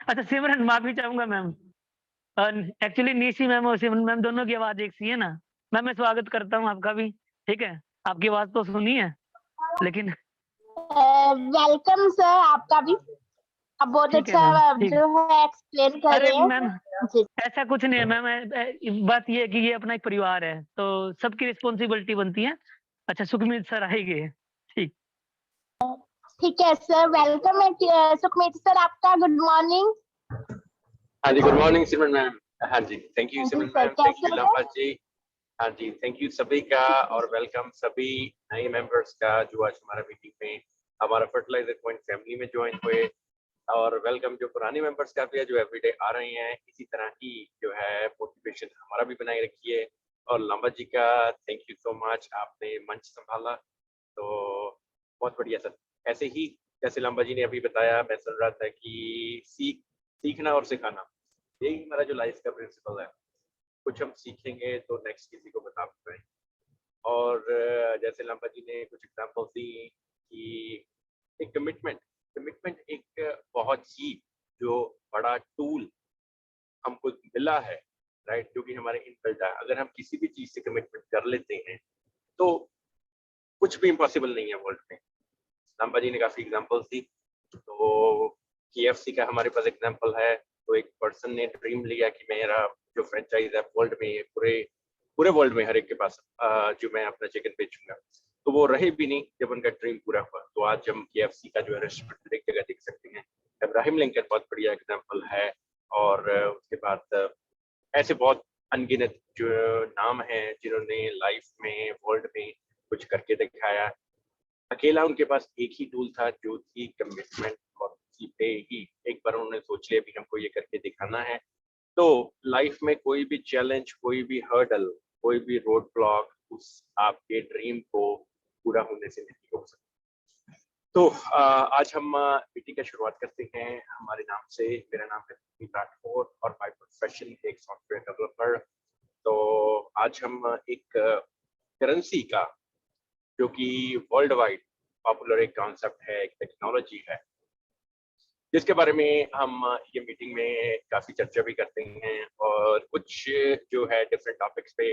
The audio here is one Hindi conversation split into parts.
अच्छा सिमरन माफ़ी चाहूँगा मैम। एक्चुअली निशी मैम और सिमरन मैम दोनों की आवाज़ एक सी है ना। मैम मैं स्वागत करता हूँ आपका भी, ठीक है? आपकी आवाज़ तो सुनी है, लेकिन वेलकम सर आपका भी। आप बहुत ठीक है अच्छा मैम, ठीक है। जो है एक्सप्लेन कर अरे रहे मैम, हैं। जी। ऐसा कुछ नहीं है मैम बात ये है कि ये अपना एक परिवार है, तो सबकी रिस्पॉन्सिबिलिटी बनती है। अच्छा सुखमीत सर आएँगे, ठीक। ठीक है सर, वेलकम है सुखमीत सर आपका। Good morning. हाँ जी, गुड मॉर्निंग सिमरन मैम। हाँ जी, थैंक यू जी सिमरन सर, मैम, थैंक कैसे यू हैं? लाभा जी। हाँ जी, थैंक यू सभी का और वेलकम सभी नए मेंबर्स का जो आज हमारा मीटिंग में हमारा फर्टिलाइजर पॉइंट फैमिली में ज्वाइन हुए, और वेलकम जो पुराने मेंबर्स का भी है जो एवरीडे आ रहे हैं। इसी तरह की जो है मोटिवेशन हमारा भी बनाए रखिए। और लांबा जी का थैंक यू सो मच, आपने मंच संभाला तो बहुत बढ़िया सर। ऐसे ही जैसे लांबा जी ने अभी बताया, मैं सुन रहा था कि सीखना और सिखाना, यही हमारा जो लाइफ का प्रिंसिपल है। कुछ हम सीखेंगे तो नेक्स्ट किसी को बता पाएंगे। और जैसे लांबा जी ने कुछ एग्जांपल दी कि एक कमिटमेंट कमिटमेंट एक बहुत ही जो बड़ा टूल हमको मिला है, राइट, जो कि हमारे इनबिल्ट है। अगर हम किसी भी चीज से कमिटमेंट कर लेते हैं तो कुछ भी इम्पॉसिबल नहीं है वर्ल्ड में। लांबा जी ने काफी एग्जांपल्स दी। तो KFC का हमारे पास एग्जांपल है। तो एक पर्सन ने ड्रीम लिया कि मेरा जो फ्रेंचाइज है वर्ल्ड में, पूरे पूरे वर्ल्ड में हर एक के पास जो मैं अपना चिकन बेचूंगा, तो वो रहे भी नहीं जब उनका ड्रीम पूरा हुआ। तो आज हम KFC का जो है रेस्टोरेंट एक जगह देख सकते हैं। इब्राहिम लिंकन बहुत बढ़िया एग्जांपल है। और उसके बाद ऐसे बहुत अनगिनत जो नाम हैं जिन्होंने लाइफ में वर्ल्ड में कुछ करके दिखाया। अकेला उनके पास एक ही टूल था जो थी कमिटमेंट, और उसी पे ही एक बार उन्होंने सोच लिया भी हमको ये करके दिखाना है। तो लाइफ में कोई भी चैलेंज, कोई भी हर्डल, कोई भी रोड ब्लॉक उस आपके ड्रीम को पूरा होने से नहीं रोक सकता। तो आज हम मीटिंग का शुरुआत करते हैं हमारे नाम से। मेरा नाम है सुमित राठौर और बाय प्रोफेशन एक सॉफ्टवेयर डेवलपर। तो आज हम एक करेंसी का, जो कि वर्ल्ड वाइड पॉपुलर एक कॉन्सेप्ट है, एक टेक्नोलॉजी है, जिसके बारे में हम ये मीटिंग में काफी चर्चा भी करते हैं। और कुछ जो है डिफरेंट टॉपिक्स पे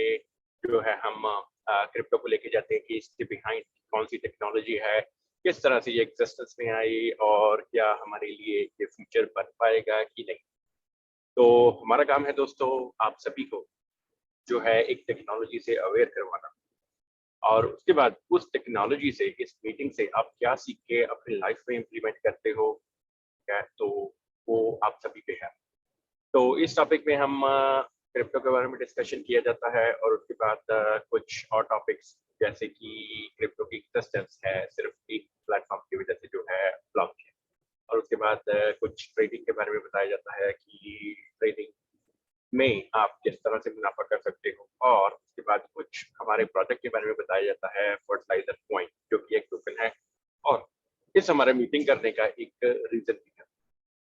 जो है हम क्रिप्टो को लेके जाते हैं कि इसके बिहाइंड कौन सी टेक्नोलॉजी है, किस तरह से ये एग्जिस्टेंस में आई, और क्या हमारे लिए ये फ्यूचर बन पाएगा कि नहीं। तो हमारा काम है दोस्तों आप सभी को जो है एक टेक्नोलॉजी से अवेयर करवाना, और उसके बाद उस टेक्नोलॉजी से, इस मीटिंग से आप क्या सीख के अपनी लाइफ में इम्प्लीमेंट करते हो, है तो वो आप सभी पे है। तो इस टॉपिक में हम क्रिप्टो के बारे में डिस्कशन किया जाता है, और उसके बाद कुछ और टॉपिक्स जैसे कि क्रिप्टो की एग्जिस्टेंस है सिर्फ एक प्लेटफॉर्म की वजह से जो है ब्लॉकचेन। और उसके बाद कुछ ट्रेडिंग के बारे में बताया जाता है कि ट्रेडिंग में आप किस तरह से मुनाफा कर सकते हो। और उसके बाद कुछ हमारे प्रोजेक्ट के बारे में बताया जाता है, फर्टिलाइजर पॉइंट, जो कि एक टोकन है। और इस हमारे मीटिंग करने का एक रीजन भी है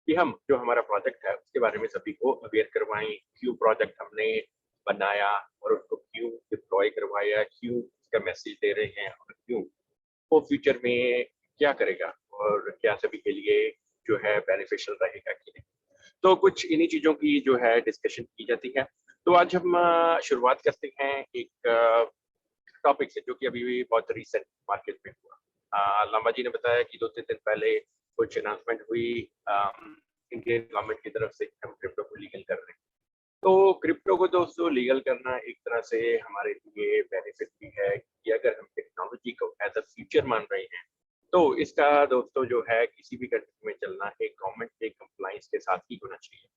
कि हम जो हमारा प्रोजेक्ट है उसके बारे में सभी को अवेयर करवाएं, क्यों प्रोजेक्ट हमने बनाया और उसको क्यों डिप्लॉय करवाया, क्यों उसका मैसेज दे रहे हैं, और क्यों वो फ्यूचर में क्या करेगा, और क्या सभी के लिए जो है बेनिफिशियल रहेगा कि नहीं। तो कुछ इन्हीं चीज़ों की जो है डिस्कशन की जाती है। तो आज हम शुरुआत करते हैं एक टॉपिक से जो कि अभी भी बहुत रिसेंट मार्केट में हुआ। लांबा जी ने बताया कि 2-3 दिन पहले कुछ अनाउंसमेंट हुई इंडियन गवर्नमेंट की तरफ से कि हम क्रिप्टो को लीगल कर रहे हैं। तो क्रिप्टो को दोस्तों लीगल करना एक तरह से हमारे लिए बेनिफिट भी है कि अगर हम टेक्नोलॉजी को एज अ फ्यूचर मान रहे हैं, तो इसका दोस्तों जो है किसी भी कंट्री में चलना एक गवर्नमेंट के कंप्लाइंस के साथ ही होना चाहिए।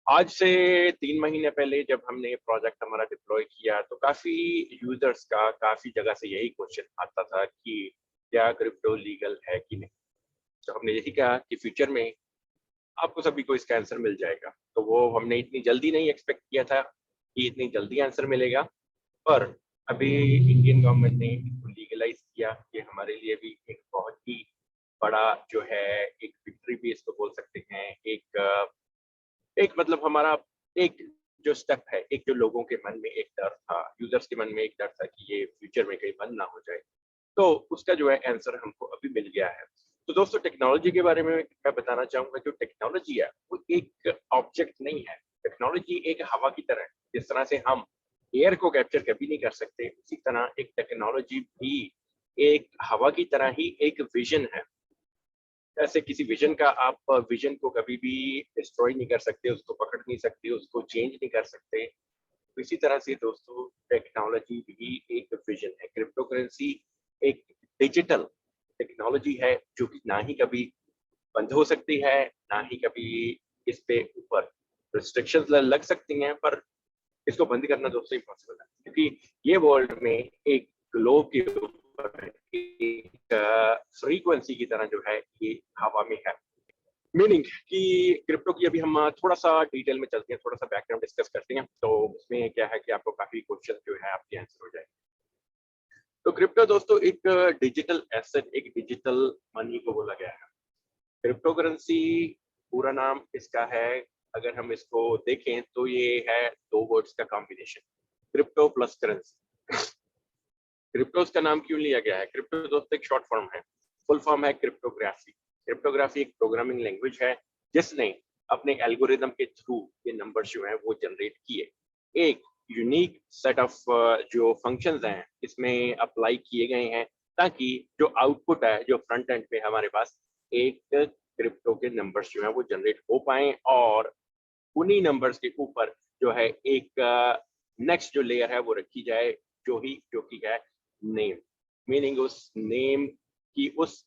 आज से 3 महीने पहले जब हमने प्रोजेक्ट हमारा डिप्लॉय किया तो काफी यूजर्स का काफी जगह से यही क्वेश्चन आता था कि क्या क्रिप्टो लीगल है कि नहीं। तो हमने यही कहा कि फ्यूचर में आपको सभी को इसका आंसर मिल जाएगा। तो वो हमने इतनी जल्दी नहीं एक्सपेक्ट किया था कि इतनी जल्दी आंसर मिलेगा, पर अभी इंडियन गवर्नमेंट ने इसको लीगलाइज किया। ये हमारे लिए भी एक बहुत ही बड़ा जो है एक विक्ट्री भी इसको बोल सकते हैं। एक मतलब हमारा एक जो स्टेप है, एक जो लोगों के मन में एक डर था, यूजर्स के मन में एक डर था कि ये फ्यूचर में कहीं बंद ना हो जाए, तो उसका जो है आंसर हमको अभी मिल गया है। तो दोस्तों टेक्नोलॉजी के बारे में मैं बताना चाहूंगा, जो टेक्नोलॉजी है वो एक ऑब्जेक्ट नहीं है। टेक्नोलॉजी एक हवा की तरह है। जिस तरह से हम एयर को कैप्चर कभी नहीं कर सकते, उसी तरह एक टेक्नोलॉजी भी एक हवा की तरह ही एक विजन है। ऐसे किसी विजन का आप विजन को कभी भी डिस्ट्रॉय नहीं कर सकते, उसको पकड़ नहीं सकते, उसको चेंज नहीं कर सकते। तो इसी तरह से दोस्तों टेक्नोलॉजी भी एक विजन है। क्रिप्टोकरेंसी एक डिजिटल टेक्नोलॉजी है जो कि ना ही कभी बंद हो सकती है, ना ही कभी इस पे ऊपर रिस्ट्रिक्शंस लग सकती हैं, पर इसको बंद करना दोस्तों इम्पॉसिबल है, क्योंकि ये वर्ल्ड में एक ग्लोब के ऊपर एक फ्रीक्वेंसी की तरह जो है ये हवा में है। मीनिंग कि क्रिप्टो की अभी हम थोड़ा सा डिटेल में चलते हैं, थोड़ा सा बैकग्राउंड डिस्कस करते हैं, तो उसमें क्या है कि आपको काफी क्वेश्चन जो है आपके आंसर हो जाएंगे। तो क्रिप्टो दोस्तों एक डिजिटल एसेट, एक डिजिटल मनी को बोला गया है। क्रिप्टोकरेंसी पूरा नाम इसका है, अगर हम इसको देखें तो ये है दो वर्ड्स का combination, crypto plus currency. Crypto का नाम क्यों लिया गया है? क्रिप्टो दोस्तों एक शॉर्ट फॉर्म है, फुल फॉर्म है क्रिप्टोग्राफी। क्रिप्टोग्राफी एक प्रोग्रामिंग लैंग्वेज है जिसने अपने एल्गोरिदम के थ्रू ये नंबर्स जो हैं वो जनरेट किए। एक यूनिक सेट ऑफ जो फंक्शंस हैं इसमें अप्लाई किए गए हैं, ताकि जो आउटपुट है, जो फ्रंट एंड पे हमारे पास एक क्रिप्टो के नंबर्स जो हैं वो जनरेट हो पाए, और उन्हीं नंबर्स के ऊपर जो है एक नेक्स्ट जो लेयर है वो रखी जाए, जो कि है नेम। मीनिंग उस नेम की, उस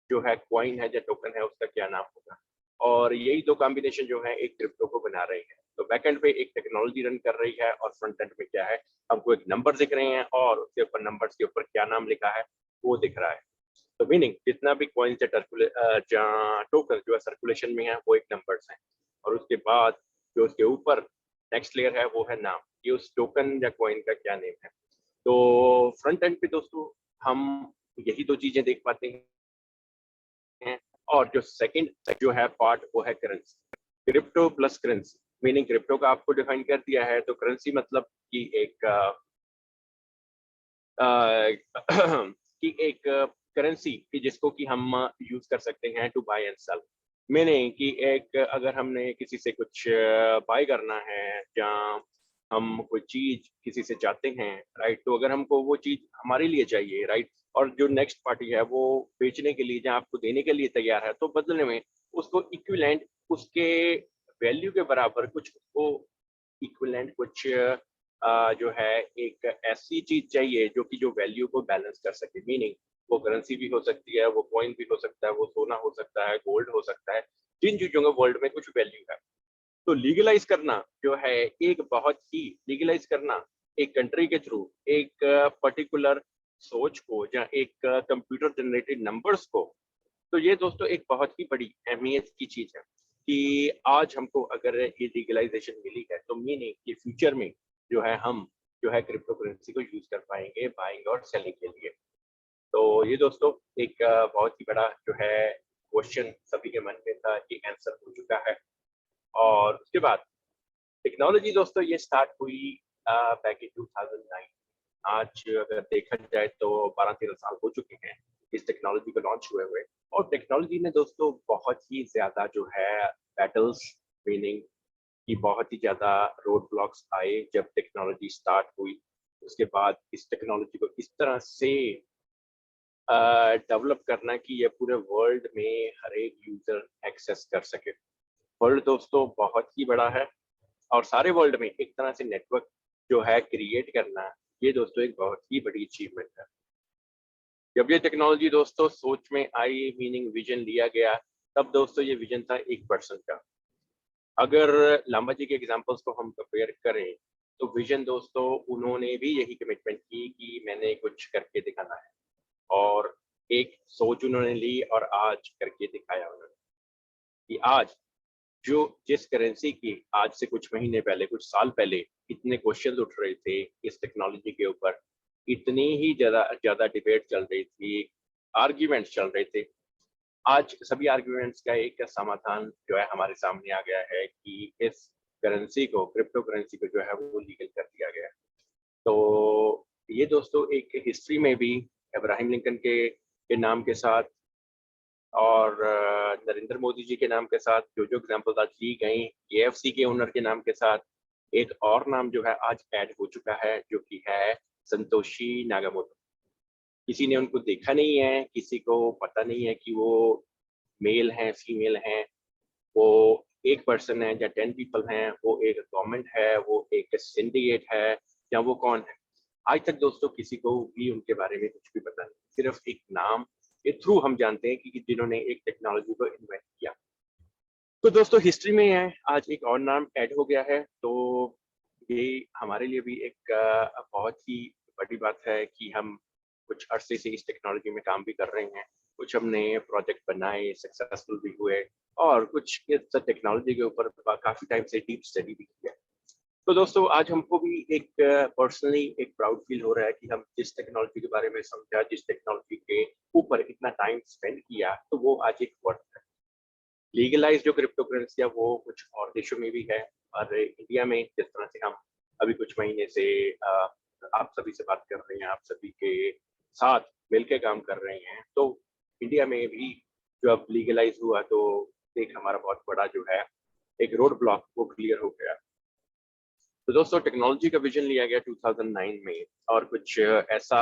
जो है कॉइन है या टोकन है, उसका क्या नाम होगा। और यही दो कॉम्बिनेशन जो है एक क्रिप्टो को बना रही है। तो बैकएंड पे एक टेक्नोलॉजी रन कर रही है, और फ्रंट एंड में क्या है, हमको एक नंबर दिख रहे हैं और उसके ऊपर नंबर्स के ऊपर क्या नाम लिखा है वो दिख रहा है। तो मीनिंग जितना भी कॉइन या टोकन जो है सर्कुलेशन में है वो एक नंबर्स हैं, और उसके बाद जो उसके ऊपर नेक्स्ट लेयर है वो है नाम, कि उस टोकन या कॉइन का क्या नेम है। तो फ्रंट एंड पे दोस्तों हम यही दो चीजें देख पाते हैं। और जो सेकंड जो है पार्ट वो है currency, crypto plus currency. Meaning crypto का आपको डिफाइन कर दिया है, तो करेंसी मतलब कि एक कि एक करेंसी कि जिसको कि हम यूज कर सकते हैं to buy and sell. Meaning कि एक अगर हमने किसी से कुछ बाय करना है, या हम कोई चीज किसी से चाहते हैं, राइट, तो अगर हमको वो चीज हमारे लिए चाहिए, राइट, और जो नेक्स्ट पार्टी है वो बेचने के लिए या आपको देने के लिए तैयार है, तो बदले में उसको इक्विवेलेंट, उसके वैल्यू के बराबर कुछ उसको इक्विवेलेंट कुछ जो है एक ऐसी चीज चाहिए जो कि जो वैल्यू को बैलेंस कर सके। मीनिंग वो करेंसी भी हो सकती है, वो कॉइन भी हो सकता है, वो सोना हो सकता है, गोल्ड हो सकता है, जिन चीजों का वर्ल्ड में कुछ वैल्यू है। तो लीगलाइज करना जो है एक बहुत ही लीगलाइज करना एक कंट्री के थ्रू एक पर्टिकुलर सोच को या एक कंप्यूटर जनरेटेड नंबर्स को, तो ये दोस्तों एक बहुत ही बड़ी अहमियत की चीज है कि आज हमको अगर ये लीगलाइजेशन मिली है, तो मीनिंग कि फ्यूचर में जो है हम जो है क्रिप्टो करेंसी को यूज कर पाएंगे बाइंग और सेलिंग के लिए। तो ये दोस्तों एक बहुत ही बड़ा जो है क्वेश्चन सभी के मन में था, ये आंसर हो चुका है। और उसके बाद टेक्नोलॉजी दोस्तों ये स्टार्ट हुई बैक इन 2009। आज अगर देखा जाए तो 12-13 साल हो चुके हैं इस टेक्नोलॉजी को लॉन्च हुए हुए। और टेक्नोलॉजी ने दोस्तों बहुत ही ज्यादा जो है बैटल्स, मीनिंग कि बहुत ही ज्यादा रोड ब्लॉक्स आए जब टेक्नोलॉजी स्टार्ट हुई। उसके बाद इस टेक्नोलॉजी को इस तरह से डेवलप करना कि ये पूरे वर्ल्ड में हर एक यूजर एक्सेस कर सके। वर्ल्ड दोस्तों बहुत ही बड़ा है, और सारे वर्ल्ड में एक तरह से नेटवर्क जो है क्रिएट करना, ये दोस्तों एक बहुत ही बड़ी अचीवमेंट है। जब ये टेक्नोलॉजी दोस्तों सोच में आई, मीनिंग विजन लिया गया, तब दोस्तों ये विजन था एक पर्सन का। अगर लांबा जी के एग्जांपल्स को हम कंपेयर करें, तो विजन दोस्तों उन्होंने भी यही कमिटमेंट की कि मैंने कुछ करके दिखाना है, और एक सोच उन्होंने ली और आज करके दिखाया उन्होंने कि आज जो जिस करेंसी की आज से कुछ महीने पहले, कुछ साल पहले इतने क्वेश्चंस उठ रहे थे इस टेक्नोलॉजी के ऊपर, इतनी ही ज्यादा ज्यादा डिबेट चल रही थी, आर्ग्यूमेंट्स चल रहे थे, आज सभी आर्ग्यूमेंट्स का एक समाधान जो है हमारे सामने आ गया है कि इस करेंसी को, क्रिप्टो करेंसी को जो है वो लीगल कर दिया गया। तो ये दोस्तों एक हिस्ट्री में भी अब्राहम लिंकन के नाम के साथ और नरेंद्र मोदी जी के नाम के साथ जो जो एग्जाम्पल्स आज ली गई, KFC के ओनर के नाम के साथ एक और नाम जो है आज ऐड हो चुका है, जो कि है संतोषी नागामोटो। किसी ने उनको देखा नहीं है, किसी को पता नहीं है कि वो मेल हैं, फीमेल हैं, वो एक पर्सन है या 10 पीपल हैं, वो एक गवर्नमेंट है, वो एक सिंडिकेट है, या वो कौन है। आज तक दोस्तों किसी को भी उनके बारे में कुछ भी पता नहीं, सिर्फ एक नाम के थ्रू हम जानते हैं कि जिन्होंने एक टेक्नोलॉजी को इन्वेंट किया। तो दोस्तों हिस्ट्री में है, आज एक और नाम ऐड हो गया है, तो ये हमारे लिए भी एक बहुत ही बड़ी बात है कि हम कुछ अरसे से इस टेक्नोलॉजी में काम भी कर रहे हैं, कुछ हमने प्रोजेक्ट बनाए, सक्सेसफुल भी हुए, और कुछ इस टेक्नोलॉजी के ऊपर काफी टाइम से डीप स्टडी भी किया। तो दोस्तों आज हमको भी एक पर्सनली एक प्राउड फील हो रहा है कि हम जिस टेक्नोलॉजी के बारे में समझा, जिस टेक्नोलॉजी के ऊपर इतना टाइम स्पेंड किया, तो वो आज एक वर्थ है। लीगलाइज जो क्रिप्टो करेंसी है वो कुछ और देशों में भी है, और इंडिया में जिस तरह से हम अभी कुछ महीने से आप सभी से बात कर रहे हैं, आप सभी के साथ मिलकर काम कर रहे हैं, तो इंडिया में भी जो अब लीगलाइज हुआ, तो एक हमारा बहुत बड़ा जो है एक रोड ब्लॉक वो क्लियर हो गया। तो दोस्तों टेक्नोलॉजी का विजन लिया गया 2009 में, और कुछ ऐसा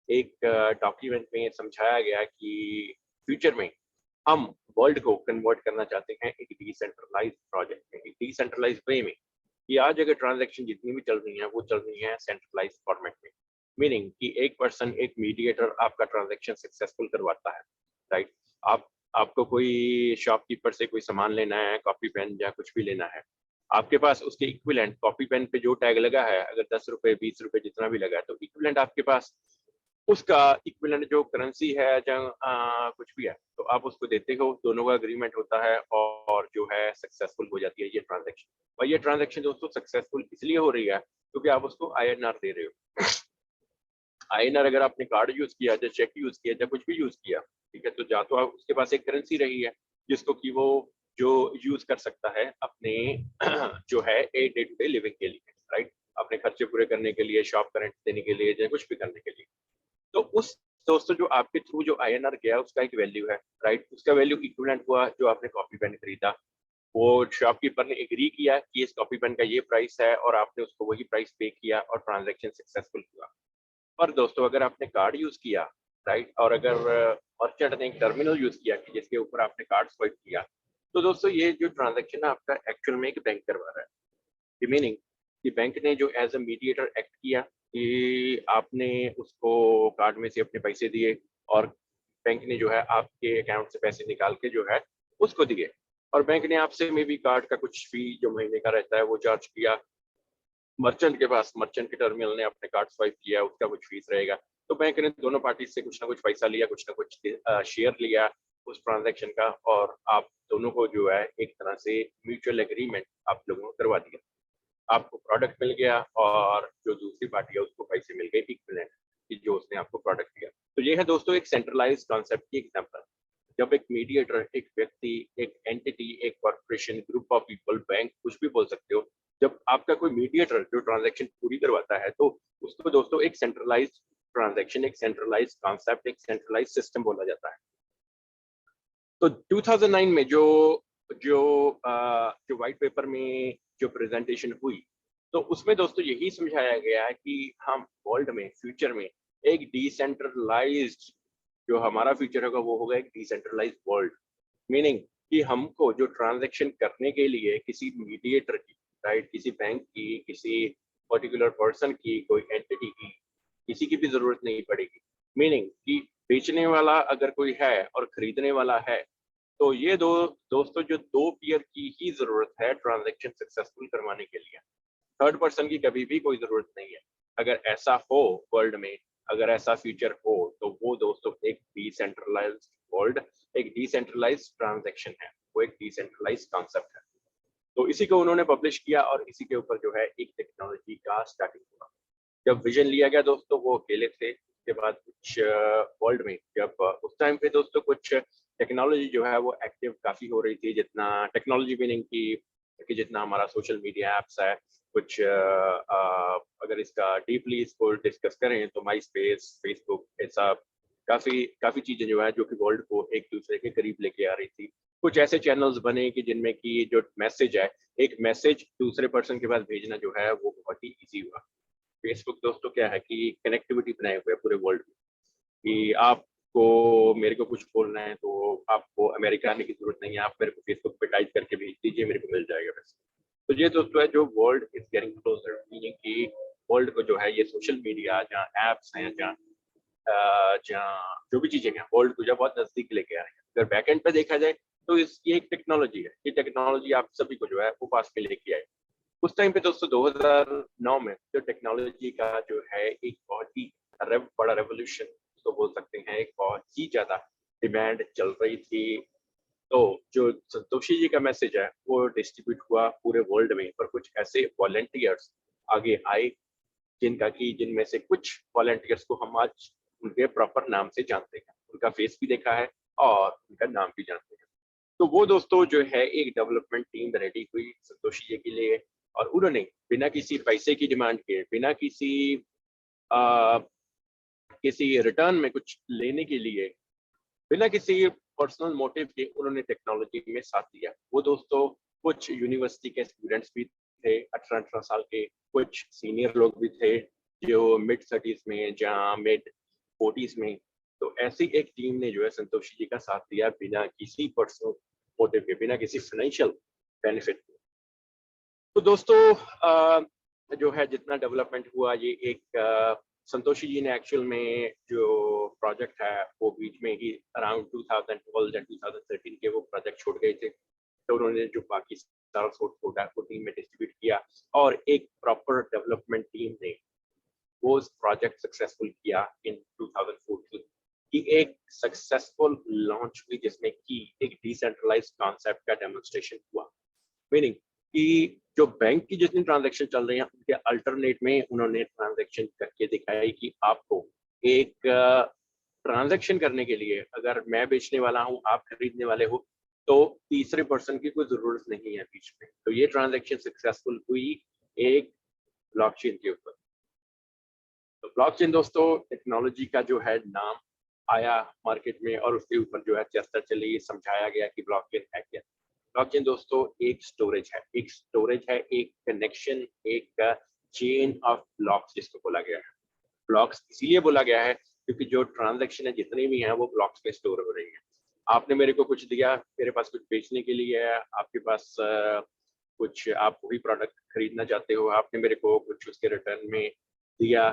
एक डॉक्यूमेंट में समझाया गया कि फ्यूचर में हम वर्ल्ड को कन्वर्ट करना चाहते हैं एक डिसेंट्रलाइज प्रोजेक्ट में, एक डिसेंट्रलाइज वे में, कि आज अगर ट्रांजैक्शन जितनी भी चल रही हैं वो चल रही हैं सेंट्रलाइज फॉर्मेट में, मीनिंग कि एक पर्सन, एक मीडिएटर आपका ट्रांजैक्शन सक्सेसफुल करवाता है, राइट। आपको कोई शॉपकीपर से कोई सामान लेना है, कॉपी पेन या कुछ भी लेना है, आपके पास उसके इक्विवेलेंट कॉपी पेन पे जो टैग लगा है, अगर 10 रुपए 20 रुपए जितना भी लगा है, तो इक्विवेलेंट आपके पास उसका इक्विवेलेंट जो करेंसी है या कुछ भी है, तो आप उसको देते हो, दोनों का अग्रीमेंट होता है, और जो है सक्सेसफुल हो जाती है ये ट्रांजैक्शन। और ये ट्रांजैक्शन दोस्तों सक्सेसफुल इसलिए हो रही है क्योंकि आप उसको INR दे रहे हो। INR अगर आपने कार्ड यूज किया या चेक यूज किया या कुछ भी यूज किया, ठीक है, तो या तो आप उसके पास एक करेंसी रही है जिसको कि वो जो यूज कर सकता है अपने जो है डे टू डे लिविंग के लिए, राइट, अपने खर्चे पूरे करने के लिए, शॉप करंट देने के लिए, या कुछ भी करने के लिए। तो उस दोस्तों जो आपके थ्रू जो INR गया उसका एक वैल्यू है, राइट, उसका वैल्यू इक्विवेलेंट हुआ जो आपने कॉपी पेन खरीदा। वो शॉपकीपर ने एग्री किया कि इस कॉपी पेन का ये प्राइस है, और आपने उसको वही प्राइस पे किया, और ट्रांजैक्शन सक्सेसफुल हुआ। पर दोस्तों अगर आपने कार्ड यूज किया, राइट, और अगर मर्चेंट ने एक टर्मिनल यूज किया कि जिसके ऊपर आपने कार्ड स्वाइप किया, तो दोस्तों ये जो ट्रांजैक्शन है आपका एक्चुअल में एक बैंक करवा रहा है, मीनिंग कि बैंक ने जो एज अ मीडिएटर एक्ट किया कि आपने उसको कार्ड में से अपने पैसे दिए, और बैंक ने जो है आपके अकाउंट से पैसे निकाल के जो है उसको दिए, और बैंक ने आपसे में भी कार्ड का कुछ फी जो महीने का रहता है वो चार्ज किया मर्चेंट के पास, मर्चेंट के टर्मिनल ने अपने कार्ड स्वाइप किया, उसका कुछ फीस रहेगा, तो बैंक ने दोनों पार्टी से कुछ ना कुछ पैसा लिया, कुछ ना कुछ शेयर लिया उस ट्रांजैक्शन का, और आप दोनों को जो है एक तरह से म्यूचुअल एग्रीमेंट आप लोगों को करवा दिया। आपको प्रोडक्ट मिल गया, और जो दूसरी पार्टी है उसको पैसे मिल गए इक्विवेलेंट कि जो उसने आपको प्रोडक्ट दिया। तो ये है दोस्तों एक सेंट्रलाइज कॉन्सेप्ट की एग्जांपल। जब एक मीडिएटर, एक व्यक्ति, एक एंटिटी, एक corporation, group of people, bank, कुछ भी बोल सकते हो, जब आपका कोई मीडिएटर जो ट्रांजैक्शन पूरी करवाता है, तो उसको दोस्तों एक सेंट्रलाइज ट्रांजैक्शन, एक सेंट्रलाइज कॉन्सेप्ट, एक सेंट्रलाइज सिस्टम बोला जाता है। तो 2009 में जो जो जो व्हाइट पेपर में जो प्रेजेंटेशन हुई, तो उसमें दोस्तों यही समझाया गया है कि हम वर्ल्ड में फ्यूचर में एक डिसेंट्रलाइज्ड जो हमारा फ्यूचर होगा वो होगा एक डिसेंट्रलाइज्ड वर्ल्ड, मीनिंग कि हमको जो ट्रांजैक्शन करने के लिए किसी मीडिएटर की, राइट, किसी बैंक की, किसी पर्टिकुलर पर्सन की, कोई एंटिटी की, किसी की भी जरूरत नहीं पड़ेगी। मीनिंग कि बेचने वाला अगर कोई है और खरीदने वाला है, तो ये दोस्तों जो दो पीयर की ही जरूरत है ट्रांजैक्शन सक्सेसफुल करवाने के लिए, थर्ड पर्सन की कभी भी कोई जरूरत नहीं है। अगर ऐसा हो वर्ल्ड में, अगर ऐसा फीचर हो, तो वो दोस्तों एक डिसेंट्रलाइज्ड वर्ल्ड, एक डिसेंट्रलाइज्ड ट्रांजैक्शन है, वो एक डिसेंट्रलाइज्ड कॉन्सेप्ट है। तो इसी को उन्होंने पब्लिश किया, और इसी के ऊपर जो है एक टेक्नोलॉजी का स्टार्टिंग हुआ। जब विजन लिया गया दोस्तों वो अकेले थे, उसके बाद कुछ वर्ल्ड में जब उस टाइम पे दोस्तों कुछ टेक्नोलॉजी जो है वो एक्टिव काफी हो रही थी, जितना टेक्नोलॉजी मीनिंग कि जितना हमारा सोशल मीडिया एप्स है, कुछ अगर इसका डीपली इसको डिस्कस करें तो माई स्पेस, फेसबुक, ऐसा काफी काफी चीजें जो है जो कि वर्ल्ड को एक दूसरे के करीब लेके आ रही थी। कुछ ऐसे चैनल्स बने कि जिनमें की जो मैसेज है, एक मैसेज दूसरे पर्सन के पास भेजना जो है वो बहुत ही इजी हुआ। फेसबुक दोस्तों क्या है कि कनेक्टिविटी बनाए हुए है पूरे वर्ल्ड में, कि आपको मेरे को कुछ बोलना है तो आपको अमेरिका आने की जरूरत नहीं है, आप मेरे को फेसबुक पे टाइप करके भेज दीजिए, मेरे को मिल जाएगा वैसे। तो ये दोस्तों है जो world is getting closure, meaning कि वर्ल्ड को जो है ये सोशल मीडिया, जहाँ एप्स हैं, जहाँ जो भी चीजें हैं, वर्ल्ड को जो बहुत नजदीक लेके आ रही है। अगर बैकएंड पे देखा जाए तो ये एक टेक्नोलॉजी है, ये टेक्नोलॉजी आप सभी को जो है वो पास में लेके आए। उस टाइम पे दोस्तों 2009 में जो टेक्नोलॉजी का जो है एक बहुत ही बड़ा रेवोल्यूशन तो बोल सकते हैं, एक बहुत ही ज्यादा डिमांड चल रही थी। तो जो संतोषी जी का मैसेज है वो डिस्ट्रीब्यूट हुआ पूरे वर्ल्ड में, पर कुछ ऐसे वॉलंटियर्स आगे आए जिनमें से कुछ वॉलंटियर्स को हम आज उनके प्रॉपर नाम से जानते हैं, उनका फेस भी देखा है और उनका नाम भी जानते हैं। तो वो दोस्तों जो है एक डेवलपमेंट टीम रेडी हुई संतोषी जी के लिए, और उन्होंने बिना किसी पैसे की डिमांड के, बिना आ, किसी रिटर्न में कुछ लेने के लिए, बिना किसी पर्सनल मोटिव के उन्होंने टेक्नोलॉजी में साथ दिया। वो दोस्तों कुछ यूनिवर्सिटी के स्टूडेंट्स भी थे 18 साल के, कुछ सीनियर लोग भी थे जो मिड 30s में, जहाँ मिड 40s में। तो ऐसी एक टीम ने जो है संतोषी जी का साथ दिया बिना किसी पर्सनल मोटिव के, बिना किसी फाइनेंशियल बेनिफिट के। तो दोस्तों जो है जितना डेवलपमेंट हुआ, ये एक संतोषी जी ने एक्चुअल में जो प्रोजेक्ट है वो बीच में ही अराउंड 2012 या 2013 के वो प्रोजेक्ट छोड़ गए थे। तो उन्होंने जो बाकी सारा सोर्स कोड है वो टीम में डिस्ट्रीब्यूट किया, और एक प्रॉपर डेवलपमेंट टीम ने वो प्रोजेक्ट सक्सेसफुल किया इन 2014 की एक सक्सेसफुल लॉन्च हुई, जिसमें कि एक डिसेंट्रलाइज्ड कॉन्सेप्ट का डेमोन्स्ट्रेशन हुआ। मीनिंग कि जो बैंक की जितनी ट्रांजैक्शन चल रही हैं उनके अल्टरनेट में उन्होंने ट्रांजैक्शन करके दिखाई कि आपको एक ट्रांजैक्शन करने के लिए, अगर मैं बेचने वाला हूं, आप खरीदने वाले हो, तो तीसरे पर्सन की कोई जरूरत नहीं है बीच में। तो ये ट्रांजैक्शन सक्सेसफुल हुई एक ब्लॉकचेन के ऊपर। तो ब्लॉकचेन दोस्तों टेक्नोलॉजी का जो है नाम आया मार्केट में, और उसके ऊपर जो है चर्चा चली, समझाया गया कि ब्लॉकचेन है क्या। ब्लॉकचेन दोस्तों एक स्टोरेज है, एक कनेक्शन, एक चेन ऑफ ब्लॉक्स जिसको बोला गया है। ब्लॉक्स इसीलिए बोला गया है क्योंकि जो ट्रांजैक्शन है जितनी भी हैं वो ब्लॉक्स में स्टोर हो रही है। आपने मेरे को कुछ दिया, मेरे पास कुछ बेचने के लिए है, आपके पास कुछ आप वही प्रोडक्ट खरीदना चाहते हो, आपने मेरे को कुछ उसके रिटर्न में दिया,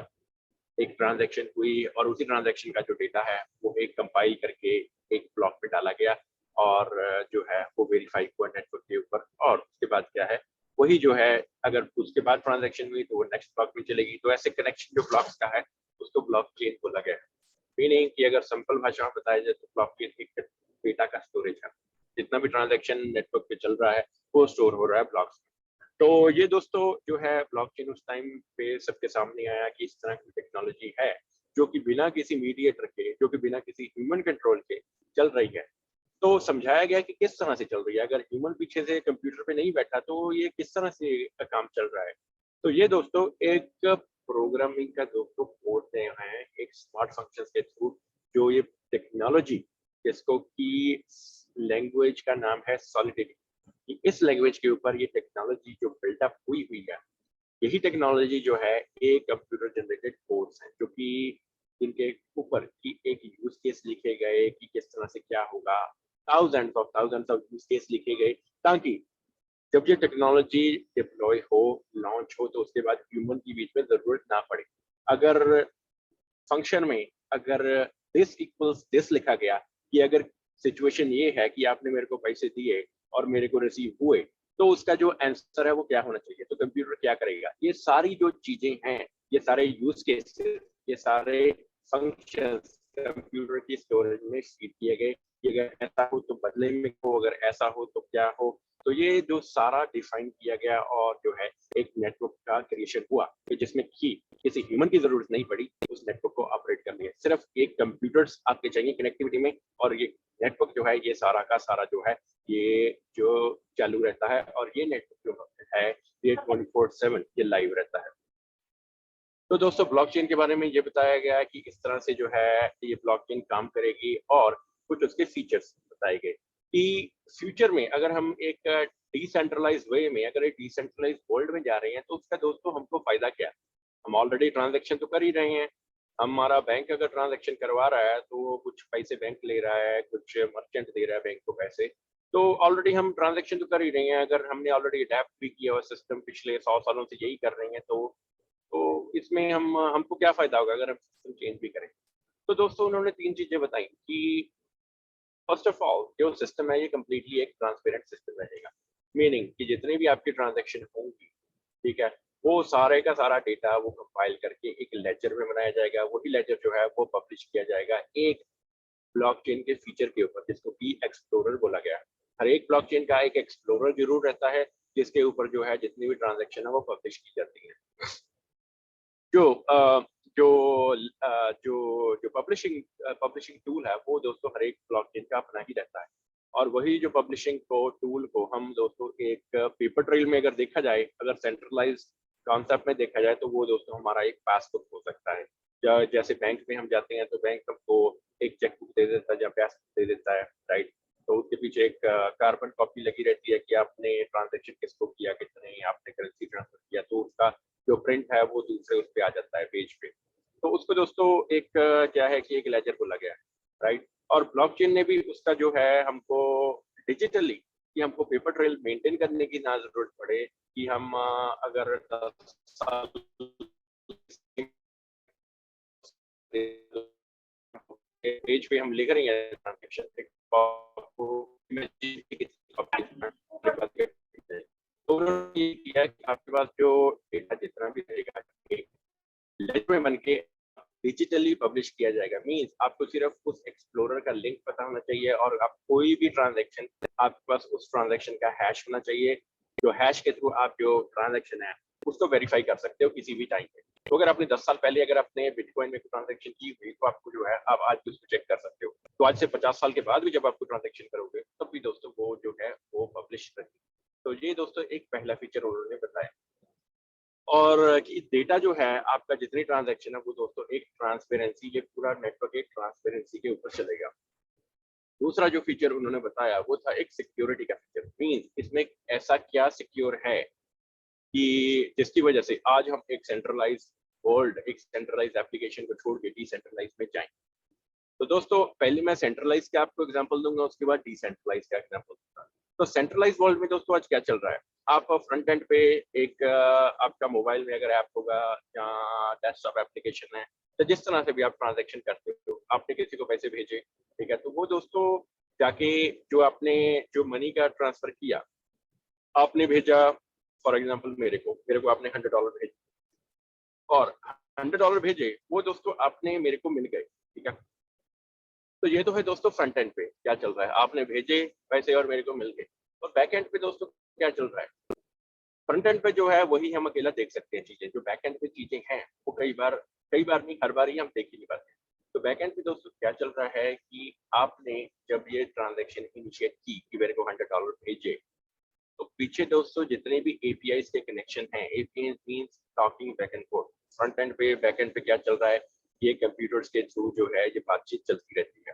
एक ट्रांजैक्शन हुई, और उसी ट्रांजैक्शन का जो डेटा है वो एक कंपाइल करके एक ब्लॉक पे डाला गया, और जो है वो वेरीफाई हुआ नेटवर्क के ऊपर। और उसके बाद क्या है, वही जो है अगर उसके बाद ट्रांजैक्शन हुई तो वो नेक्स्ट ब्लॉक में चलेगी। तो ऐसे कनेक्शन जो ब्लॉक्स का है उसको ब्लॉक चेन बोला गया है। मीनिंग कि अगर सिंपल भाषा में बताया जाए तो ब्लॉक चेन एक डेटा का स्टोरेज है, जितना भी ट्रांजैक्शन नेटवर्क पे चल रहा है वो स्टोर हो रहा है ब्लॉक्स। तो ये दोस्तों जो है ब्लॉकचेन उस टाइम पे सबके सामने आया कि इस तरह की टेक्नोलॉजी है जो कि बिना किसी मीडिएटर के, जो कि बिना किसी ह्यूमन कंट्रोल के चल रही है। तो समझाया गया कि किस तरह से चल रही है, अगर ह्यूमन पीछे से कंप्यूटर पे नहीं बैठा तो ये किस तरह से काम चल रहा है। तो ये दोस्तों एक प्रोग्रामिंग का दोस्तों बोलते हैं, एक स्मार्ट फंक्शंस के थ्रू जो ये टेक्नोलॉजी, जिसको की लैंग्वेज का नाम है सॉलिडिटी, कि इस लैंग्वेज के ऊपर ये टेक्नोलॉजी जो बिल्डअप हुई है, यही टेक्नोलॉजी जो है एक कंप्यूटर जनरेटेड कोड्स है, जो कि इनके ऊपर की एक यूज केस लिखे गए कि किस तरह से क्या होगा, थाउजेंड्स ऑफ यूज केस लिखे गए, ताकि जब ये टेक्नोलॉजी डिप्लॉय हो, लॉन्च हो, तो उसके बाद ह्यूमन की बीच में जरूरत ना पड़े। अगर फंक्शन में अगर दिस इक्वल्स दिस लिखा गया कि अगर सिचुएशन ये है कि आपने मेरे को पैसे दिए और मेरे को रिसीव हुए, तो उसका जो आंसर है वो क्या होना चाहिए, तो कंप्यूटर क्या करेगा। ये सारी जो चीजें हैं, ये सारे यूज केसेस, ये सारे फंक्शंस कंप्यूटर की स्टोरेज में फीड किए गए कि अगर ऐसा हो तो बदले में हो, अगर ऐसा हो तो क्या हो। तो ये जो सारा डिफाइन किया गया और जो है एक नेटवर्क का क्रिएशन हुआ जिसमें कि किसी ह्यूमन की जरूरत नहीं पड़ी उस नेटवर्क को ऑपरेट करने में, सिर्फ एक कंप्यूटर्स आपके चाहिए कनेक्टिविटी में, और ये नेटवर्क जो है ये सारा का सारा जो है ये जो चालू रहता है, और ये नेटवर्क जो है ये 24/7 ये लाइव रहता है। तो दोस्तों ब्लॉकचेन के बारे में ये बताया गया है कि इस तरह से जो है ये ब्लॉकचेन काम करेगी, और कुछ उसके फीचर्स बताए गए कि फ्यूचर में अगर हम एक डिसेंट्रलाइज वे में, अगर एक डिसेंट्रलाइज वर्ल्ड में जा रहे हैं, तो उसका दोस्तों हमको फायदा क्या है? हम ऑलरेडी ट्रांजैक्शन तो कर ही रहे हैं। हमारा बैंक अगर ट्रांजैक्शन करवा रहा है तो वो कुछ पैसे बैंक ले रहा है, कुछ मर्चेंट दे रहा है बैंक को पैसे, तो ऑलरेडी हम ट्रांजैक्शन तो कर ही रहे हैं। अगर हमने ऑलरेडी अडेप्ट भी किया हुआ सिस्टम, पिछले 100 सालों से यही कर रहे हैं, तो इसमें हमको क्या फायदा होगा अगर हम सिस्टम चेंज भी करें? तो दोस्तों उन्होंने 3 चीजें बताई कि फर्स्ट ऑफ ऑल जो सिस्टम है ये कम्प्लीटली एक ट्रांसपेरेंट सिस्टम रहेगा, मीनिंग कि जितनी भी आपकी ट्रांजैक्शन होंगी, ठीक है, वो सारे का सारा डेटा वो कंपाइल करके एक लेजर में बनाया जाएगा। वही लेजर जो है वो पब्लिश किया जाएगा एक ब्लॉकचेन के फीचर के ऊपर, जिसको कि एक्सप्लोरर बोला गया है। हर एक ब्लॉकचेन का एक एक्सप्लोरर जरूर रहता है, जिसके ऊपर जो है जितनी भी ट्रांजैक्शन है वो पब्लिश की जाती है। जो जो जो जो पब्लिशिंग टूल है वो दोस्तों हर एक ब्लॉकचेन का अपना ही रहता है, और वही जो पब्लिशिंग को टूल को हम दोस्तों एक पेपर ट्रेल में अगर देखा जाए, अगर सेंट्रलाइज कॉन्सेप्ट में देखा जाए, तो वो दोस्तों हमारा एक पासबुक हो सकता है। जैसे बैंक में हम जाते हैं तो बैंक हमको एक चेक बुक दे देता है या पासबुक दे देता है, राइट? तो उसके पीछे एक कार्बन कॉपी लगी रहती है कि आपने ट्रांजेक्शन किसको किया, कितने आपने करेंसी ट्रांसफर किया, तो उसका जो प्रिंट है वो दूसरे उस पे आ जाता है पेज पे। तो उसको दोस्तों एक क्या है कि एक लेजर बोला गया है, राइट? और ब्लॉकचेन ने भी उसका जो है हमको डिजिटली, कि हमको पेपर ट्रेल मेंटेन करने की ना जरूरत पड़े, कि हम अगर 10 साल पेज पे हम लिख रहे हैं ट्रांजेक्शन, तो उन्होंने ये किया कि आपके पास जो डेटा जितना भी रहेगा लेजर में बन के डिजिटली पब्लिश किया जाएगा। मींस आपको सिर्फ उस एक्सप्लोरर का लिंक पता होना चाहिए, और आप कोई भी ट्रांजैक्शन, आपके पास उस ट्रांजैक्शन का हैश होना चाहिए, जो हैश के थ्रू आप जो ट्रांजैक्शन है उसको वेरीफाई कर सकते हो किसी भी टाइम पे। तो अगर आपने 10 साल पहले अगर आपने बिटकॉइन में ट्रांजैक्शन की हुई, तो आपको जो है आप आज भी उसको चेक कर सकते हो। तो आज से 50 साल के बाद भी जब आपको ट्रांजैक्शन करोगे, तब भी दोस्तों वो जो है वो पब्लिश रहेगी। तो ये दोस्तों एक पहला फीचर उन्होंने बताया। और कि डेटा जो है आपका, जितनी ट्रांजैक्शन है वो दोस्तों एक ट्रांसपेरेंसी, ये पूरा नेटवर्क एक ट्रांसपेरेंसी के ऊपर चलेगा। दूसरा जो फीचर उन्होंने बताया वो था एक सिक्योरिटी का फीचर। मींस इसमें ऐसा क्या सिक्योर है कि जिसकी वजह से आज हम एक सेंट्रलाइज वर्ल्ड, एक सेंट्रलाइज एप्लीकेशन को छोड़ के डिसेंट्रलाइज में जाएं। तो दोस्तों पहले मैं सेंट्रलाइज का आपको एग्जांपल दूंगा, उसके बाद डिसेंट्रलाइज का एग्जांपल दूंगा। तो सेंट्रलाइज वर्ल्ड में दोस्तों आज क्या चल रहा है? आप फ्रंट एंड पे एक आपका मोबाइल में अगर ऐप होगा या डेस्कटॉप एप्लीकेशन है, तो जिस तरह से भी आप ट्रांजैक्शन करते हो, आपने किसी को पैसे भेजे, ठीक है, तो वो दोस्तों जाके जो आपने जो मनी का ट्रांसफर किया, आपने भेजा फॉर एग्जांपल मेरे को आपने $100 भेजे, और $100 भेजे वो दोस्तों आपने मेरे को मिल गए, ठीक है। तो ये तो है दोस्तों फ्रंट एंड पे क्या चल रहा है, आपने भेजे पैसे और मेरे को मिल गए। और बैक एंड पे दोस्तों क्या चल रहा है? फ्रंट एंड पे जो है वही हम अकेला देख सकते हैं चीजें, जो बैक एंड पे चीजें हैं वो कई बार नहीं, हर बार ही हम देख ही नहीं पाते। तो बैक एंड पे दोस्तों क्या चल रहा है कि आपने जब ये ट्रांजैक्शन इनिशिएट की कि मेरे को $100 भेजे, तो पीछे दोस्तों जितने भी एपीआई के कनेक्शन हैं, API means talking back and fourth, front end पे बैक एंड पे क्या चल रहा है, ये कंप्यूटर्स के थ्रू जो है ये बातचीत चलती रहती है।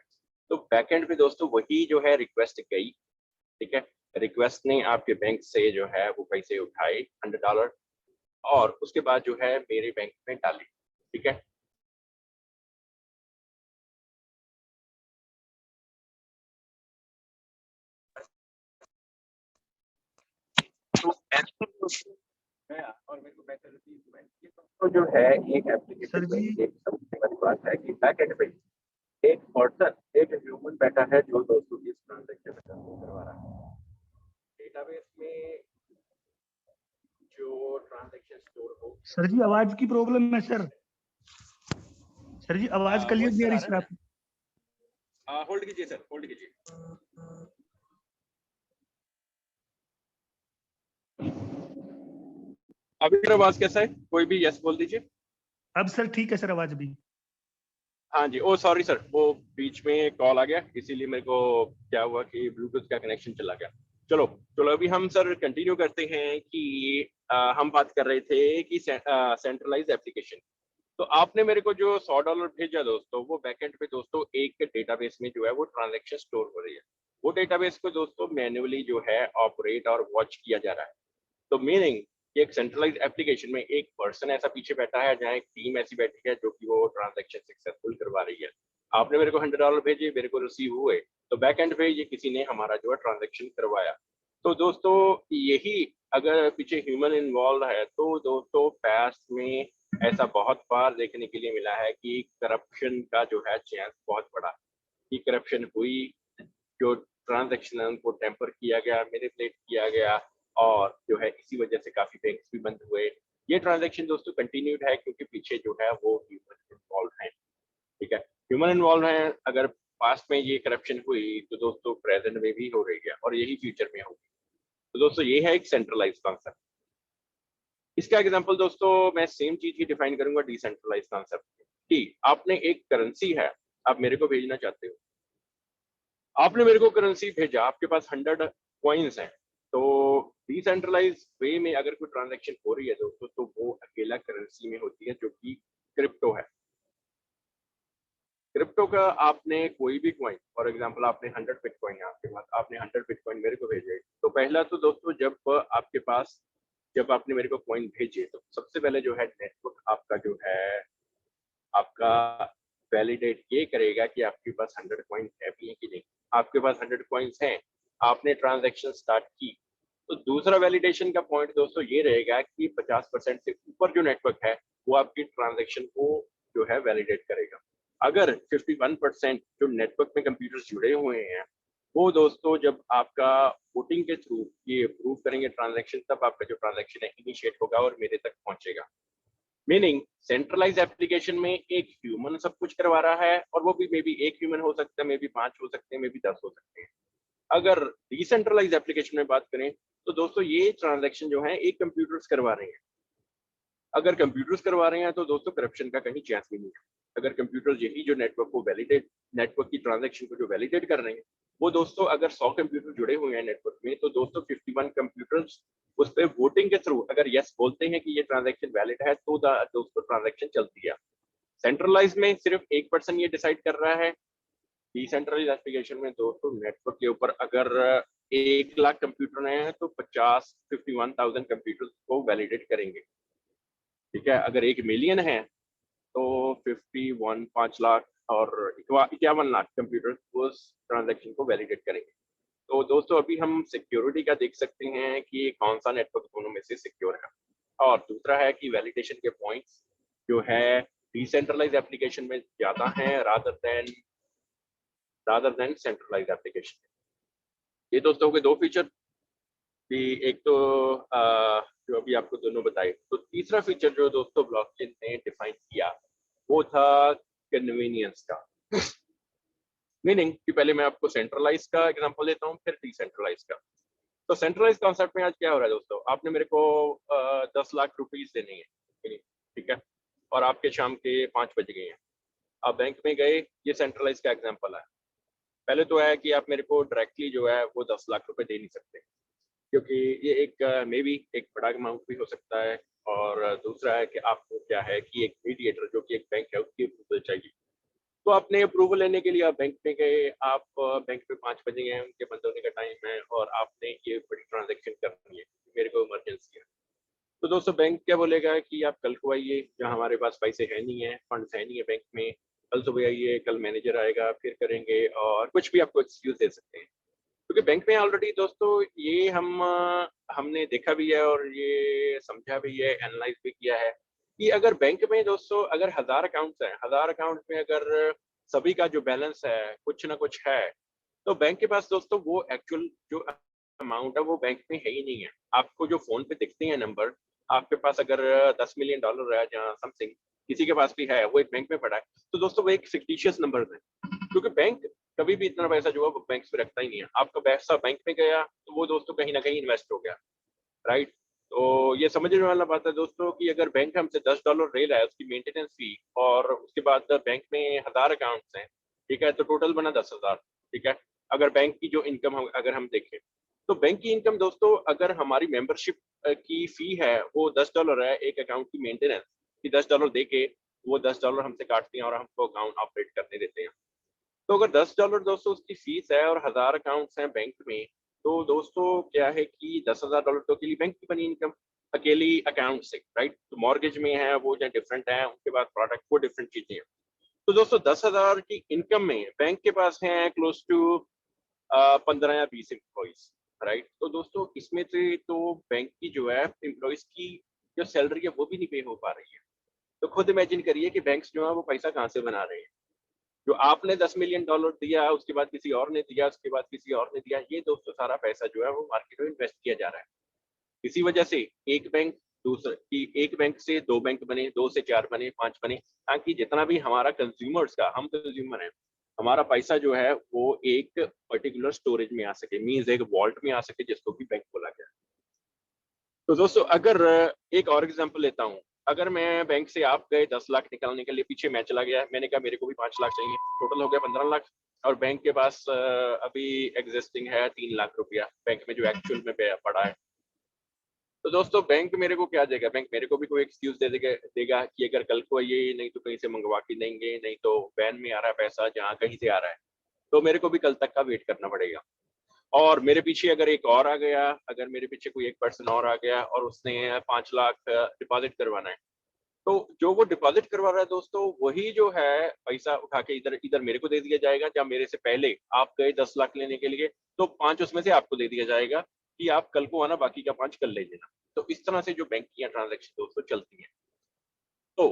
तो बैक एंड पे दोस्तों वही जो है रिक्वेस्ट गई, ठीक है, रिक्वेस्ट ने आपके बैंक से जो है वो पैसे उठाए $100, और उसके बाद जो है मेरे बैंक में डाले, ठीक है। तो ऐसे और मेरे को पैसे रिसीव हुए, तो जो है एक एप्लीकेशन में एक समझने वाली बात है कि बैक एंड पे एक पर्सन, एक ह्यूमन बैठा है जो दोस्तों इस ट्रांजैक्शन करवा रहा है। डेटाबेस में जो ट्रांजैक्शन स्टोर हो। सर जी आवाज की प्रॉब्लम है सर। सर जी आवाज क्लियर नहीं आ रही सर आप। होल्ड कीजिए सर, होल्ड कीजिए। अभी सर आवाज कैसा है? कोई भी यस बोल दीजिए। अब सर ठीक है सर आवाज भी। हाँ जी, ओ सॉरी सर, वो बीच में कॉल आ गया, इसीलिए मेरे को क्या हुआ कि ब्लूटूथ का कनेक्शन चला गया। चलो अभी हम सर कंटिन्यू करते हैं कि हम बात कर रहे थे कि सेंट्रलाइज एप्लीकेशन, तो आपने मेरे को जो $100 भेजा दोस्तों, वो बैकएंड पे दोस्तों एक डेटाबेस में जो है वो ट्रांजैक्शन स्टोर हो रही है। वो डेटाबेस को दोस्तों मैन्युअली जो है ऑपरेट और वॉच किया जा रहा है। तो मीनिंग कि एक सेंट्रलाइज्ड एप्लीकेशन में एक पर्सन ऐसा पीछे बैठा है, जहाँ एक टीम ऐसी बैठी है जो कि वो ट्रांजैक्शन सक्सेसफुल करवा रही है। आपने मेरे को $100 भेजे, मेरे को रिसीव हुए, तो बैक एंड पे ये किसी ने हमारा जो है ट्रांजैक्शन करवाया। तो दोस्तों यही अगर पीछे ह्यूमन इन्वॉल्व है, तो दोस्तों पास्ट में ऐसा बहुत बार देखने के लिए मिला है कि करप्शन का जो है चांस बहुत बड़ा, कि करप्शन हुई, जो ट्रांजैक्शन है उनको टेम्पर किया गया, मैनिपुलेट किया गया, और जो है इसी वजह से काफी बैंक्स भी बंद हुए। ये ट्रांजैक्शन दोस्तों कंटिन्यूड है क्योंकि पीछे जो है वो ह्यूमन इन्वॉल्व है। ठीक है, ह्यूमन इन्वॉल्व है। अगर पास्ट में ये करप्शन हुई तो दोस्तों प्रेजेंट में भी हो रही है और यही फ्यूचर में होगी। तो दोस्तों ये है एक सेंट्रलाइज कॉन्सेप्ट। इसका एग्जांपल दोस्तों मैं सेम चीज ही डिफाइन करूंगा डिसेंट्रलाइज कॉन्सेप्ट कि आपने एक करेंसी है, आप मेरे को भेजना चाहते हो, आपने मेरे को करेंसी भेजा, आपके पास 100 कॉइन्स हैं। तो डिसेंट्रलाइज वे में अगर कोई ट्रांजैक्शन हो रही है दोस्तों, तो वो अकेला करेंसी में होती है जो कि क्रिप्टो है। क्रिप्टो का आपने कोई भी कॉइन, फॉर एग्जांपल आपने 100 बिटकॉइन है आपके पास, आपने 100 बिटकॉइन मेरे को भेजे, तो पहला तो दोस्तों जब आपने मेरे को कॉइन भेजे, तो सबसे पहले जो है नेटवर्क आपका जो है आपका वैलिडेट ये करेगा कि आपके पास 100 कॉइन है भी है कि नहीं। आपके पास 100 कॉइन्स हैं, आपने ट्रांजैक्शन स्टार्ट की, तो दूसरा वैलिडेशन का पॉइंट दोस्तों ये रहेगा कि 50% से ऊपर जो नेटवर्क है वो आपकी ट्रांजैक्शन को जो है वैलिडेट करेगा। अगर 51% जो नेटवर्क में कंप्यूटर्स जुड़े हुए हैं, वो दोस्तों जब आपका वोटिंग के थ्रू ये अप्रूव करेंगे ट्रांजैक्शन, तब आपका जो ट्रांजैक्शन है इनिशिएट होगा और मेरे तक पहुंचेगा। मीनिंग सेंट्रलाइज एप्लीकेशन में एक ह्यूमन सब कुछ करवा रहा है, और वो भी मे बी एक ह्यूमन हो सकता है, मे बी 5 हो सकते हैं, मे बी 10 हो सकते हैं। अगर डिसेंट्रलाइज एप्लीकेशन में बात करें तो दोस्तों ये ट्रांजैक्शन जो है एक कंप्यूटर्स करवा रहे हैं। अगर कंप्यूटर्स करवा रहे हैं तो दोस्तों करप्शन का कहीं चांस भी नहीं है। अगर कंप्यूटर्स यही जो नेटवर्क की ट्रांजैक्शन को जो वैलिडेट कर रहे हैं, वो दोस्तों अगर 100 कंप्यूटर जुड़े हुए हैं नेटवर्क में, तो दोस्तों 51 कंप्यूटर्स उस पर वोटिंग के थ्रू अगर यस बोलते हैं कि ये ट्रांजैक्शन वैलिड है, तो दोस्तों ट्रांजैक्शन चलती है। सेंट्रलाइज में सिर्फ एक पर्सन ये डिसाइड कर रहा है। डिसेंट्रलाइज एप्लीकेशन में दोस्तों नेटवर्क के ऊपर अगर 1 लाख कंप्यूटर हैं, तो 51,000 कंप्यूटर को वैलिडेट करेंगे। ठीक है, अगर 1 मिलियन है तो 5 लाख और 51 लाख कंप्यूटर उस ट्रांजैक्शन को वैलिडेट करेंगे। तो दोस्तों अभी हम सिक्योरिटी का देख सकते हैं कि कौन सा नेटवर्क दोनों में से सिक्योर है। और दूसरा है कि वैलिडेशन के पॉइंट्स जो है डिसेंट्रलाइज एप्लीकेशन में ज्यादा हैं रादर देन सेंट्रलाइज एप्लीकेशन। ये दोस्तों के 2 फीचर कि एक तो जो अभी आपको दोनों बताए। तो तीसरा फीचर जो दोस्तों ब्लॉकचेन ने डिफाइन किया वो था कन्वीनियंस का। मीनिंग कि पहले मैं आपको सेंट्रलाइज का एग्जांपल देता हूँ, फिर डिसेंट्रलाइज का। तो सेंट्रलाइज कॉन्सेप्ट में आज क्या हो रहा है दोस्तों, आपने मेरे को 10 लाख रुपीज देने हैं, ठीक है, और आपके शाम के 5 बज गए हैं, आप बैंक में गए, ये सेंट्रलाइज का एग्जाम्पल है। पहले तो है कि आप मेरे को डायरेक्टली जो है वो 10 लाख रुपए दे नहीं सकते, क्योंकि ये एक मे बी एक बड़ा अमाउंट भी हो सकता है, और दूसरा है कि आपको क्या है कि एक मीडिएटर जो कि एक बैंक है उसकी अप्रूवल चाहिए। तो आपने अप्रूवल लेने के लिए आप बैंक में गए, आप बैंक में 5 बजे गए, उनके बंद होने का टाइम है, और आपने ये बड़ी ट्रांजैक्शन करनी है, मेरे को इमरजेंसी है। तो दोस्तों बैंक क्या बोलेगा कि आप कल को आइए, जहाँ हमारे पास पैसे है नहीं है, फंड्स है नहीं है बैंक में, कल सुबह आइए, कल मैनेजर आएगा, फिर करेंगे, और कुछ भी आपको एक्सक्यूज दे सकते हैं। क्योंकि बैंक में ऑलरेडी दोस्तों ये हमने देखा भी है और ये समझा भी है, एनालाइज भी किया है कि अगर बैंक में दोस्तों अगर 1000 अकाउंट्स हैं, 1000 अकाउंट में अगर सभी का जो बैलेंस है कुछ ना कुछ है, तो बैंक के पास दोस्तों वो एक्चुअल जो अमाउंट है वो बैंक में है ही नहीं है। आपको जो फोन पे दिखते हैं नंबर, आपके पास अगर $10 मिलियन है जहाँ समथिंग किसी के पास भी है, वो एक बैंक में पड़ा है, तो दोस्तों वो एक फिक्टिशियस नंबर है, क्योंकि बैंक कभी भी इतना पैसा जो है वो बैंक पे रखता ही नहीं है। आपका पैसा बैंक में गया तो वो दोस्तों कहीं ना कहीं इन्वेस्ट हो गया, राइट। तो ये समझने वाला बात है दोस्तों कि अगर बैंक हमसे $10 ले रहा है उसकी मेंटेनेंस फी, और उसके बाद बैंक में 1000 अकाउंट्स हैं, ठीक है, तो टोटल बना 10,000, ठीक है। अगर बैंक की जो इनकम अगर हम देखें, तो बैंक की इनकम दोस्तों अगर हमारी मेंबरशिप की फी है वो $10 है, एक अकाउंट की मेंटेनेंस की $10 दे के वो $10 हमसे काटते हैं और हमको अकाउंट ऑपरेट करने देते हैं। तो अगर $10 दोस्तों उसकी फीस है और 1000 अकाउंट्स हैं बैंक में, तो दोस्तों क्या है कि $10,000 तो अकेली बैंक की बनी इनकम, अकेली अकाउंट से, राइट। तो मॉर्गेज में है वो जो डिफरेंट है, उनके बाद प्रोडक्ट वो डिफरेंट चीजें हैं। तो दोस्तों 10,000 की इनकम में बैंक के पास है क्लोज टू 15 या 20 एम्प्लॉइज, राइट। तो दोस्तों इसमें से तो बैंक की जो है एम्प्लॉइज की जो सैलरी है वो भी नहीं पे हो पा रही है। तो खुद इमेजिन करिए कि बैंक्स जो है वो पैसा कहाँ से बना रहे हैं। जो आपने $10 मिलियन दिया, उसके बाद किसी और ने दिया, उसके बाद किसी और ने दिया, ये दोस्तों सारा पैसा जो है वो मार्केट में इन्वेस्ट किया जा रहा है। इसी वजह से एक बैंक दूसरे की, एक बैंक से 2 बैंक बने, 2 से 4 बने, 5 बने, ताकि जितना भी हमारा कंज्यूमर्स का, हम कंज्यूमर हैं, हमारा पैसा जो है वो एक पर्टिकुलर स्टोरेज में आ सके, मींस एक वॉल्ट में आ सके, जिसको भी बैंक बोला गया। तो दोस्तों अगर एक और एग्जांपल लेता हूँ, अगर मैं बैंक से आप गए 10 लाख निकालने के लिए, पीछे मैं चला गया, मैंने कहा मेरे को भी 5 लाख चाहिए, टोटल हो गया 15 लाख, और बैंक के पास अभी एग्जिस्टिंग है 3 लाख रुपया बैंक में जो एक्चुअल में पड़ा है। तो दोस्तों बैंक मेरे को क्या देगा? बैंक मेरे को भी कोई एक्सक्यूज देगा कि अगर कल को ये नहीं तो कहीं से मंगवा के देंगे, नहीं तो वैन में आ रहा है पैसा, जहाँ कहीं से आ रहा है, तो मेरे को भी कल तक का वेट करना पड़ेगा। और मेरे पीछे अगर एक और आ गया, अगर मेरे पीछे कोई एक पर्सन और आ गया और उसने 5 लाख डिपॉजिट करवाना है, तो जो वो डिपॉजिट करवा रहा है दोस्तों, वही जो है पैसा उठा के इधर इधर मेरे को दे दिया जाएगा, या मेरे से पहले आप गए 10 लाख लेने के लिए, तो 5 उसमें से आपको दे दिया जाएगा कि आप कल को आना, बाकी का 5 कल ले लेना। तो इस तरह से जो बैंक की ट्रांजेक्शन दोस्तों चलती है। तो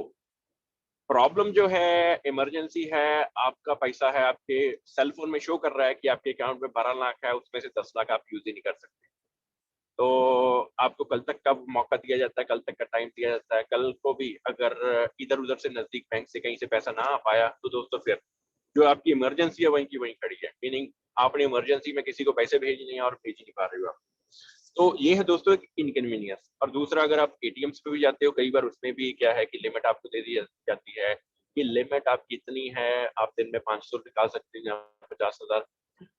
प्रॉब्लम जो है, इमरजेंसी है, आपका पैसा है आपके सेल फोन में शो कर रहा है कि आपके अकाउंट में 12 लाख है, उसमें से 10 लाख आप यूज ही नहीं कर सकते। तो आपको कल तक का मौका दिया जाता है, कल तक का टाइम दिया जाता है। कल को भी अगर इधर उधर से नजदीक बैंक से कहीं से पैसा ना आ पाया, तो दोस्तों फिर जो आपकी इमरजेंसी है वहीं की वहीं खड़ी है, मीनिंग आपने इमरजेंसी में किसी को पैसे भेजने हैं और भेज नहीं पा रहे हो आप। तो ये है दोस्तों एक इनकन्वीनियंस। और दूसरा, अगर आप एटीएम्स पे भी जाते हो, कई बार उसमें भी क्या है कि लिमिट आपको दे दी जाती है कि लिमिट आपकी इतनी है, आप दिन में 500 निकाल सकते हैं या 50,000।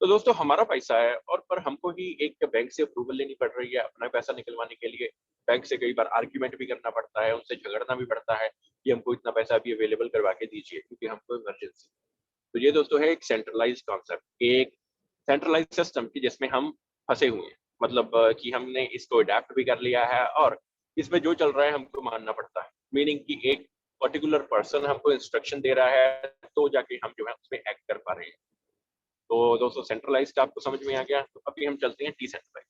तो दोस्तों हमारा पैसा है, और पर हमको ही एक बैंक से अप्रूवल लेनी पड़ रही है अपना पैसा निकलवाने के लिए। बैंक से कई बार आर्ग्यूमेंट भी करना पड़ता है, उनसे झगड़ना भी पड़ता है कि हमको इतना पैसा अभी अवेलेबल करवा के दीजिए क्योंकि हमको इमरजेंसी। तो ये दोस्तों है एक सेंट्रलाइज कॉन्सेप्ट, एक सेंट्रलाइज सिस्टम की जिसमें हम फंसे हुए हैं। मतलब कि हमने इसको अडेप्ट भी कर लिया है और इसमें जो चल रहा है हमको मानना पड़ता है, मीनिंग कि एक पर्टिकुलर पर्सन हमको इंस्ट्रक्शन दे रहा है तो जाके हम जो है उसमें एक्ट कर पा रहे हैं। तो दोस्तों सेंट्रलाइज का आपको समझ में आ गया। तो अभी हम चलते हैं डिसेंट्रलाइज।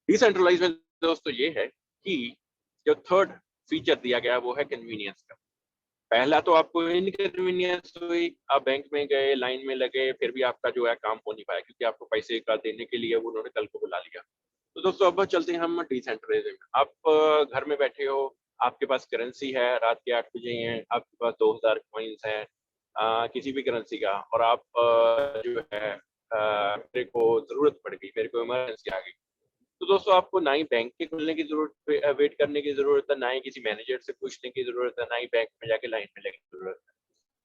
डिसेंट्रलाइज में दोस्तों ये है कि जो थर्ड फीचर दिया गया वो है कन्वीनियंस का। पहला तो आपको इनकन्वीनियंस हुई, आप बैंक में गए, लाइन में लगे, फिर भी आपका जो है काम हो नहीं पाया क्योंकि आपको पैसे का देने के लिए उन्होंने कल को बुला लिया। तो दोस्तों अब चलते हैं हम डिसेंट्रलाइजेशन में। आप घर में बैठे हो, आपके पास करेंसी है, रात के 8 बजे हैं, आपके पास 2000 कॉइन्स हैं किसी भी करेंसी का, और आप जो है मेरे को जरूरत पड़ गई, मेरे को इमरजेंसी आ गई। तो दोस्तों आपको ना ही बैंक के खुलने की जरूरत, वेट करने की जरूरत है, ना ही किसी मैनेजर से पूछने की जरूरत है, ना ही बैंक में जाके लाइन में लगने की जरूरत है।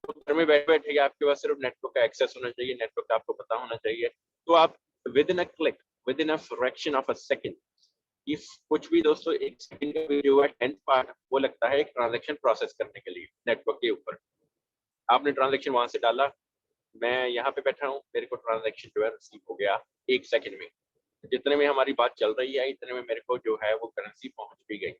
तो घर में बैठे बैठे आपके पास सिर्फ नेटवर्क का एक्सेस होना चाहिए, नेटवर्क का आपको पता होना चाहिए। तो आप with in a click, with in a fraction of a second, if कुछ भी दोस्तों एक सेकंड का भी जो है 10th पार्ट वो लगता है एक ट्रांजैक्शन प्रोसेस करने के लिए नेटवर्क के ऊपर। आपने ट्रांजैक्शन वहां से डाला, मैं यहाँ पे बैठा हूँ, मेरे को ट्रांजैक्शन जो है रिसीव हो गया 1 सेकंड में। जितने में हमारी बात चल रही है इतने में मेरे को जो है वो करेंसी पहुंच भी गई।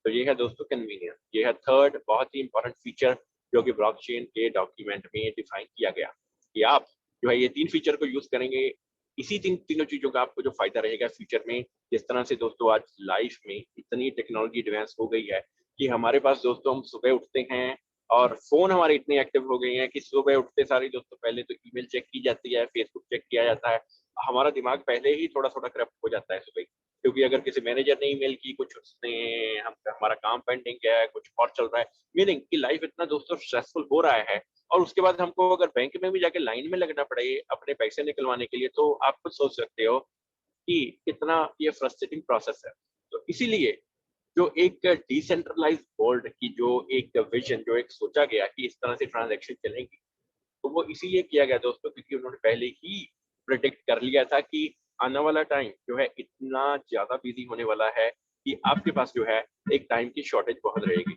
तो ये है दोस्तों कन्वीनियंस। ये है थर्ड बहुत ही इंपॉर्टेंट फीचर जो कि ब्लॉकचेन के डॉक्यूमेंट में डिफाइन किया गया कि आप जो है ये 3 फीचर को यूज करेंगे। इसी तीनों चीजों का आपको जो फायदा रहेगा फ्यूचर में। जिस तरह से दोस्तों आज लाइफ में इतनी टेक्नोलॉजी एडवांस हो गई है कि हमारे पास दोस्तों हम सुबह उठते हैं और फोन हमारे इतने एक्टिव हो गए हैं कि सुबह उठते सारी दोस्तों पहले तो ईमेल चेक की जाती है, फेसबुक चेक किया जाता है। हमारा दिमाग पहले ही थोड़ा थोड़ा करप्ट हो जाता है सुबह, क्योंकि अगर किसी मैनेजर ने ईमेल की, कुछ उसने हमारा काम पेंडिंग है, कुछ और चल रहा है, मीनिंग कि लाइफ इतना दोस्तों स्ट्रेसफुल हो रहा है। और उसके बाद हमको अगर बैंक में भी जाके लाइन में लगना पड़े अपने पैसे निकलवाने के लिए, तो आप खुद सोच सकते हो कि कितना ये फ्रस्ट्रेटिंग प्रोसेस है। तो इसीलिए जो एक डिसेंट्रलाइज वर्ल्ड की जो एक विजन, जो एक सोचा गया कि इस तरह से ट्रांजैक्शन चलेंगी, तो वो इसीलिए किया गया दोस्तों क्योंकि उन्होंने पहले ही प्रिडिक्ट कर लिया था कि आने वाला टाइम जो है इतना ज्यादा बिजी होने वाला है कि आपके पास जो है एक टाइम की शॉर्टेज बहुत रहेगी।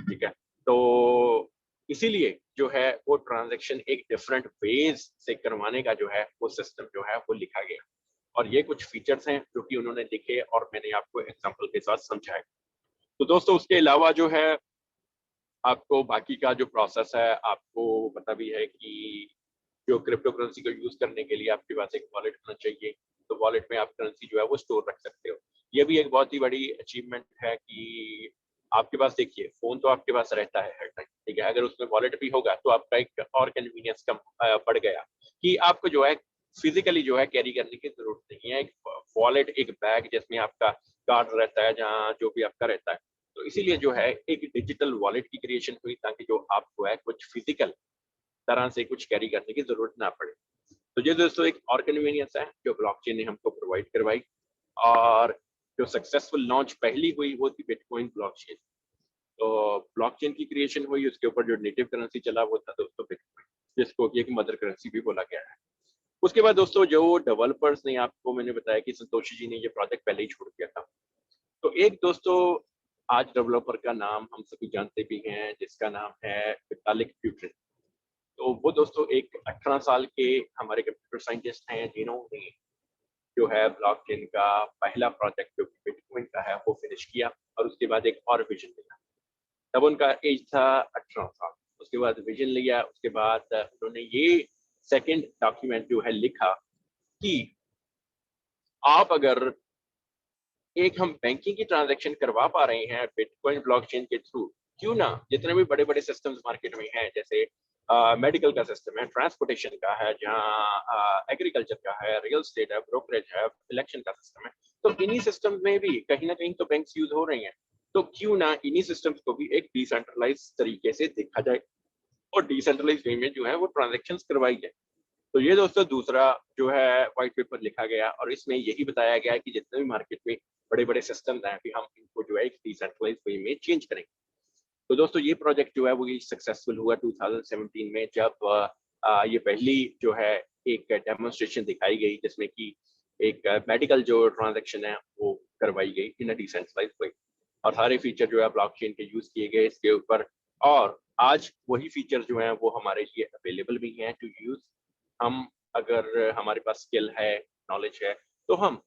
ठीक है, तो इसीलिए जो है वो ट्रांजैक्शन एक डिफरेंट वेज से करवाने का जो है वो सिस्टम जो है वो लिखा गया, और ये कुछ फीचर्स हैं जो कि उन्होंने लिखे और मैंने आपको एग्जांपल के साथ समझाया। तो दोस्तों उसके अलावा जो है आपको बाकी का जो प्रोसेस है आपको पता भी है कि जो क्रिप्टो करेंसी को यूज करने के लिए आपके पास एक वॉलेट होना चाहिए, तो वॉलेट में आप करेंसी जो है वो स्टोर रख सकते हो। ये भी एक बहुत ही बड़ी अचीवमेंट है कि आपके पास देखिए फोन तो आपके पास रहता है हर टाइम, ठीक है, अगर उसमें वॉलेट भी होगा तो आपका एक और कन्वीनियंस कम बढ़ गया कि आपको जो है फिजिकली जो है कैरी करने की जरूरत नहीं है। एक वॉलेट, एक बैग जिसमें आपका कार्ड रहता है, जहाँ जो भी आपका रहता है, तो इसीलिए जो है एक डिजिटल वॉलेट की क्रिएशन हुई ताकि जो आपको है कुछ फिजिकल तरह से कुछ कैरी करने की जरूरत ना पड़े। तो ये दोस्तों एक और कन्वीनियंस है जो ब्लॉकचेन ने हमको प्रोवाइड करवाई। और जो सक्सेसफुल लॉन्च पहली हुई वो थी बिटकॉइन ब्लॉकचेन। तो ब्लॉकचेन की क्रिएशन हुई, उसके ऊपर जो नेटिव करेंसी चला वो था दोस्तों बिटकॉइन, जिसको कि एक मदर करेंसी भी बोला गया है। उसके बाद दोस्तों जो डेवलपर्स ने, आपको मैंने बताया कि संतोषी जी ने ये प्रोजेक्ट पहले ही छोड़ दिया था, तो एक दोस्तों आज डेवलपर का नाम हम सभी जानते भी हैं, जिसका नाम है विटालिक ब्यूटेरिन। तो वो दोस्तों एक 18 साल के हमारे कंप्यूटर साइंटिस्ट हैं जिन्होंने जो है ब्लॉकचेन का पहला प्रोजेक्ट जो कि बिटकॉइन का है वो फिनिश किया, और उसके बाद एक और विजन लिया। तब उनका एज था 18 साल। उसके बाद विजन लिया, उसके बाद उन्होंने ये सेकंड डॉक्यूमेंट जो है लिखा कि आप अगर एक हम बैंकिंग की ट्रांजैक्शन करवा पा रहे हैं बिटकॉइन ब्लॉकचेन के थ्रू, क्यों ना जितने भी बड़े बड़े सिस्टम्स मार्केट में हैं, जैसे मेडिकल का सिस्टम है, ट्रांसपोर्टेशन का है, जहाँ एग्रीकल्चर का है, रियल स्टेट है, ब्रोकरेज है, इलेक्शन का सिस्टम है, तो इन्हीं सिस्टम में भी कहीं ना कहीं तो बैंक्स यूज हो रही हैं, तो क्यों ना इन्हीं सिस्टम्स को भी एक डिसेंट्रलाइज तरीके से देखा जाए और डिसेंट्रलाइज वे में जो है वो ट्रांजेक्शन करवाई जाए। तो ये दोस्तों दूसरा जो है व्हाइट पेपर लिखा गया, और इसमें यही बताया गया है कि जितने भी मार्केट में बड़े बड़े सिस्टम्स हैं कि हम इनको जो है एक डिसेंट्रलाइज वे में चेंज करेंगे। तो दोस्तों ये प्रोजेक्ट जो है वो सक्सेसफुल हुआ 2017 में, जब ये पहली जो है एक डेमोन्स्ट्रेशन दिखाई गई जिसमें कि एक मेडिकल जो ट्रांजैक्शन है वो करवाई गई इन डिसेंट्रलाइज वे, और सारे फीचर जो है ब्लॉकचेन के यूज किए गए इसके ऊपर। और आज वही फीचर जो हैं वो हमारे लिए अवेलेबल भी हैं टू यूज। हम अगर हमारे पास स्किल है, नॉलेज है, तो हम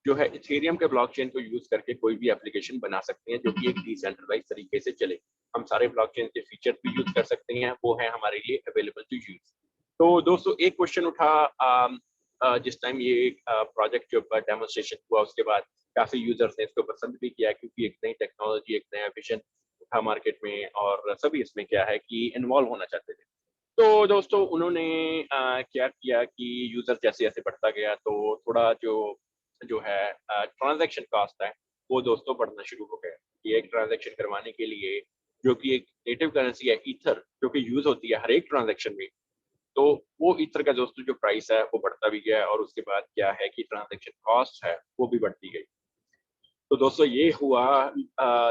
जो है इथेरियम के ब्लॉकचेन को यूज करके कोई भी एप्लीकेशन बना सकते हैं जो कि एक डिसेंट्रलाइज तरीके से चले। हम सारे ब्लॉकचेन के फीचर भी यूज कर सकते हैं, वो है हमारे लिए अवेलेबल टू यूज। तो दोस्तों एक क्वेश्चन उठा जिस टाइम ये प्रोजेक्ट जो डेमोन्स्ट्रेशन हुआ, उसके बाद काफी यूजर्स ने इसको पसंद भी किया, क्योंकि एक नई टेक्नोलॉजी, एक नया विजन उठा मार्केट में, और सभी इसमें क्या है कि इन्वॉल्व होना चाहते थे। तो दोस्तों उन्होंने क्या किया कि यूजर जैसे जैसे बढ़ता गया तो थोड़ा जो जो है ट्रांजैक्शन कॉस्ट है वो दोस्तों बढ़ना शुरू हो गया। कि एक ट्रांजैक्शन करवाने के लिए, जो कि एक नेटिव करेंसी है ईथर, जो कि यूज होती है हर एक ट्रांजैक्शन में, तो वो ईथर का दोस्तों जो प्राइस है वो बढ़ता भी गया, और उसके बाद क्या है कि ट्रांजैक्शन कॉस्ट है वो भी बढ़ती गई। तो दोस्तों ये हुआ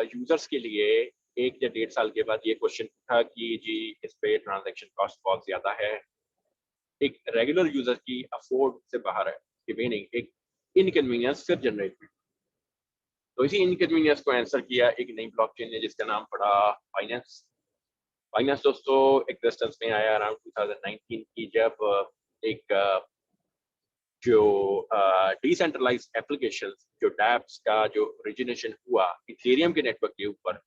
यूजर्स के लिए 1 या 1.5 साल के बाद ये क्वेश्चन था कि जी इस पे ट्रांजैक्शन कॉस्ट बहुत ज्यादा है, एक रेगुलर यूजर की अफोर्ड से बाहर है, कि मीनिंग एक इनकन्वीनियंस फिर जनरेट हुई। तो इसी इनकन्वीनियंस को आंसर किया एक नई ब्लॉकचेन ने जिसका नाम पड़ा बाइनेंस। बाइनेंस दोस्तों एग्जिस्टेंस में आया अराउंड 2019 की, जब एक जो डिसेंट्रलाइज एप्लीकेशंस, जो डैप्स का जो ओरिजिनेशन हुआ इथेरियम के नेटवर्क के ऊपर,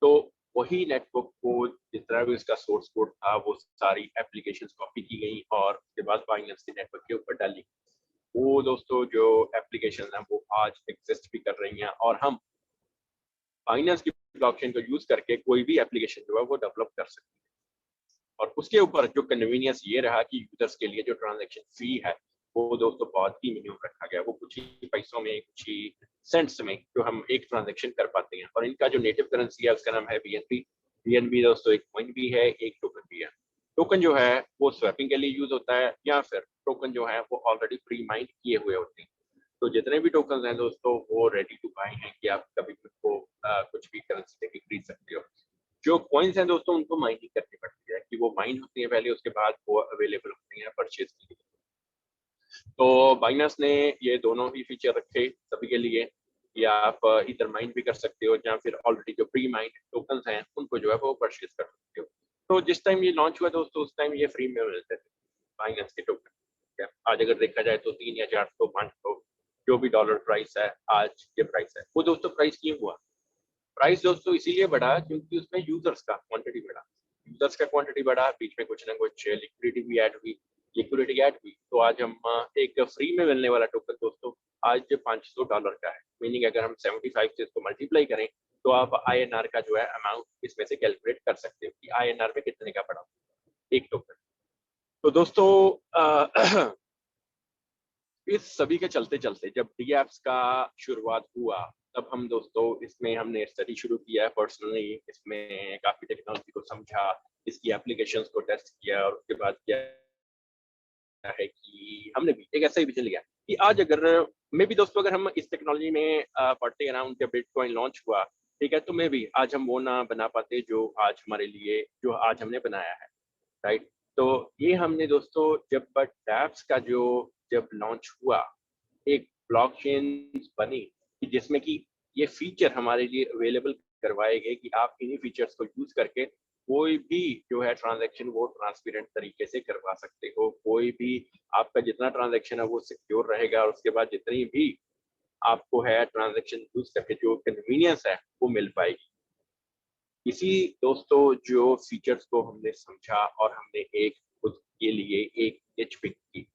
तो वही नेटवर्क को जितना भी उसका सोर्स कोड था वो सारी एप्लीकेशंस कॉपी की गई और उसके बाद बाइनेंस के नेटवर्क के ऊपर डाली। वो दोस्तों जो एप्लीकेशन है वो आज एग्जिस्ट भी कर रही हैं, और हम बाइनेंस की ब्लॉकचेन को यूज करके कोई भी एप्लीकेशन जो है वो डेवलप कर सकते हैं। और उसके ऊपर जो कन्वीनियंस ये रहा कि यूजर्स के लिए जो ट्रांजैक्शन फी है वो दोस्तों बहुत ही मिनिमम रखा गया, वो कुछ ही पैसों में, कुछ ही सेंट्स में जो हम एक ट्रांजैक्शन कर पाते हैं। और इनका जो नेटिव करेंसी है उसका नाम है बीएनबी। बीएनबी दोस्तों एक कॉइन भी है, एक टोकन भी है। टोकन जो है वो स्वैपिंग के लिए यूज होता है, या फिर टोकन जो है वो ऑलरेडी प्री माइंड किए हुए होते हैं। तो जितने भी टोकन हैं दोस्तों वो रेडी टू बाय हैं कि आप कभी को कुछ भी करेंसी लेके खरीद सकते हो। जो कॉइन्स हैं दोस्तों उनको माइनिंग करनी पड़ती है, कि वो माइन होती है पहले, उसके बाद वो अवेलेबल होती हैं परचेज के लिए। तो बाइनेंस ने ये दोनों ही फीचर रखे सभी के लिए। या आप इधर माइंड भी कर सकते हो, या फिर ऑलरेडी जो प्री माइंड टोकन्स हैं उनको जो है वो परचेज कर सकते हो। तो जिस टाइम ये लॉन्च हुआ दोस्तों उस टाइम ये फ्री में मिलते थे बाइनेंस के टोकन। आज अगर देखा जाए तो 3 या 400 500 जो भी डॉलर प्राइस है, आज ये प्राइस है, वो दोस्तों प्राइस क्यों हुआ? प्राइस दोस्तों इसीलिए बढ़ा क्योंकि उसमें यूजर्स का क्वांटिटी बढ़ा। यूजर्स का क्वांटिटी बढ़ा, बीच में कुछ ना कुछ लिक्विडिटी भी ऐड हुई। लिक्विडिटी ऐड हुई तो आज हम एक फ्री में मिलने वाला टोकन दोस्तों आज $500 का है। मीनिंग अगर हम 75 से इसको मल्टीप्लाई करें तो आप INR का जो है अमाउंट इसमें से कैलकुलेट कर सकते हो कि INR में कितने का पड़ा एक टोकन। तो दोस्तों इस सभी के चलते चलते जब DApps का शुरुआत हुआ तब हम दोस्तों इसमें हमने स्टडी शुरू किया पर्सनली, इसमें काफी टेक्नोलॉजी को समझा, इसकी एप्लीकेशंस को टेस्ट किया और उसके बाद क्या है कि हमने भी एक ऐसा ही विजन लिया कि आज अगर मे भी दोस्तों अगर हम इस टेक्नोलॉजी में पढ़ते अराउंड जब बिटकॉइन लॉन्च हुआ, ठीक है, तो मे भी आज हम वो ना बना पाते जो आज हमारे लिए जो आज हमने बनाया है, राइट। तो ये हमने दोस्तों जब डैप्स का जो जब लॉन्च हुआ एक ब्लॉकचेन बनी कि जिसमें कि ये फीचर हमारे लिए अवेलेबल करवाए गए कि आप इन्हीं फीचर्स को यूज करके कोई भी जो है ट्रांजैक्शन वो ट्रांसपेरेंट तरीके से करवा सकते हो। कोई भी आपका जितना ट्रांजैक्शन है वो सिक्योर रहेगा और उसके बाद जितनी भी आपको है ट्रांजैक्शन यूज करके जो कन्वीनियंस है वो मिल पाएगी। इसी दोस्तों जो फीचर्स को हमने समझा और हमने एक खुद के लिए एक निच पिक की।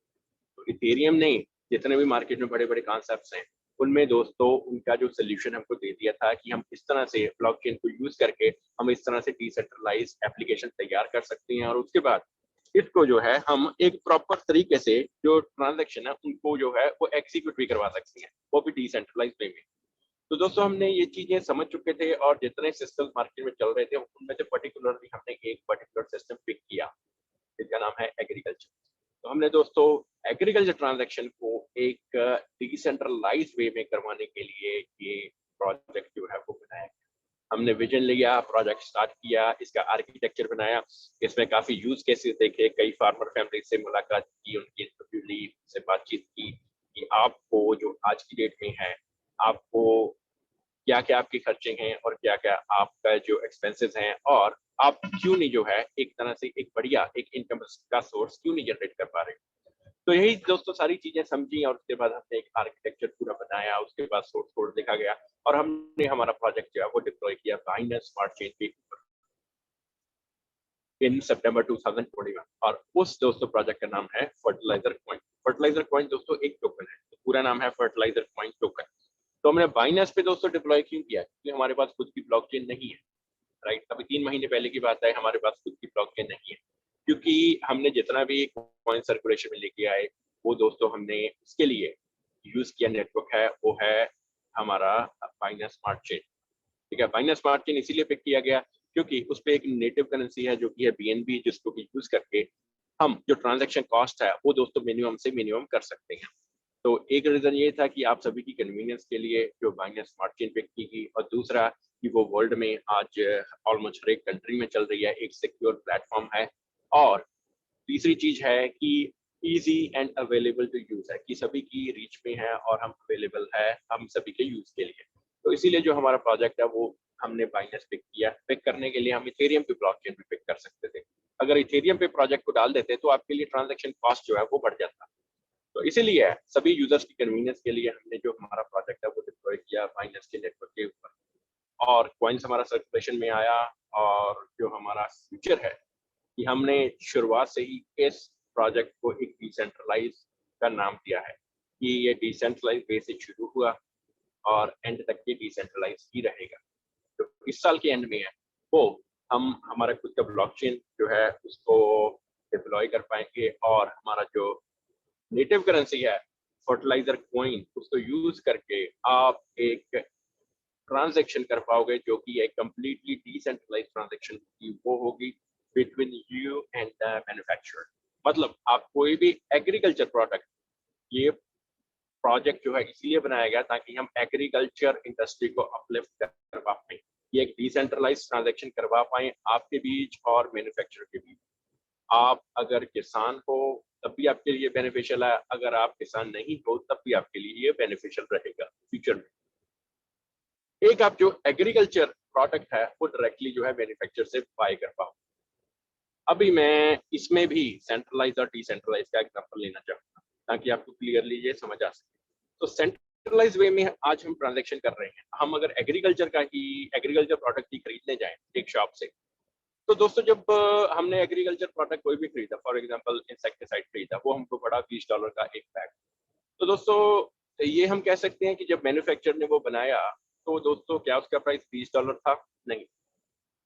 तो इथेरियम ने जितने भी मार्केट में बड़े बड़े कॉन्सेप्ट्स हैं उनमें दोस्तों उनका जो सोल्यूशन हमको दे दिया था कि हम इस तरह से ब्लॉकचेन को यूज करके हम इस तरह से डिसेंट्रलाइज एप्लीकेशन तैयार कर सकते हैं और उसके बाद इसको जो है हम एक प्रॉपर तरीके से जो ट्रांजैक्शन है उनको जो है वो एग्जीक्यूट भी करवा सकते हैं, वो भी डिसेंट्रलाइज वे में। तो दोस्तों हमने ये चीजें समझ चुके थे और जितने सिस्टम मार्केट में चल रहे थे उनमें से पर्टिकुलरली हमने एक पर्टिकुलर सिस्टम पिक किया जिसका नाम है एग्रीकल्चर। तो हमने दोस्तों एग्रीकल्चर ट्रांजैक्शन को एक डिसेंट्रलाइज वे में करवाने के लिए ये प्रोजेक्ट जो है वो बनाया। हमने विजन लिया, प्रोजेक्ट स्टार्ट किया, इसका आर्किटेक्चर बनाया, इसमें काफी यूज केसेस देखे, कई फार्मर फैमिली से मुलाकात की, उनकी इंटरव्यू ली, उनसे बातचीत की कि आपको जो आज की डेट में है आपको क्या क्या आपके खर्चे हैं और क्या क्या आपका जो एक्सपेंसेस हैं और आप क्यों नहीं जो है एक तरह से एक बढ़िया एक इनकम का सोर्स क्यों नहीं जनरेट कर पा रहे। तो यही दोस्तों सारी चीजें समझी और उसके बाद हमने एक आर्किटेक्चर पूरा बनाया, उसके बाद सोर्स कोड लिखा गया और हमने हमारा प्रोजेक्ट जो है वो डिप्लॉय किया बाइनेंस स्मार्ट चेन के ऊपर इन सितंबर 2021 और उस दोस्तों प्रोजेक्ट का नाम है फर्टिलाइजर कॉइन। फर्टिलाइजर कॉइन दोस्तों एक टोकन है, तो पूरा नाम है फर्टिलाइजर कॉइन टोकन। तो हमने बाइनेंस पे दोस्तों डिप्लॉय क्यों किया? क्योंकि हमारे पास खुद की ब्लॉकचेन नहीं है, राइट। अभी 3 महीने पहले की बात है, हमारे पास खुद की ब्लॉकचेन नहीं है क्योंकि हमने जितना भी कॉइन सर्कुलेशन में लेके आए वो दोस्तों हमने उसके लिए यूज किया नेटवर्क है वो है हमारा बाइनेंस स्मार्ट चेन, ठीक है। बाइनेंस स्मार्ट चेन इसीलिए पिक किया गया क्योंकि उस पर एक नेटिव करेंसी है जो कि है BNB, जिसको कि यूज करके हम जो ट्रांजैक्शन कॉस्ट है वो दोस्तों मिनिमम से मिनिमम कर सकते हैं। तो एक रीजन ये था कि आप सभी की कन्वीनियंस के लिए जो बाइनेंस स्मार्ट चेन पिक की गई और दूसरा कि वो वर्ल्ड में आज ऑलमोस्ट हर एक कंट्री में चल रही है, एक सिक्योर प्लेटफॉर्म है और तीसरी चीज है कि easy and available to use है कि सभी की रीच में है और हम अवेलेबल है हम सभी के यूज के लिए। तो इसीलिए जो हमारा प्रोजेक्ट है वो हमने बाइनेंस पिक किया। पिक करने के लिए हम इथेरियम पे ब्लॉकचेन भी पिक कर सकते थे, अगर इथेरियम पे प्रोजेक्ट को डाल देते तो आपके लिए ट्रांजैक्शन कॉस्ट जो है वो बढ़ जाता। तो इसीलिए सभी यूजर्स की कन्वीनियंस के लिए हमने जो हमारा प्रोजेक्ट है वो डिप्लॉय किया बाइनेंस के नेटवर्क के ऊपर और कॉइन्स हमारा सर्कुलेशन में आया। और जो हमारा फ्यूचर है कि हमने शुरुआत से ही इस प्रोजेक्ट को एक डिसेंट्रलाइज का नाम दिया है कि ये डिसेंट्रलाइज वे से शुरू हुआ और एंड तक ये डिसेंट्रलाइज ही रहेगा। तो इस साल के एंड में है वो हम हमारा खुद का ब्लॉकचेन जो है उसको डिप्लॉय कर पाएंगे और हमारा जो नेटिव करेंसी है फर्टिलाइजर कॉइन उसको यूज करके आप एक ट्रांजैक्शन कर पाओगे जो कि एक कंप्लीटली डिसेंट्रलाइज ट्रांजैक्शन होगी, वो होगी between you and the manufacturer. मतलब आप कोई भी एग्रीकल्चर प्रोडक्ट, ये प्रोजेक्ट जो है इसलिए बनाया गया ताकि हम एग्रीकल्चर इंडस्ट्री को अपलिफ्ट करवा पाए, ये एक डिसेंट्रलाइज ट्रांजैक्शन करवा पाए आपके बीच और मैन्युफैक्चरर के बीच। आप अगर किसान हो तब भी आपके लिए बेनिफिशियल है, अगर आप किसान नहीं हो तब भी आपके लिए ये बेनिफिशियल रहेगा फ्यूचर में। एक आप जो एग्रीकल्चर प्रोडक्ट है वो डायरेक्टली जो है मैन्युफैक्चर से बाय कर पाओ। अभी मैं इसमें भी सेंट्रलाइज और डिसेंट्रलाइज का एग्जांपल लेना चाहूंगा ताकि आपको क्लियरली ये समझ आ सके। तो सेंट्रलाइज वे में आज हम ट्रांजैक्शन कर रहे हैं। हम अगर एग्रीकल्चर प्रोडक्ट ही खरीदने जाएं एक शॉप से, तो दोस्तों जब हमने एग्रीकल्चर प्रोडक्ट कोई भी खरीदा, फॉर एग्जांपल इंसेक्टिसाइड खरीदा, वो हमको पड़ा $20 का एक बैग। तो दोस्तों ये हम कह सकते हैं कि जब मैन्युफैक्चरर ने वो बनाया तो दोस्तों क्या उसका प्राइस $20 था? नहीं।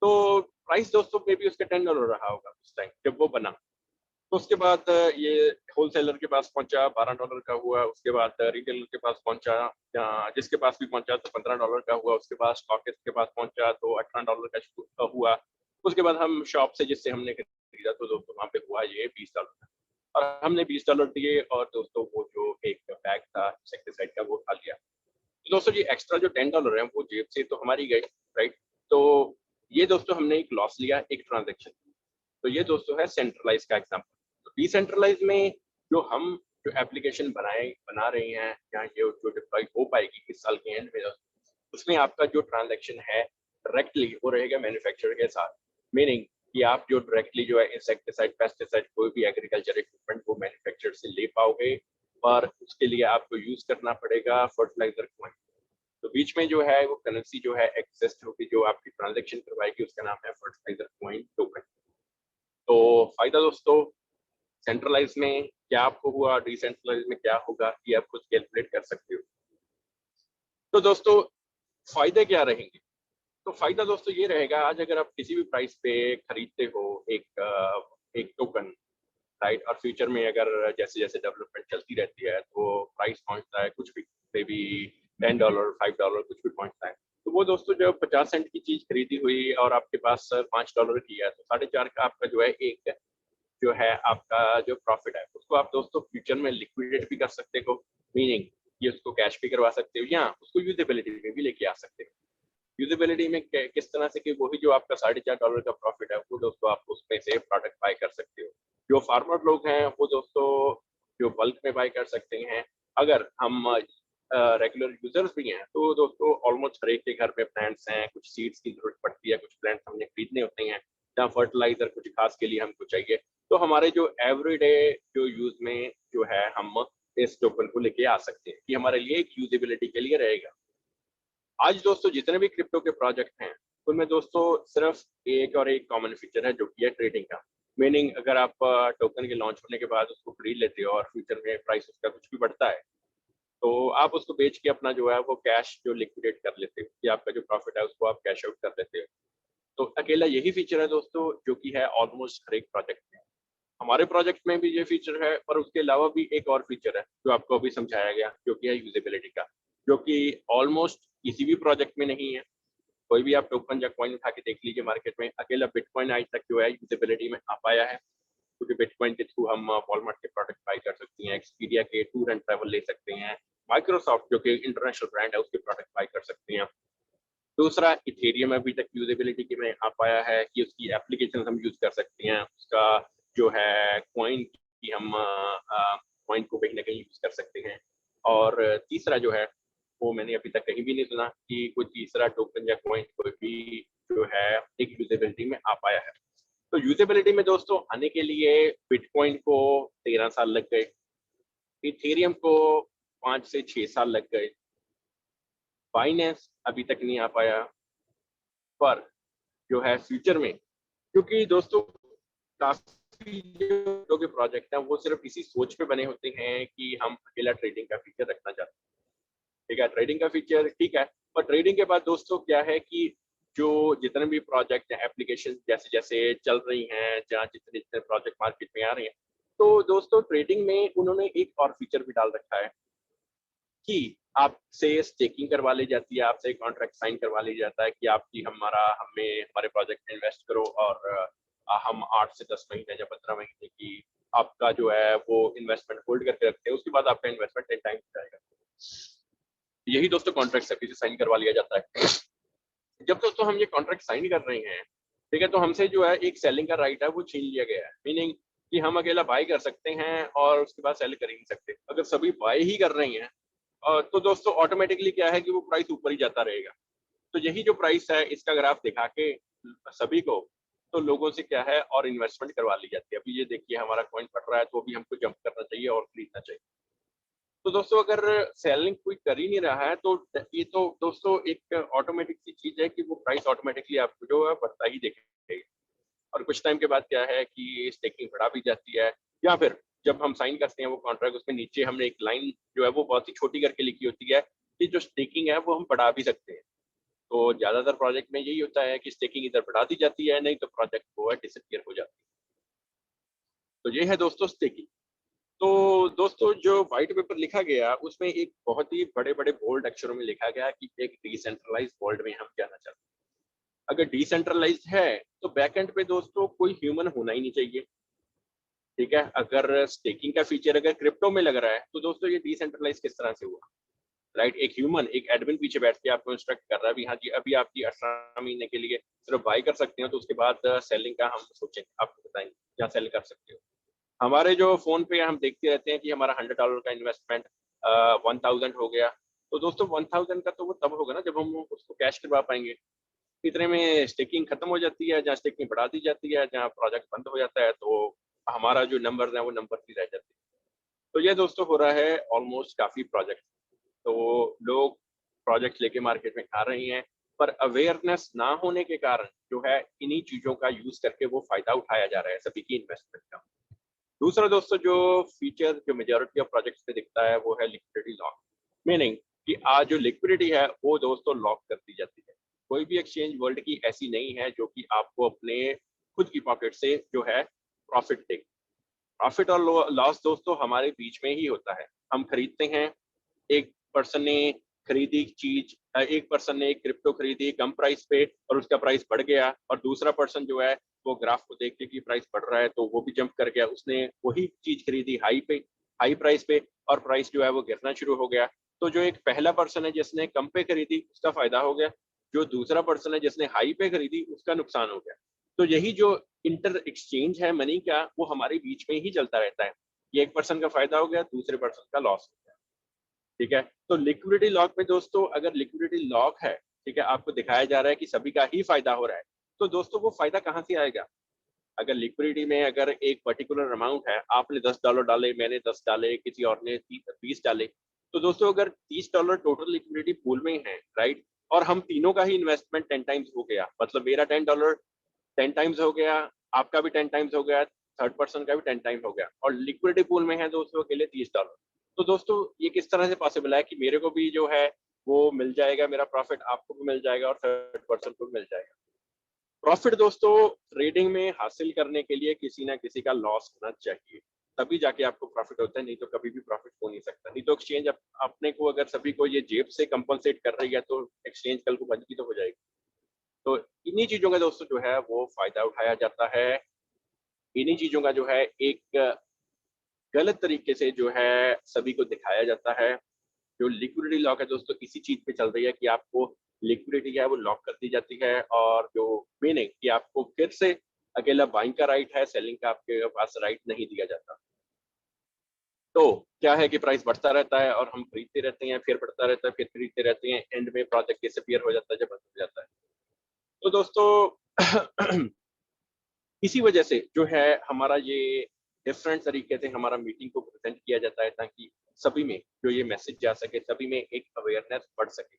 तो प्राइस दोस्तों मे भी उसका $10 रहा होगा उस टाइम जब वो बना। तो उसके बाद ये होलसेलर के पास पहुंचा, $12 का हुआ। उसके बाद रिटेलर के पास पहुंचा, जिसके पास भी पहुंचा तो $15 का हुआ। उसके बाद स्टॉकिस्ट के पास पहुंचा तो $18 का हुआ। उसके बाद हम शॉप से जिससे हमने खरीदा तो दोस्तों वहां पे हुआ ये $20 का, और हमने $20 दिए और दोस्तों वो जो एक बैग था इंसेक्टिसाइड का वो खा लिया। तो दोस्तों ये एक्स्ट्रा जो $10 है वो जेब से तो हमारी गई, राइट। तो ये दोस्तों हमने एक लॉस लिया एक ट्रांजेक्शन। तो ये दोस्तों है सेंट्रलाइज का एग्जाम्पल। तो डिसेंट्रलाइज में जो एप्लीकेशन बना रहे हैं या ये जो डिप्लॉय हो पाएगी इस साल के एंड में, उसमें आपका जो ट्रांजैक्शन है डायरेक्टली वो रहेगा मैन्युफैक्चरर के साथ। मीनिंग कि आप जो डायरेक्टली जो है इंसेक्टिसाइड, पेस्टिसाइड, कोई भी एग्रीकल्चर इक्विपमेंट वो मैन्युफैक्चरर से ले पाओगे, पर उसके लिए आपको यूज करना पड़ेगा फर्टिलाइजर कॉइन। तो बीच में जो है वो करेंसी जो है एग्जिस्ट होगी, जो आपकी ट्रांजैक्शन करवाएगी, उसका नाम है फर्टिलाइजर कॉइन टोकन। तो फायदा दोस्तों सेंट्रलाइज में क्या आपको हुआ, डिसेंट्रलाइज में क्या होगा, ये आप खुद कैलकुलेट कर सकते हो। तो दोस्तों फायदे क्या रहेंगे? तो फायदा दोस्तों ये रहेगा, आज अगर आप किसी भी प्राइस पे खरीदते हो एक टोकन, राइट, और फ्यूचर में अगर जैसे जैसे डेवलपमेंट चलती रहती है तो प्राइस पहुंचता है कुछ भी, मे बी $10, $5 कुछ भी पहुंचता है। तो वो दोस्तों जब 50 सेंट की चीज खरीदी हुई और आपके पास $5 की है, तो 4.5 का आपका जो है एक जो है आपका जो प्रॉफिट है उसको आप दोस्तों फ्यूचर में लिक्विडेट भी कर सकते हो। मीनिंग ये उसको कैश भी करवा सकते हो या उसको यूजेबिलिटी में भी लेके आ सकते हो। यूजेबिलिटी में किस तरह से कि वही जो आपका $4.5 का प्रॉफिट है वो दोस्तों आप उसमें से प्रोडक्ट बाय कर सकते हो। जो फार्मर लोग हैं वो दोस्तों जो बल्क में बाय कर सकते हैं। अगर हम रेगुलर यूजर्स भी हैं तो दोस्तों ऑलमोस्ट हर एक के घर में प्लांट्स हैं, कुछ सीड्स की जरूरत पड़ती है, कुछ प्लांट्स हमने खरीदने होते हैं, या फर्टिलाइजर कुछ खास के लिए हमको चाहिए। तो हमारे जो एवरीडे जो यूज में जो है हम इस टोकन को लेके आ सकते हैं कि हमारे लिए एक यूजेबिलिटी के लिए रहेगा। आज दोस्तों जितने भी क्रिप्टो के प्रोजेक्ट हैं उनमें दोस्तों सिर्फ एक और एक कॉमन फीचर है जो कि है ट्रेडिंग का। मीनिंग अगर आप टोकन के लॉन्च होने के बाद उसको खरीद लेते हो और फ्यूचर में प्राइस उसका कुछ भी बढ़ता है तो आप उसको बेच के अपना जो है वो कैश जो लिक्विडेट कर लेते हो, कि आपका जो प्रॉफिट है उसको आप कैश आउट कर लेते हो। तो अकेला यही फीचर है दोस्तों जो कि है ऑलमोस्ट हर एक प्रोजेक्ट में। हमारे प्रोजेक्ट में भी ये फीचर है, पर उसके अलावा भी एक और फीचर है जो आपको अभी समझाया गया जो कि है यूजेबिलिटी का, जो कि ऑलमोस्ट किसी भी प्रोजेक्ट में नहीं है। कोई भी आप टोकन या कॉइन उठा के देख लीजिए मार्केट में, अकेला बिटकॉइन आज तक जो है यूजेबिलिटी में आ पाया है, क्योंकि बिटकॉइन के थ्रू हम वॉलमार्ट के प्रोडक्ट बाय कर सकते हैं, एक्सपीडिया के टूर एंड ट्रैवल ले सकते हैं, माइक्रोसॉफ्ट जो कि इंटरनेशनल ब्रांड है उसके प्रोडक्ट बाय कर सकते हैं। दूसरा इथेरियम अभी तक यूजेबिलिटी के में आ पाया है कि उसकी एप्लीकेशन हम यूज कर सकते हैं, उसका जो है कॉइन की हम कॉइन को कहीं ना कहीं यूज कर सकते हैं। और तीसरा जो है वो मैंने अभी तक कहीं भी नहीं सुना कि कोई तीसरा टोकन या कॉइन कोई भी जो है एक यूजेबिलिटी में आ पाया है। तो यूजेबिलिटी में दोस्तों आने के लिए बिटकॉइन को 13 साल लग गए, इथेरियम को 5 से 6 साल लग गए, बाइनेंस अभी तक नहीं आ पाया, पर जो है फ्यूचर में, क्योंकि दोस्तों काफी जो के प्रोजेक्ट हैं वो सिर्फ इसी सोच पे बने होते हैं कि हम अकेला ट्रेडिंग का फीचर रखना चाहते हैं। ठीक है, ट्रेडिंग का फीचर ठीक है, पर ट्रेडिंग के बाद दोस्तों क्या है कि जो जितने भी प्रोजेक्ट या एप्लीकेशन जैसे जैसे चल रही हैं, जहाँ जितने जितने प्रोजेक्ट मार्केट में आ रहे हैं, तो दोस्तों ट्रेडिंग में उन्होंने एक और फीचर भी डाल रखा है कि आपसे स्टेकिंग करवा ली जाती है, आपसे कॉन्ट्रैक्ट साइन करवा ली जाता है कि आपकी हमारे प्रोजेक्ट में इन्वेस्ट करो और हम 8 से 10 महीने या 15 महीने की आपका जो है वो इन्वेस्टमेंट होल्ड करके रखते हैं, उसके बाद आपका इन्वेस्टमेंट 10 टाइम हो जाएगा। यही दोस्तों कॉन्ट्रैक्ट सभी से साइन करवा लिया जाता है। जब दोस्तों हम ये कॉन्ट्रैक्ट साइन कर रहे हैं, ठीक है, तो हमसे जो है एक सेलिंग का राइट है वो छीन लिया गया है। मीनिंग कि हम अकेला बाय कर सकते हैं और उसके बाद सेल कर ही नहीं सकते। अगर सभी बाय ही कर रहे हैं तो दोस्तों ऑटोमेटिकली क्या है कि वो प्राइस ऊपर ही जाता रहेगा। तो यही जो प्राइस है इसका अगर आप दिखा के सभी को, तो लोगों से क्या है और इन्वेस्टमेंट करवा ली जाती है। अभी ये देखिए हमारा कॉइन बढ़ रहा है तो अभी हमको जंप करना चाहिए और खरीदना चाहिए। तो दोस्तों अगर सेलिंग कोई कर ही नहीं रहा है तो ये तो दोस्तों एक ऑटोमेटिक सी चीज है कि वो प्राइस ऑटोमेटिकली आपको जो है बढ़ता ही दिखेगा। और कुछ टाइम के बाद क्या है कि स्टेकिंग बढ़ा भी जाती है, या फिर जब हम साइन करते हैं वो कॉन्ट्रैक्ट, उसमें नीचे हमने एक लाइन जो है वो बहुत ही छोटी करके लिखी होती है कि जो स्टेकिंग है वो हम बढ़ा भी सकते हैं। तो ज्यादातर प्रोजेक्ट में यही होता है कि स्टेकिंग इधर बढ़ा दी जाती है, नहीं तो प्रोजेक्ट वो है डिसअपीयर हो जाती है। तो ये है दोस्तों स्टेकिंग। तो दोस्तों जो व्हाइट पेपर लिखा गया उसमें एक बहुत ही बड़े बड़े बोल्ड अक्षरों में लिखा गया कि एक डिसेंट्रलाइज वर्ल्ड में हम जाना चाहते हैं। अगर डिसेंट्रलाइज है तो बैकएंड पे दोस्तों कोई ह्यूमन होना ही नहीं चाहिए, ठीक है। अगर स्टेकिंग का फीचर अगर क्रिप्टो में लग रहा है तो दोस्तों ये डिसेंट्रलाइज किस तरह से हुआ, राइट। एक ह्यूमन, एक एडमिन पीछे बैठ के आपको इंस्ट्रक्ट कर रहा है, हाँ जी अभी आप जी 18 महीने के लिए सिर्फ बाई कर सकते हो, तो उसके बाद सेलिंग का हम सोचेंगे, आपको बताएंगे क्या सेल कर सकते हो। हमारे जो फोन पे हम देखते रहते हैं कि हमारा $100 का इन्वेस्टमेंट 1000 हो गया, तो दोस्तों 1000 का तो वो तब होगा ना जब हम उसको कैश करवा पाएंगे। इतने में स्टेकिंग खत्म हो जाती है, जहाँ स्टेकिंग बढ़ा दी जाती है, जहाँ प्रोजेक्ट बंद हो जाता है, तो हमारा जो नंबर है वो नंबर ही रह जाते हैं। तो ये दोस्तों हो रहा है ऑलमोस्ट काफी प्रोजेक्ट। तो लोग प्रोजेक्ट लेके मार्केट में आ रहे हैं, पर अवेयरनेस ना होने के कारण जो है इन्हीं चीजों का यूज करके वो फायदा उठाया जा रहा है सभी की इन्वेस्टमेंट का। दूसरा दोस्तों जो फीचर जो मेजॉरिटी ऑफ प्रोजेक्ट्स पे दिखता है वो है लिक्विडिटी लॉक। मीनिंग कि आज जो लिक्विडिटी है वो दोस्तों लॉक कर दी जाती है। कोई भी एक्सचेंज वर्ल्ड की ऐसी नहीं है जो कि आपको अपने खुद की पॉकेट से जो है प्रॉफिट दे। प्रॉफिट और लॉस दोस्तों हमारे बीच में ही होता है। हम खरीदते हैं, एक पर्सन ने खरीदी चीज, एक पर्सन ने क्रिप्टो खरीदी कम प्राइस पे और उसका प्राइस बढ़ गया, और दूसरा पर्सन जो है वो ग्राफ को देख के कि प्राइस बढ़ रहा है तो वो भी जंप कर गया, उसने वही चीज खरीदी हाई प्राइस पे, और प्राइस जो है वो गिरना शुरू हो गया। तो जो एक पहला पर्सन है जिसने कम पे खरीदी उसका फायदा हो गया, जो दूसरा पर्सन है जिसने हाई पे खरीदी उसका नुकसान हो गया। तो यही जो इंटर एक्सचेंज है मनी का वो हमारे बीच में ही चलता रहता है। ये एक पर्सन का फायदा हो गया, दूसरे पर्सन का लॉस हो गया, ठीक है। तो लिक्विडिटी लॉक में दोस्तों अगर लिक्विडिटी लॉक है, ठीक है, आपको दिखाया जा रहा है कि सभी का ही फायदा हो रहा है, तो दोस्तों वो फायदा कहाँ से आएगा। अगर लिक्विडिटी में अगर एक पर्टिकुलर अमाउंट है, आपने $10 डाले, मैंने 10 डाले, किसी और ने 20 डाले, तो दोस्तों अगर $30 टोटल लिक्विडिटी पूल में है, राइट, और हम तीनों का ही इन्वेस्टमेंट 10 टाइम्स हो गया, मतलब मेरा $10 10 टाइम्स हो गया, आपका भी 10 टाइम्स हो गया, थर्ड पर्सन का भी 10 टाइम हो गया, और लिक्विडिटी पूल में है दोस्तों के लिए $30। तो दोस्तों ये किस तरह से पॉसिबल है कि मेरे को भी जो है वो मिल जाएगा, मेरा प्रॉफिट आपको भी मिल जाएगा और थर्ड पर्सन को भी मिल जाएगा। प्रॉफिट दोस्तों ट्रेडिंग में हासिल करने के लिए किसी ना किसी का लॉस होना चाहिए, तभी जाके आपको प्रॉफिट होता है, नहीं तो कभी भी प्रॉफिट हो नहीं सकता। नहीं तो एक्सचेंज अपने को अगर सभी को ये जेब से कंपनसेट कर रही है तो एक्सचेंज कल को बंद भी तो हो जाएगी। तो इन्हीं चीजों का दोस्तों जो है वो फायदा उठाया जाता है। इन्हीं चीजों का जो है एक गलत तरीके से जो है सभी को दिखाया जाता है। जो लिक्विडिटी लॉक है दोस्तों इसी चीज पे चल रही है कि आपको लिक्विडिटी है वो लॉक कर दी जाती है, और जो मीनिंग कि आपको फिर से अकेला बाइंग का राइट है, सेलिंग का आपके पास राइट नहीं दिया जाता। तो क्या है कि प्राइस बढ़ता रहता है और हम खरीदते रहते हैं, फिर बढ़ता रहता है, फिर खरीदते रहते हैं, एंड में प्रोजेक्ट डिसअपीयर हो जाता है जब बंद हो जाता है। तो दोस्तों इसी वजह से जो है हमारा ये डिफरेंट तरीके से हमारा मीटिंग को प्रेजेंट किया जाता है, ताकि सभी में जो ये मैसेज जा सके, सभी में एक अवेयरनेस बढ़ सके,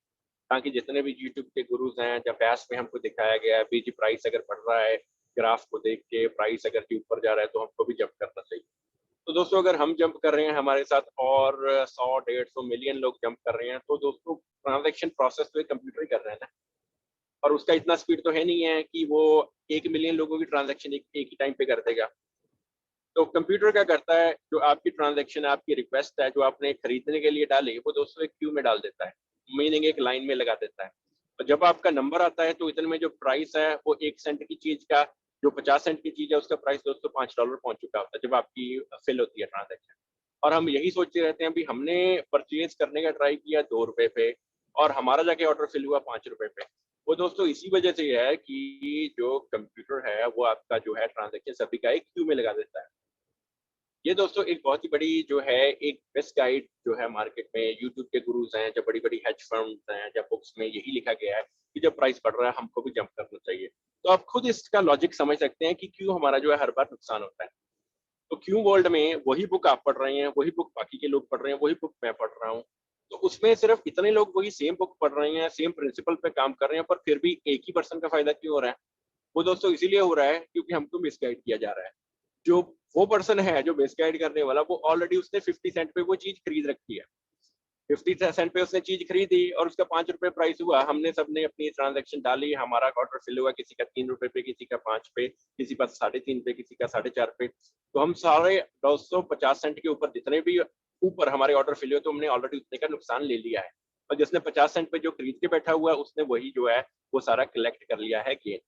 ताकि जितने भी यूट्यूब के गुरुज हैं, जब बैच में हमको दिखाया गया है बीजी प्राइस अगर बढ़ रहा है, ग्राफ को देख के प्राइस अगर ऊपर जा रहा है तो हमको भी जंप करना चाहिए। तो दोस्तों अगर हम जंप कर रहे हैं, हमारे साथ और 100-150 मिलियन लोग जंप कर रहे हैं, तो दोस्तों ट्रांजेक्शन प्रोसेस तो कंप्यूटर ही कर रहे हैं ना, और उसका इतना स्पीड तो है नहीं है कि वो 1 मिलियन लोगों की ट्रांजैक्शन एक ही टाइम पे कर देगा। तो कंप्यूटर क्या करता है, जो आपकी ट्रांजैक्शन, आपकी रिक्वेस्ट है जो आपने खरीदने के लिए डाली, वो दोस्तों एक क्यू में डाल देता है, मीनिंग एक लाइन में लगा देता है। और जब आपका नंबर आता है तो इतने में जो प्राइस है वो 1 सेंट की चीज का, जो 50 सेंट की चीज है उसका प्राइस दोस्तों $5 पहुंच चुका होता है जब आपकी फिल होती है ट्रांजैक्शन। और हम यही सोचते रहते हैं भी हमने परचेज करने का ट्राई किया ₹2 पे, और हमारा जाके ऑर्डर फिल हुआ ₹5 पे। वो दोस्तों इसी वजह से है कि जो कंप्यूटर है वो आपका जो है ट्रांजैक्शन सभी का एक क्यू में लगा देता है। ये दोस्तों एक बहुत ही बड़ी जो है एक बेस्ट गाइड जो है मार्केट में यूट्यूब के गुरुज हैं, जब बड़ी बड़ी हेज फंड्स हैं, जब बुक्स में यही लिखा गया है कि जब प्राइस बढ़ रहा है हमको भी जंप करना चाहिए। तो आप खुद इसका लॉजिक समझ सकते हैं कि क्यों हमारा जो है हर बार नुकसान होता है। तो क्यों वर्ल्ड में वही बुक आप पढ़ रहे हैं, वही बुक बाकी के लोग पढ़ रहे हैं, वही बुक मैं पढ़ रहा हूँ, तो उसमें सिर्फ इतने लोग वही सेम बुक पढ़ रहे हैं, सेम प्रिंसिपल पे काम कर रहे हैं, पर फिर भी एक ही पर्सन का फायदा क्यों हो रहा है? वो दोस्तों इसीलिए हो रहा है क्योंकि हमको मिसगाइड किया जा रहा है। जो वो पर्सन है जो मिसगाइड करने वाला, वो ऑलरेडी उसने 50 सेंट पे वो चीज खरीद रखी है। 50 सेंट पे उसने चीज खरीदी और उसका 5 रुपए प्राइस हुआ, हमने सबने अपनी ट्रांजैक्शन डाली, हमारा ऑर्डर फिल हुआ, किसी का 3 रुपए पे, किसी का 5 पे, किसी का 3.5 पे, किसी का 4.5 पे। तो हम सारे 250 सेंट के ऊपर जितने भी ऊपर हमारे ऑर्डर फिल हुए, तो हमने ऑलरेडी उतने का नुकसान ले लिया है। और जिसने 50 सेंट पे जो खरीद के बैठा हुआ है, उसने वही जो है वो सारा कलेक्ट कर लिया है गेन।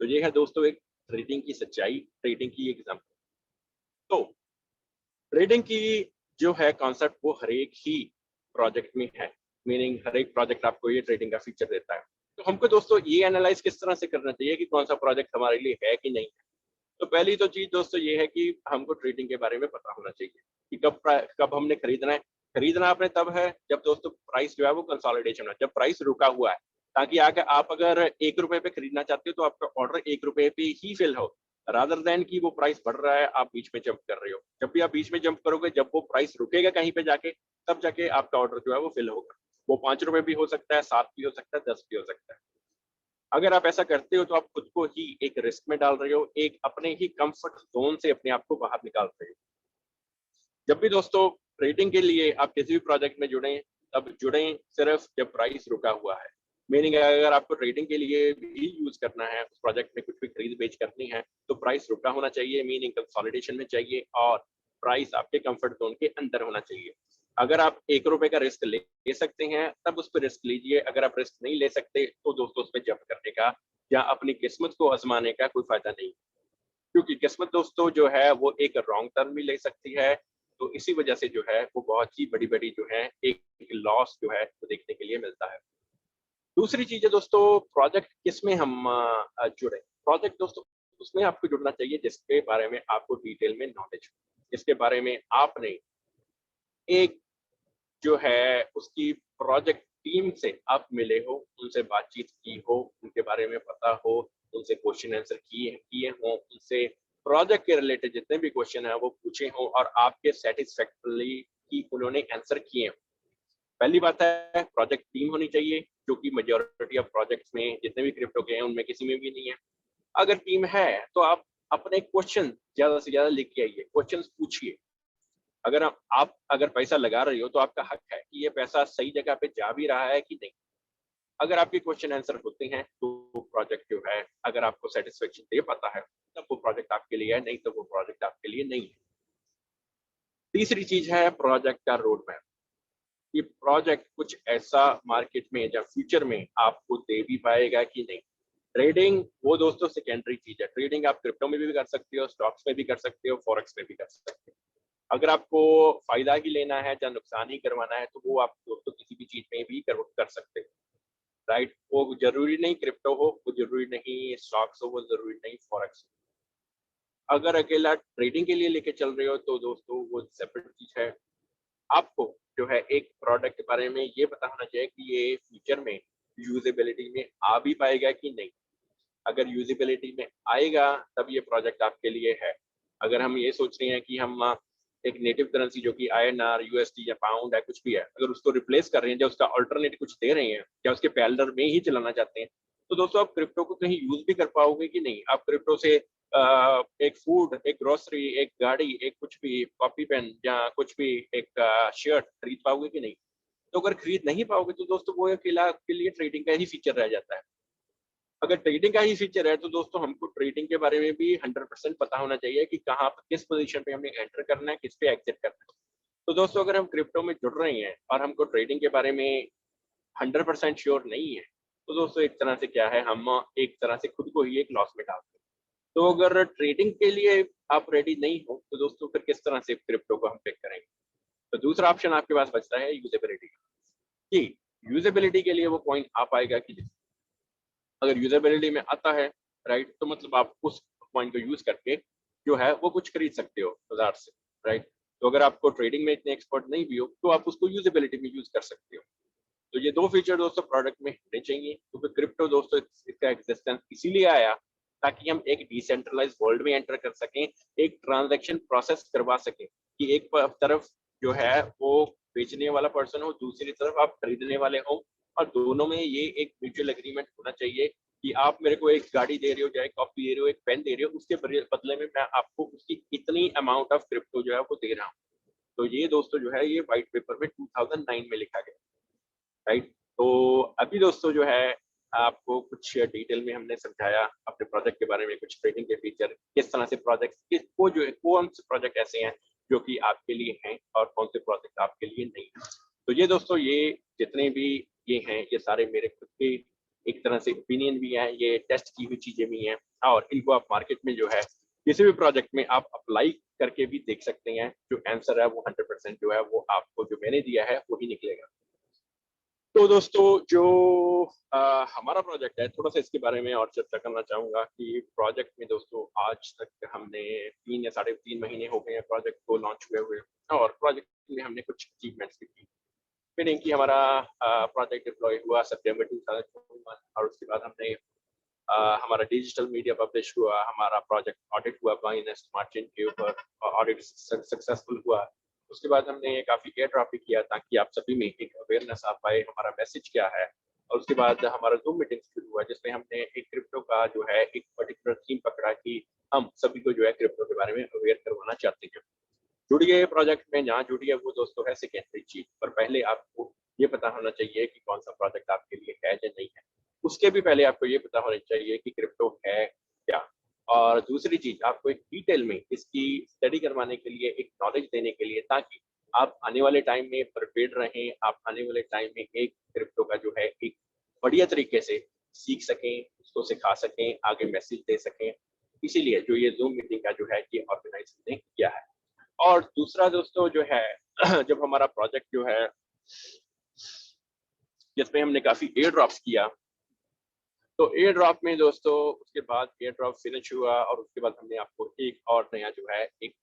तो ये है दोस्तों एक ट्रेडिंग की सच्चाई, ट्रेडिंग की एग्जाम्पल। तो ट्रेडिंग की जो है कॉन्सेप्ट वो हर एक ही प्रोजेक्ट में है, मीनिंग हर एक प्रोजेक्ट आपको ये ट्रेडिंग का फीचर देता है। तो हमको दोस्तों ये एनालाइज किस तरह से करना चाहिए कि कौन सा प्रोजेक्ट हमारे लिए है कि नहीं है। तो पहली तो चीज दोस्तों ये है कि हमको ट्रेडिंग के बारे में पता होना चाहिए कि कब हमने खरीदना है। खरीदना आपने तब है जब दोस्तों प्राइस जो है वो कंसोलिडेशन है, जब प्राइस रुका हुआ है, ताकि आगे आप अगर 1 रुपए पे खरीदना चाहते हो तो आपका ऑर्डर 1 रुपए पे ही फिल हो, रादर देन कि वो प्राइस बढ़ रहा है आप बीच में जंप कर रहे हो। जब भी आप बीच में जंप करोगे, जब वो प्राइस रुकेगा कहीं पे जाके, तब जाके आपका ऑर्डर जो है वो फिल होगा। वो 5 रुपए भी हो सकता है, 7 भी हो सकता है, 10 भी हो सकता है। अगर आप ऐसा करते हो तो आप खुद को ही एक रिस्क में डाल रहे हो, एक अपने ही कंफर्ट जोन से अपने आप को बाहर निकाल रहे हो। जब भी दोस्तों ट्रेडिंग के लिए आप किसी भी प्रोजेक्ट में जुड़े, तब जुड़े सिर्फ जब प्राइस रुका हुआ है। मीनिंग अगर आपको ट्रेडिंग के लिए भी यूज करना है, उस प्रोजेक्ट में कुछ भी खरीद बेच करनी है, तो प्राइस रुका होना चाहिए, मीनिंग कंसोलिडेशन में चाहिए, और प्राइस आपके कंफर्ट जोन के अंदर होना चाहिए। अगर आप 1 रुपए का रिस्क ले सकते हैं तब उस पर रिस्क लीजिए। अगर आप रिस्क नहीं ले सकते तो दोस्तों उस पर जंप करने का या अपनी किस्मत को आजमाने का कोई फायदा नहीं, क्योंकि किस्मत दोस्तों जो है वो एक रॉन्ग टर्न भी ले सकती है। तो इसी वजह से जो है वो बहुत ही बड़ी बड़ी जो है एक लॉस जो है वो देखने के लिए मिलता है। दूसरी चीज है दोस्तों, प्रोजेक्ट किस में हम जुड़े। प्रोजेक्ट दोस्तों उसमें आपको जुड़ना चाहिए जिसके बारे में आपको डिटेल में नॉलेज हो, जिसके बारे में आपने एक जो है उसकी प्रोजेक्ट टीम से आप मिले हो, उनसे बातचीत की हो, उनके बारे में पता हो, उनसे क्वेश्चन आंसर किए हो, उनसे प्रोजेक्ट के रिलेटेड जितने भी क्वेश्चन है वो पूछे हो और आपके सेटिस्फैक्टरली कि उन्होंने आंसर किए हो। पहली बात है प्रोजेक्ट टीम होनी चाहिए, जो कि मेजोरिटी ऑफ प्रोजेक्ट्स में जितने भी क्रिप्टो के हैं उनमें किसी में भी नहीं है। अगर टीम है तो आप अपने क्वेश्चन ज्यादा से ज्यादा लिख के आइए, क्वेश्चन पूछिए। अगर आप अगर पैसा लगा रहे हो तो आपका हक है कि ये पैसा सही जगह पे जा भी रहा है कि नहीं। अगर आपके क्वेश्चन आंसर होते हैं तो प्रोजेक्ट जो है अगर आपको सेटिस्फेक्शन दे पाता है तब वो प्रोजेक्ट आपके लिए है, नहीं तो वो प्रोजेक्ट आपके लिए नहीं है। तीसरी चीज है प्रोजेक्ट का रोड मैप। ये प्रोजेक्ट कुछ ऐसा मार्केट में या फ्यूचर में आपको दे भी पाएगा कि नहीं। ट्रेडिंग वो दोस्तों सेकेंडरी चीज है। ट्रेडिंग आप क्रिप्टो में भी कर सकते हो, स्टॉक्स में भी कर सकते हो, फॉरेक्स में भी कर सकते हो। अगर आपको फायदा ही लेना है या नुकसान ही करवाना है तो वो आप दोस्तों किसी भी चीज में भी कर सकते हो, राइट। वो जरूरी नहीं क्रिप्टो हो, वो जरूरी नहीं स्टॉक्स हो, वो जरूरी नहीं फॉरेक्स हो। अगर अकेला ट्रेडिंग के लिए लेके चल रहे हो तो दोस्तों वो सेपरेट चीज है। आपको जो है एक प्रोडक्ट के बारे में ये पता होना चाहिए कि ये फ्यूचर में यूजेबिलिटी में आ भी पाएगा कि नहीं। अगर यूजेबिलिटी में आएगा तब ये प्रोजेक्ट आपके लिए है। अगर हम ये सोच रहे हैं कि हम एक नेटिव करेंसी जो कि INR, USD या पाउंड है, कुछ भी है, अगर उसको रिप्लेस कर रहे हैं या उसका अल्टरनेट कुछ दे रहे हैं या उसके पैरेलल में ही चलाना चाहते हैं, तो दोस्तों आप क्रिप्टो को कहीं यूज भी कर पाओगे कि नहीं। आप क्रिप्टो से एक फूड, एक ग्रोसरी, एक गाड़ी, एक कुछ भी कॉपी पेन या कुछ भी एक शर्ट खरीद पाओगे कि नहीं। तो अगर खरीद नहीं पाओगे तो दोस्तों वो अकेला आपके लिए ट्रेडिंग का ही फीचर रह जाता है। अगर ट्रेडिंग का ही फीचर है तो दोस्तों हमको ट्रेडिंग के बारे में भी 100% पता होना चाहिए कि कहाँ पर किस पोजीशन पे हमें एंटर करना है, किस पे एग्जिट करना है। तो दोस्तों अगर हम क्रिप्टो में जुड़ रहे हैं और हमको ट्रेडिंग के बारे में 100% श्योर नहीं है, तो दोस्तों एक तरह से क्या है, हम एक तरह से खुद को ही एक लॉस में डालते हैं। तो अगर ट्रेडिंग के लिए आप रेडी नहीं हो तो दोस्तों फिर किस तरह से क्रिप्टो को हम पिक करेंगे। तो दूसरा ऑप्शन आपके पास बचता है यूजेबिलिटी की। यूजेबिलिटी के लिए वो पॉइंट आ पाएगा कि अगर यूजेबिलिटी में आता है, राइट, तो मतलब आप उस पॉइंट को यूज करके जो है वो कुछ खरीद सकते हो बाजार से। राइट। तो अगर आपको ट्रेडिंग में इतने एक्सपर्ट नहीं भी हो तो आप उसको यूजेबिलिटी में यूज कर सकते हो। तो ये दो फीचर दोस्तों प्रोडक्ट में होने चाहिए, क्योंकि क्रिप्टो दोस्तों इसका एग्जिस्टेंस इसीलिए आया ताकि हम एक डिसेंट्रलाइज वर्ल्ड में एंटर कर सकें, एक ट्रांजैक्शन प्रोसेस करवा सकें कि एक तरफ जो है वो बेचने वाला पर्सन हो, दूसरी तरफ आप खरीदने वाले हो, और दोनों में ये एक म्यूचुअल एग्रीमेंट होना चाहिए कि आप मेरे को एक गाड़ी दे रहे हो, या एक कॉपी दे रहे हो, एक पेन दे रहे हो, उसके बदले में मैं आपको उसकी इतनी अमाउंट ऑफ क्रिप्टो जो है वो दे रहा हूँ। तो ये दोस्तों जो है ये व्हाइट पेपर में 2009 में लिखा गया, राइट। तो अभी दोस्तों जो है आपको कुछ डिटेल में हमने समझाया अपने प्रोजेक्ट के बारे में, कुछ ट्रेडिंग के फीचर, किस तरह से प्रोजेक्ट किसको जो है, कौन से प्रोजेक्ट ऐसे हैं जो कि आपके लिए हैं और कौन से प्रोजेक्ट आपके लिए नहीं है। तो ये दोस्तों ये जितने भी ये हैं ये सारे मेरे खुद के एक तरह से ओपिनियन भी हैं, ये टेस्ट की हुई चीजें भी हैं, और इनको आप मार्केट में जो है किसी भी प्रोजेक्ट में आप अप्लाई करके भी देख सकते हैं। जो आंसर है वो 100% जो है वो आपको जो मैंने दिया है वही निकलेगा। तो दोस्तों जो हमारा प्रोजेक्ट है, थोड़ा सा इसके बारे में और चर्चा करना चाहूंगा कि प्रोजेक्ट में दोस्तों आज तक हमने 3 या 3.5 महीने हो गए हैं प्रोजेक्ट को लॉन्च हुए, और प्रोजेक्ट में हमने कुछ अचीवमेंट्स भी की। मीनिंग कि हमारा प्रोजेक्ट डिप्लॉय हुआ सितंबर 2021, और उसके बाद हमने हमारा डिजिटल मीडिया पब्लिश हुआ, हमारा प्रोजेक्ट ऑडिट हुआ बाइनेस्ट मार्जिन के ऊपर, ऑडिट सक्सेसफुल हुआ। उसके बाद हमने काफी एयर ड्रॉप भी किया ताकि आप सभी में एक अवेयरनेस आ पाए हमारा मैसेज क्या है। और उसके बाद हमारा जूम मीटिंग शुरू हुआ जिसमें हमने एक क्रिप्टो का जो है एक पर्टिकुलर थीम पकड़ा कि हम सभी को जो है क्रिप्टो के बारे में अवेयर करवाना चाहते हैं। जुड़िए प्रोजेक्ट में, जहाँ जुड़िए वो दोस्तों है सेकेंडरी चीज, पर पहले आपको ये पता होना चाहिए कि कौन सा प्रोजेक्ट आपके लिए है या नहीं है। उसके भी पहले आपको ये पता होना चाहिए कि क्रिप्टो है क्या। और दूसरी चीज, आपको एक डिटेल में इसकी स्टडी करवाने के लिए, एक नॉलेज देने के लिए, ताकि आप आने वाले टाइम में प्रिपेयर्ड रहें, आप आने वाले टाइम में एक क्रिप्टो का जो है एक बढ़िया तरीके से सीख सकें, उसको सिखा सकें, आगे मैसेज दे सकें। इसीलिए जो ये जूम मीटिंग का जो है ये ऑर्गेनाइज हमने किया है। और दूसरा दोस्तों जो है जब हमारा प्रोजेक्ट जो है जिसमें हमने काफी एयर ड्रॉप्स किया, तो एयर ड्रॉप में दोस्तों उसके बाद एयर ड्रॉप फिनिश हुआ, और उसके बाद हमने आपको एक और नया जो है एक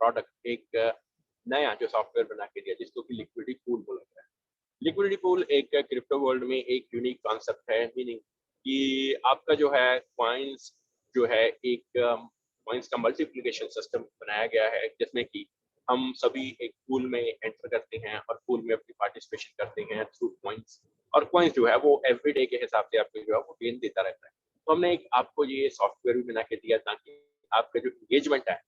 प्रोडक्ट, एक नया जो सॉफ्टवेयर बना के दिया जिसको कि लिक्विडिटी पूल बोला गया है। लिक्विडिटी पूल एक क्रिप्टो वर्ल्ड में एक यूनिक कॉन्सेप्ट है, मीनिंग कि आपका जो है कॉइन्स जो है एक कॉइन्स का मल्टीप्लिकेशन सिस्टम बनाया गया है, जिसमें कि हम सभी एक पूल में एंटर करते हैं और पूल में अपनी पार्टिसिपेशन करते हैं थ्रू कॉइन्स, और कॉइन्स जो है वो एवरीडे के हिसाब से आपको जो है वो गेन देता रहता है। तो हमने एक आपको ये सॉफ्टवेयर भी बना के दिया ताकि आपका जो इंगेजमेंट है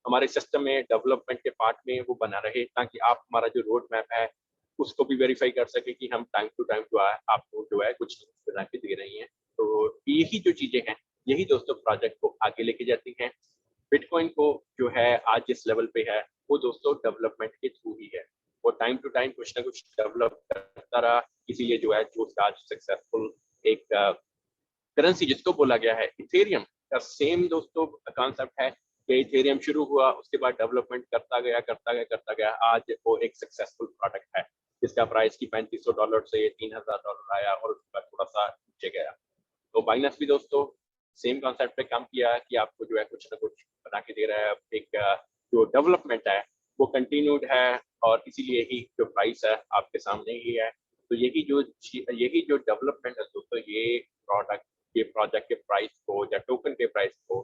हमारे सिस्टम में, डेवलपमेंट के पार्ट में वो बना रहे, ताकि आप हमारा जो रोड मैप है उसको भी वेरीफाई कर सके कि हम टाइम टू टाइम जो है आपको जो है कुछ बना के दे रही हैं। तो यही जो चीजें हैं यही दोस्तों प्रोजेक्ट को आगे लेके जाती हैं। बिटकॉइन को जो है आज जिस लेवल पे है वो दोस्तों डेवलपमेंट के थ्रू ही है, वो टाइम टू टाइम कुछ ना कुछ डेवलप करता रहा, इसीलिए जो है जो आज सक्सेसफुल एक करेंसी जिसको बोला गया है इथेरियम का सेम दोस्तों कॉन्सेप्ट है कि इथेरियम शुरू हुआ, उसके बाद डेवलपमेंट करता गया, आज वो एक सक्सेसफुल प्रोडक्ट है जिसका प्राइस की $3500 से $3000 आया, और उसके बाद थोड़ा सा नीचे गया। तो बाइनेंस भी दोस्तों सेम कॉन्सेप्ट पे काम किया कि आपको जो है कुछ ना कुछ बना के दे रहा है, एक जो डेवलपमेंट है वो कंटिन्यूड है, और इसीलिए ही जो प्राइस है आपके सामने ही है। तो यही जो डेवलपमेंट है दोस्तों, ये प्रोजेक्ट के प्राइस को या टोकन के प्राइस को,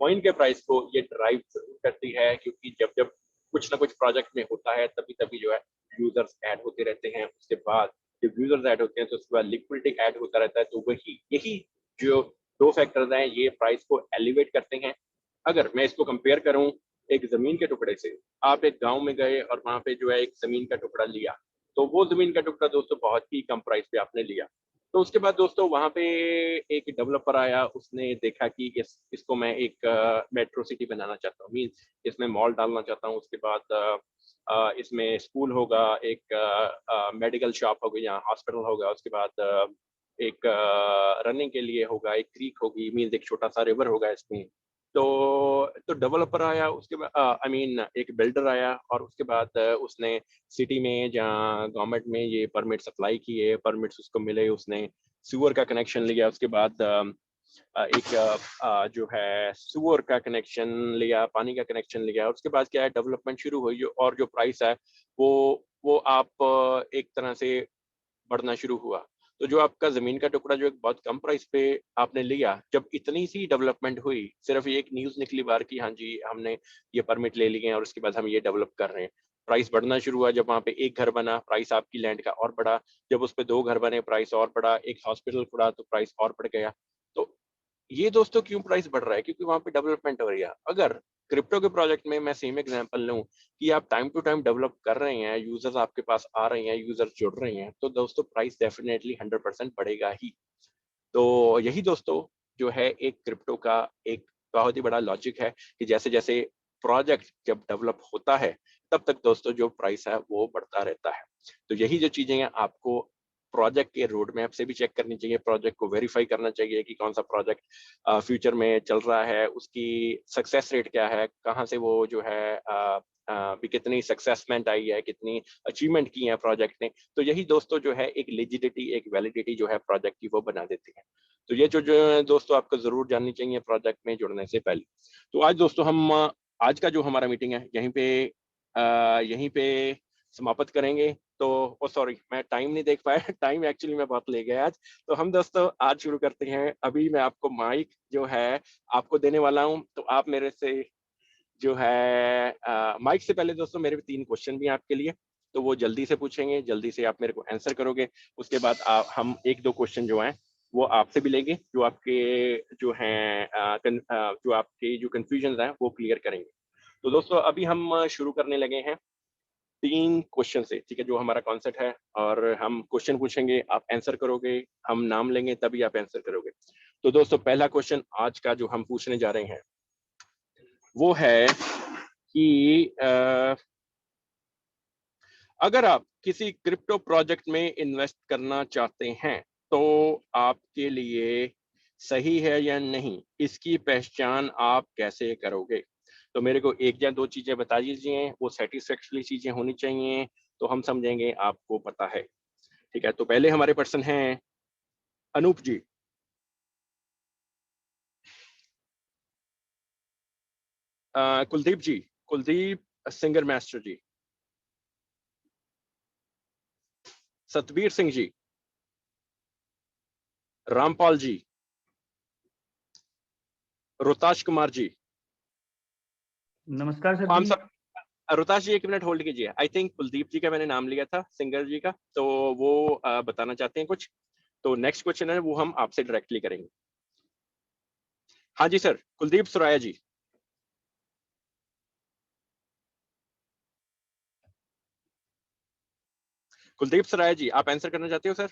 कॉइन के प्राइस को ये ड्राइव करती है, क्योंकि जब जब कुछ ना कुछ प्रोजेक्ट में होता है तभी तभी जो है यूजर्स ऐड होते रहते हैं, उसके बाद जब यूजर्स ऐड होते हैं तो उसके बाद लिक्विडिटी ऐड होता रहता है। तो यही जो दो फैक्टर्स हैं ये प्राइस को एलिवेट करते हैं। अगर मैं इसको कंपेयर करूं एक जमीन के टुकड़े से, आप एक गांव में गए और वहां पे जो है एक जमीन का टुकड़ा लिया, तो वो जमीन का टुकड़ा दोस्तों बहुत ही कम प्राइस पे आपने लिया। तो उसके बाद दोस्तों वहां पे एक डेवलपर आया, उसने देखा कि इसको मैं एक मेट्रो सिटी बनाना चाहता हूँ, मीन्स इसमें मॉल डालना चाहता हूँ, उसके बाद इसमें स्कूल होगा, एक मेडिकल शॉप होगी या हॉस्पिटल होगा, उसके बाद एक रनिंग के लिए होगा, एक क्रीक होगी, मीन्स एक छोटा सा रिवर होगा इसमें। तो डेवलपर आया, उसके बाद आई मीन एक बिल्डर आया, और उसके बाद उसने सिटी में जहाँ गवर्नमेंट में ये परमिट्स अप्लाई किए, परमिट्स उसको मिले, उसने सीवर का कनेक्शन लिया, उसके बाद एक जो है सुअर का कनेक्शन लिया, पानी का कनेक्शन लिया, उसके बाद क्या है डेवलपमेंट शुरू हुई और जो प्राइस है वो आप एक तरह से बढ़ना शुरू हुआ। तो जो आपका ज़मीन का टुकड़ा जो एक बहुत कम प्राइस पे आपने लिया, जब इतनी सी डेवलपमेंट हुई, सिर्फ एक न्यूज़ निकली बाहर कि हाँ जी, हमने ये परमिट ले लिए हैं और उसके बाद हम ये डेवलप कर रहे हैं। प्राइस बढ़ना शुरू हुआ, जब वहाँ पे एक घर बना, प्राइस आपकी लैंड का और बढ़ा, जब उस पे 2 घर बने, प्राइस और बढ़ा, एक हॉस्पिटल खुला तो प्राइस और बढ़ गया। तो ये दोस्तों क्यों प्राइस बढ़ रहा है? क्योंकि वहाँ पे डेवलपमेंट हो रही है। अगर क्रिप्टो के प्रोजेक्ट में मैं सेम एग्जांपल लूँ कि आप टाइम टू टाइम डेवलप कर रहे हैं, यूजर्स आपके पास आ रहे हैं, यूजर्स जुड़ रहे हैं, तो दोस्तों प्राइस डेफिनेटली 100% बढ़ेगा ही। तो यही दोस्तों जो है एक क्रिप्टो का एक बहुत ही बड़ा लॉजिक है कि जैसे-जैसे प्रोजेक्ट जब डेवलप होता है, तब तक दोस्तों जो प्राइस है वो बढ़ता रहता है। तो यही जो चीज़ें हैं आपको प्रोजेक्ट के रोड मैप से भी चेक करनी चाहिए, प्रोजेक्ट को वेरीफाई करना चाहिए कि कौन-सा प्रोजेक्ट फ्यूचर में चल रहा है, उसकी सक्सेस रेट क्या है, कहाँ से वो जो है भी कितनी सक्सेसमेंट आई है, कितनी अचीवमेंट की है प्रोजेक्ट ने। तो यही दोस्तों जो है एक लिजिडिटी, एक वैलिडिटी जो है प्रोजेक्ट की वो बना देती है। तो ये जो है दोस्तों आपको ज़रूर जाननी चाहिए प्रोजेक्ट में जुड़ने से पहले। तो आज दोस्तों हम आज का जो हमारा मीटिंग है यहीं पे समाप्त करेंगे। तो सॉरी मैं टाइम नहीं देख पाया टाइम एक्चुअली मैं बहुत ले गया आज। तो हम दोस्तों आज शुरू करते हैं। अभी मैं आपको माइक जो है आपको देने वाला हूँ। तो आप मेरे से जो है माइक से पहले दोस्तों मेरे भी 3 क्वेश्चन भी हैं आपके लिए। तो वो जल्दी से पूछेंगे, जल्दी से आप मेरे को आंसर करोगे। उसके बाद हम 1-2 क्वेश्चन जो हैं वो आपसे भी लेंगे, जो आपके जो हैं जो आपके जो कन्फ्यूजन्स हैं वो क्लियर करेंगे। तो दोस्तों अभी हम शुरू करने लगे हैं 3 क्वेश्चन से, ठीक है? जो हमारा कॉन्सेप्ट है और हम क्वेश्चन पूछेंगे, आप आंसर करोगे, हम नाम लेंगे तभी आप आंसर करोगे। तो दोस्तों पहला क्वेश्चन आज का जो हम पूछने जा रहे हैं, वो है कि अगर आप किसी क्रिप्टो प्रोजेक्ट में इन्वेस्ट करना चाहते हैं, तो आपके लिए सही है या नहीं? इसकी पहचान आप कैसे करोगे? तो मेरे को 1 या 2 चीज़ें बता दीजिए, वो सैटिस्फैक्टरी चीज़ें होनी चाहिए, तो हम समझेंगे आपको पता है। ठीक है? तो पहले हमारे पर्सन हैं अनूप जी। कुलदीप जी, कुलदीप सिंगर मास्टर जी। सतबीर सिंह जी। रामपाल जी। रोताश कुमार जी। नमस्कार सर हम जी। सब रोताश जी 1 मिनट होल्ड कीजिए। आई थिंक कुलदीप जी का मैंने नाम लिया था, सिंगर जी का, तो वो बताना चाहते हैं कुछ। तो नेक्स्ट क्वेश्चन है वो हम आपसे डायरेक्टली करेंगे। हाँ जी सर, कुलदीप सुराया जी। कुलदीप सुराया जी, आप आंसर करना चाहते हो सर?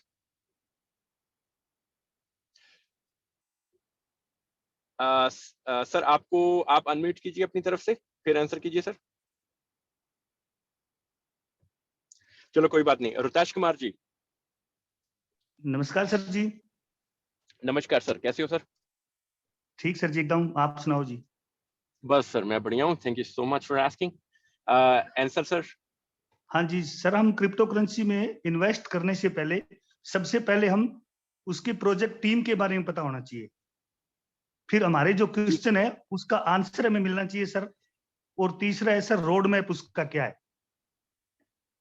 सर आप अनम्यूट कीजिए अपनी तरफ से, फिर आंसर कीजिए सर। चलो कोई बात नहीं। रोताश कुमार जी। नमस्कार सर जी। नमस्कार सर, कैसे हो सर? ठीक सर जी, एकदम। आप सुनाओ जी। बस सर मैं बढ़िया हूँ। Thank you so much for asking. Answer sir. हाँ जी सर, हम क्रिप्टो करेंसी में इन्वेस्ट करने से पहले सबसे पहले हम उसके प्रोजेक्ट टीम के बारे में पता होना चाहिए। फिर हमारे जो जी क्वेश्चन है उसका आंसर हमें मिलना चाहिए सर। और तीसरा है सर, रोड मैप उसका क्या है,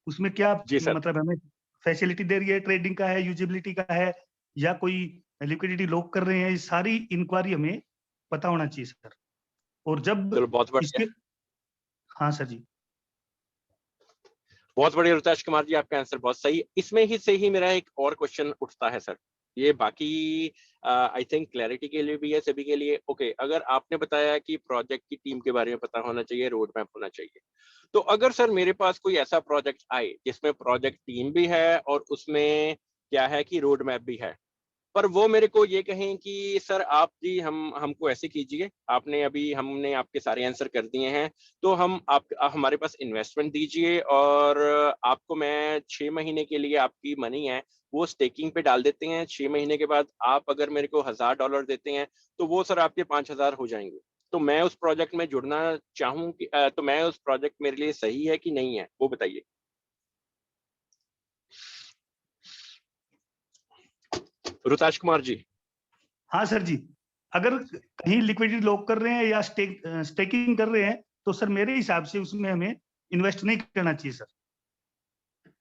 उसमें क्या जी सर। मतलब हमें फैसिलिटी दे रही है, ट्रेडिंग का है, यूजिबिलिटी का है, या कोई लिक्विडिटी लॉक कर रहे हैं, ये सारी इंक्वायरी हमें पता होना चाहिए सर। और जब चलो बहुत बढ़िया। इसके, हाँ सर जी। बहुत बढ़िया रुताश कुमार जी, आपका आंसर बहुत सही। इसमें ही से ही मेरा एक और क्वेश्चन उठता है सर। ये बाकी आई थिंक क्लैरिटी के लिए भी है सभी के लिए। ओके, अगर आपने बताया कि प्रोजेक्ट की टीम के बारे में पता होना चाहिए, रोड मैप होना चाहिए, तो अगर सर मेरे पास कोई ऐसा प्रोजेक्ट आए जिसमें प्रोजेक्ट टीम भी है और उसमें क्या है कि रोड मैप भी है, पर वो मेरे को ये कहें कि सर आप जी हम हमको ऐसे कीजिए, आपने अभी हमने आपके सारे आंसर कर दिए हैं, तो आप हमारे पास इन्वेस्टमेंट दीजिए और आपको मैं 6 महीने के लिए आपकी मनी है वो स्टेकिंग पे डाल देते हैं। 6 महीने के बाद आप अगर मेरे को $1000 देते हैं तो वो सर आपके 5000 हो जाएंगे। तो मैं उस प्रोजेक्ट में जुड़ना चाहूँ कि तो मैं उस प्रोजेक्ट मेरे लिए सही है कि नहीं है, वो बताइए। रुताश कुमार जी। हाँ सर जी। अगर कहीं लिक्विडिटी लॉक कर रहे हैं या स्टेकिंग कर रहे हैं तो सर मेरे हिसाब से उसमें हमें इन्वेस्ट नहीं करना चाहिए सर।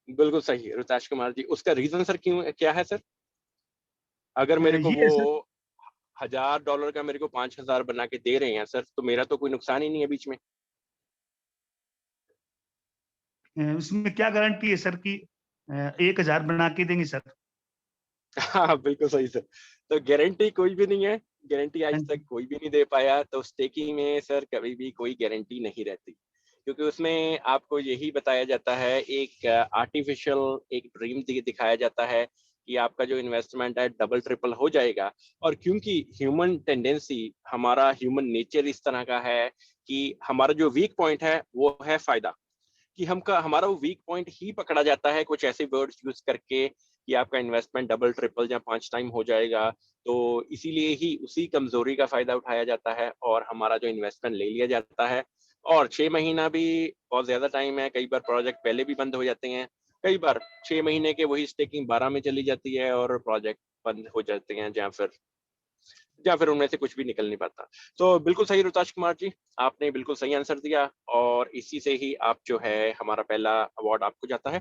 बिल्कुल सही रुताश कुमार जी, उसका रीजन सर क्यों क्या है सर? अगर मेरे को ये वो है सर, $1000 का मेरे को 5000 बना के दे रहे हैं सर, तो मेरा तो कोई नुकसान ही नहीं है बीच में। उसमें क्या गारंटी है सर कि 1000 बना के देंगे सर? हाँ बिल्कुल सही सर। तो गारंटी कोई भी नहीं है, गारंटी आज तक कोई भी नहीं दे पाया। तो स्टेकिंग में सर कभी भी कोई गारंटी नहीं रहती, क्योंकि उसमें आपको यही बताया जाता है, एक आर्टिफिशियल एक ड्रीम दिखाया जाता है कि आपका जो इन्वेस्टमेंट है डबल ट्रिपल हो जाएगा। और क्योंकि ह्यूमन टेंडेंसी, हमारा ह्यूमन नेचर इस तरह का है कि हमारा जो वीक पॉइंट है वो है फायदा, कि हमारा वो वीक पॉइंट ही पकड़ा जाता है कुछ ऐसे वर्ड्स यूज करके कि आपका इन्वेस्टमेंट डबल ट्रिपल या 5 टाइम हो जाएगा। तो इसीलिए ही उसी कमजोरी का फायदा उठाया जाता है और हमारा जो इन्वेस्टमेंट ले लिया जाता है। और 6 महीना भी बहुत ज्यादा टाइम है, कई बार प्रोजेक्ट पहले भी बंद हो जाते हैं, कई बार 6 महीने के वही स्टेकिंग 12 में चली जाती है और प्रोजेक्ट बंद हो जाते हैं, या फिर उनमें से कुछ भी निकल नहीं पाता। तो बिल्कुल सही रुताश कुमार जी, आपने बिल्कुल सही आंसर दिया और इसी से ही आप जो है हमारा पहला अवार्ड आपको जाता है।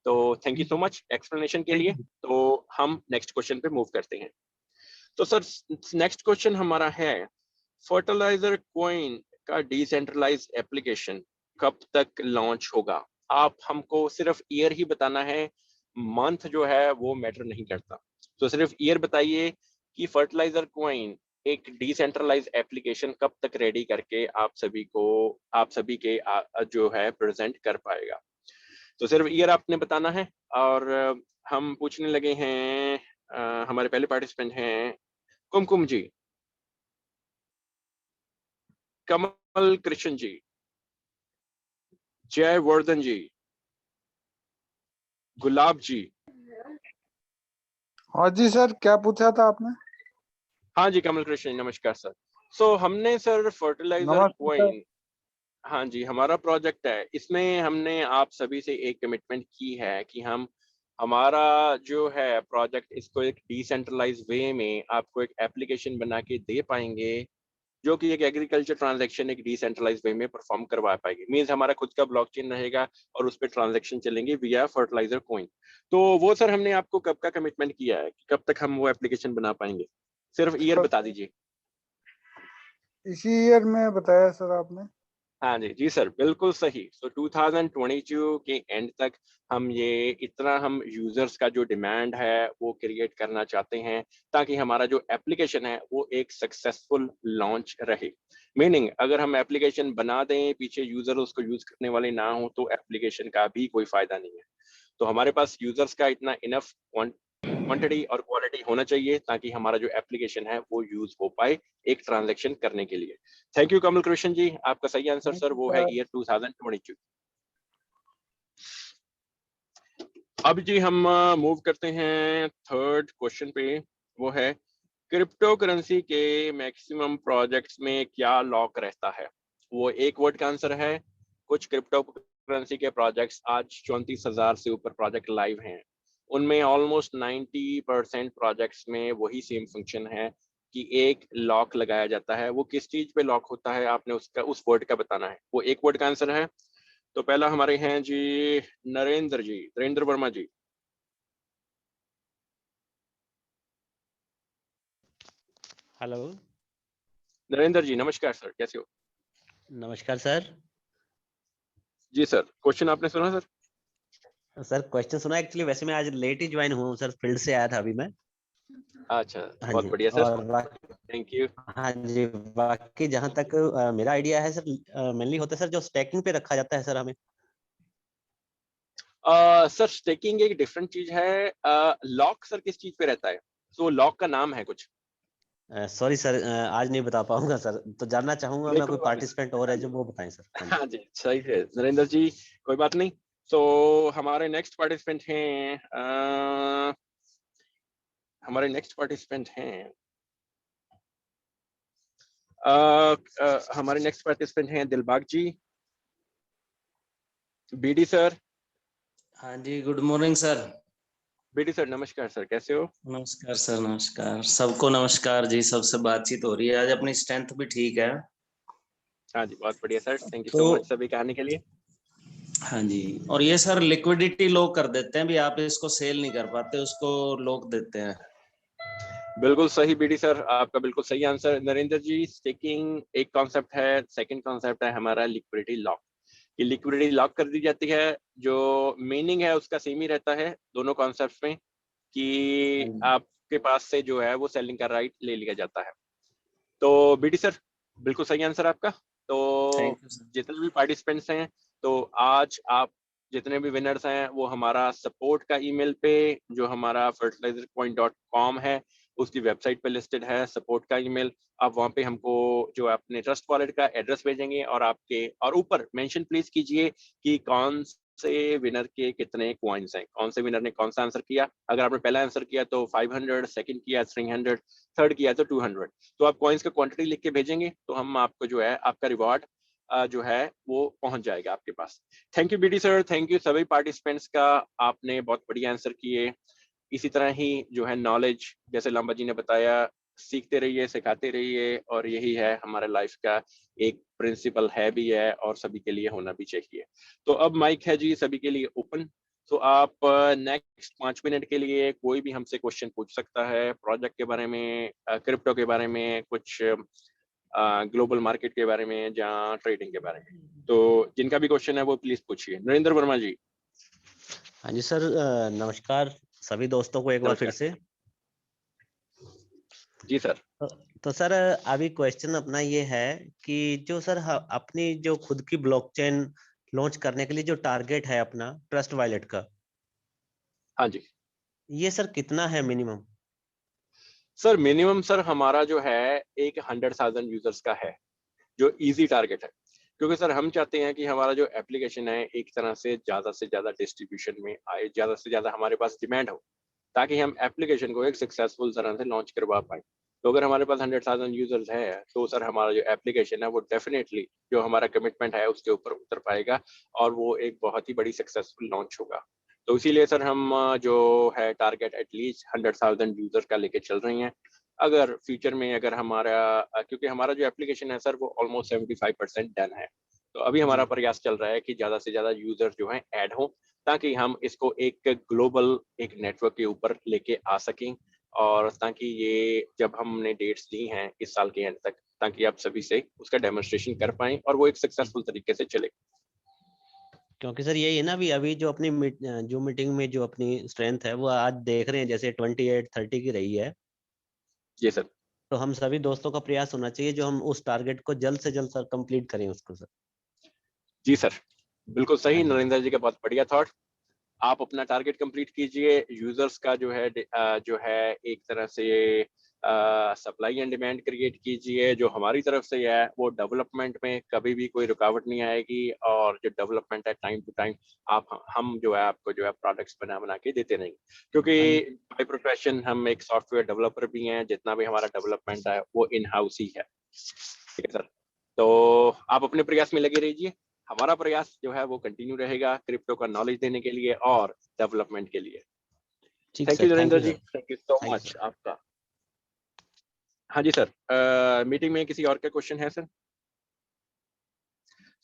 तो thank you so much explanation के लिए। तो हम नेक्स्ट क्वेश्चन पे मूव करते हैं। तो सर नेक्स्ट क्वेश्चन हमारा है, फर्टिलाइजर कॉइन का डिसेंट्रलाइज एप्लीकेशन कब तक लॉन्च होगा? आप हमको सिर्फ ईयर ही बताना है, मंथ जो है वो मैटर नहीं करता। तो सिर्फ ईयर बताइए कि फर्टिलाइजर कॉइन एक डिसेंट्रलाइज एप्लीकेशन कब तक रेडी करके आप सभी के जो है प्रेजेंट कर पाएगा। तो सिर्फ ईयर आपने बताना है। और हम पूछने लगे हैं, हमारे पहले पार्टिसिपेंट हैं कुमकुम जी, कमल कृष्ण जी, जयवर्धन जी, गुलाब जी। हाँ जी सर, क्या पूछा था आपने? हाँ जी कमल कृष्ण, नमस्कार सर। सो हमने सर फर्टिलाइजर नमस्ते सर। क्वाइन, हाँ जी हमारा प्रोजेक्ट है, इसमें हमने आप सभी से एक कमिटमेंट की है कि हम हमारा जो है प्रोजेक्ट इसको एक डिसेंट्रलाइज वे में आपको एक एप्लीकेशन बना के दे पाएंगे, जो कि एक एग्रीकल्चर ट्रांजैक्शन एक डिसेंट्रलाइज वे में परफॉर्म करवा पाएंगे। मींस हमारा खुद का ब्लॉकचेन रहेगा और उस पर ट्रांजैक्शन चलेंगे विया फर्टिलाइजर कॉइन। तो वो सर हमने आपको कब का कमिटमेंट किया है कि कब तक हम वो एप्लीकेशन बना पाएंगे? सिर्फ ईयर बता दीजिए। इसी ईयर में बताया सर आपने। हाँ जी जी सर बिल्कुल सही। तो 2022 के एंड तक हम ये इतना हम यूजर्स का जो डिमांड है वो क्रिएट करना चाहते हैं, ताकि हमारा जो एप्लीकेशन है वो एक सक्सेसफुल लॉन्च रहे। मीनिंग अगर हम एप्लीकेशन बना दें, पीछे यूजर उसको यूज करने वाले ना हो, तो एप्लीकेशन का भी कोई फायदा नहीं है। तो हमारे पास यूजर्स का इतना इनफ क्वांटिटी और क्वालिटी होना चाहिए ताकि हमारा जो एप्लीकेशन है वो यूज हो पाए एक ट्रांजैक्शन करने के लिए। थैंक यू कमल कृष्ण जी, आपका सही आंसर सर वो है ईयर 2022। अब जी हम मूव करते हैं थर्ड क्वेश्चन पे, वो है क्रिप्टो करेंसी के मैक्सिमम प्रोजेक्ट्स में क्या लॉक रहता है? वो एक वर्ड का आंसर है। कुछ क्रिप्टो करेंसी के प्रोजेक्ट्स आज 34,000 से ऊपर प्रोजेक्ट लाइव हैं, उनमें ऑलमोस्ट 90% प्रोजेक्ट्स में वही सेम फंक्शन है कि एक लॉक लगाया जाता है। वो किस चीज पे लॉक होता है आपने उसका उस वर्ड का बताना है। वो एक वर्ड का आंसर है। तो पहला हमारे हैं जी नरेंद्र वर्मा जी। हेलो। नरेंद्र जी नमस्कार सर, कैसे हो? नमस्कार सर। जी सर, क्वेश्चन आपने सुना सर? सर क्वेश्चन सुना, एक्चुअली वैसे मैं आज लेट ही ज्वाइन हुआ हूँ सर, फील्ड से आया था अभी मैं। अच्छा, हाँ बहुत जी। बढ़िया सर, और थैंक यू। हाँ जी, बाकी जहाँ तक मेरा आइडिया है सर, मेनली होता है सर जो स्टैकिंग पे रखा जाता है सर हमें। सर स्टेकिंग एक डिफरेंट चीज है। लॉक सर किस चीज पे रहता है? तो लॉक का नाम है कुछ। सॉरी सर, आज नहीं बता पाऊंगा सर, तो जानना चाहूंगा मैं, कोई पार्टिसिपेंट और है जो वो बताएं सर। हाँ जी। हाँ जी सही है नरेंद्र जी, कोई बात नहीं। तो हमारे नेक्स्ट पार्टिसिपेंट हैं हमारे नेक्स्ट पार्टिसिपेंट हैं हमारे नेक्स्ट पार्टिसिपेंट हैं दिलबाग जी, बीडी सर। हाँ जी, good morning sir. BD sir नमस्कार सर, कैसे हो? नमस्कार सर, नमस्कार सबको, नमस्कार जी। सबसे बातचीत हो रही है आज, अपनी स्ट्रेंथ भी ठीक है। हाँ जी, बहुत बढ़िया सर, थैंक यू तो सो मच सभी के आने के लिए। हाँ जी, और ये सर लिक्विडिटी लोग कर देते हैं भी, आप इसको सेल नहीं कर पाते, उसको लोग देते हैं। बिल्कुल सही बीडी सर, आपका बिल्कुल सही आंसर। नरेंद्र जी, स्टेकिंग एक कॉन्सेप्ट है, सेकंड कॉन्सेप्ट है हमारा लिक्विडिटी लॉक। ये लिक्विडिटी लॉक कर दी जाती है, जो मीनिंग है उसका सेम ही रहता है दोनों कॉन्सेप्ट्स में, कि आपके पास से जो है वो सेलिंग का राइट ले लिया जाता है। तो बीडी सर बिल्कुल सही आंसर आपका। तो थैंक यू सर। जितने भी पार्टिसिपेंट्स हैं, तो आज आप जितने भी विनर्स हैं वो हमारा सपोर्ट का ईमेल पे, जो हमारा fertilizerpoint.com है उसकी वेबसाइट पे लिस्टेड है सपोर्ट का ईमेल, आप वहाँ पे हमको जो अपने ट्रस्ट वॉलेट का एड्रेस भेजेंगे, और आपके और ऊपर मेंशन प्लीज कीजिए कि कौन से विनर के कितने कॉइन्स हैं, कौन से विनर ने कौन सा आंसर किया। अगर आपने पहला आंसर किया तो 500, सेकंड किया 300, थर्ड किया तो 200। तो आप कॉइन्स का क्वांटिटी लिख के भेजेंगे तो हम आपको जो है आपका रिवॉर्ड जो है वो पहुंच जाएगा आपके पास। Thank you BD sir, thank you सभी पार्टिसिपेंट्स का, आपने बहुत बढ़िया आंसर किए। इसी तरह ही जो है नॉलेज, जैसे लांबा जी ने बताया, सीखते रहिए, सिखाते रहिए, और यही है हमारे लाइफ का एक प्रिंसिपल है भी है, और सभी के लिए होना भी चाहिए। तो अब माइक है जी सभी के लिए ओपन। तो आप नेक्स्ट 5 मिनट के लिए कोई भी हमसे क्वेश्चन पूछ सकता है, प्रोजेक्ट के बारे में, क्रिप्टो के बारे में, कुछ ग्लोबल मार्केट के बारे में, या ट्रेडिंग के बारे में। तो जिनका भी क्वेश्चन है वो प्लीज पूछिए। नरेंद्र वर्मा जी। हाँ जी सर, नमस्कार सभी दोस्तों को एक बार फिर से। जी सर। तो सर अभी क्वेश्चन अपना ये है कि जो सर अपनी जो खुद की ब्लॉकचेन लॉन्च करने के लिए जो टारगेट है अपना ट्रस्ट वॉलेट का, हाँ जी ये सर कितना है मिनिमम? सर, मिनिमम सर हमारा जो है एक 100,000 यूजर्स का है, जो इजी टारगेट है। क्योंकि सर हम चाहते हैं कि हमारा जो एप्लीकेशन है एक तरह से ज़्यादा डिस्ट्रीब्यूशन में आए, ज़्यादा से ज़्यादा हमारे पास डिमांड हो, ताकि हम एप्लीकेशन को एक सक्सेसफुल तरह से लॉन्च करवा पाए। तो अगर हमारे पास 100,000 यूजर्स है तो सर हमारा जो एप्लीकेशन है वो डेफिनेटली जो हमारा कमिटमेंट है उसके ऊपर उतर पाएगा, और वो एक बहुत ही बड़ी सक्सेसफुल लॉन्च होगा। तो इसीलिए सर हम जो है टारगेट एटलीस्ट 100,000 यूजर का लेके चल रही हैं। अगर फ्यूचर में अगर हमारा क्योंकि हमारा जो एप्लीकेशन है सर वो ऑलमोस्ट 75% डन है, तो अभी हमारा प्रयास चल रहा है कि ज़्यादा से ज़्यादा यूजर जो हैं ऐड हों, ताकि हम इसको एक ग्लोबल एक नेटवर्क के ऊपर लेके आ सकें, और ताकि ये जब हमने डेट्स दी हैं इस साल के एंड तक, ताकि आप सभी से उसका डेमोन्स्ट्रेशन कर पाएं और वो एक सक्सेसफुल तरीके से चले। क्योंकि सर यही है ना, अभी जो अपनी जो मीटिंग में जो अपनी स्ट्रेंथ है वो आज देख रहे हैं जैसे 28-30 की रही है। जी सर। तो हम सभी दोस्तों का प्रयास होना चाहिए जो हम उस टारगेट को जल्द से जल्द सर कंप्लीट करें उसको सर। जी सर बिल्कुल सही नरेंद्र जी का, बहुत बढ़िया थॉट। आप अपना टारगेट कंप्लीट कीजिए, यूजर्स का जो है एक तरह से सप्लाई एंड डिमांड क्रिएट कीजिए। जो हमारी तरफ से है वो डेवलपमेंट में कभी भी कोई रुकावट नहीं आएगी, और जो डेवलपमेंट है टाइम टू टाइम हम जो है आपको जो है प्रोडक्ट्स बना के देते रहेंगे, क्योंकि बाय प्रोफेशन हम एक सॉफ्टवेयर डेवलपर भी हैं। जितना भी हमारा डेवलपमेंट है वो इन हाउस ही है। ठीक है सर, तो आप अपने प्रयास में लगे रहिए, हमारा प्रयास जो है वो कंटिन्यू रहेगा क्रिप्टो का नॉलेज देने के लिए और डेवलपमेंट के लिए। Thank you Narendra ji, thank you so much आपका। हाँ जी सर, मीटिंग में किसी और का क्वेश्चन है सर?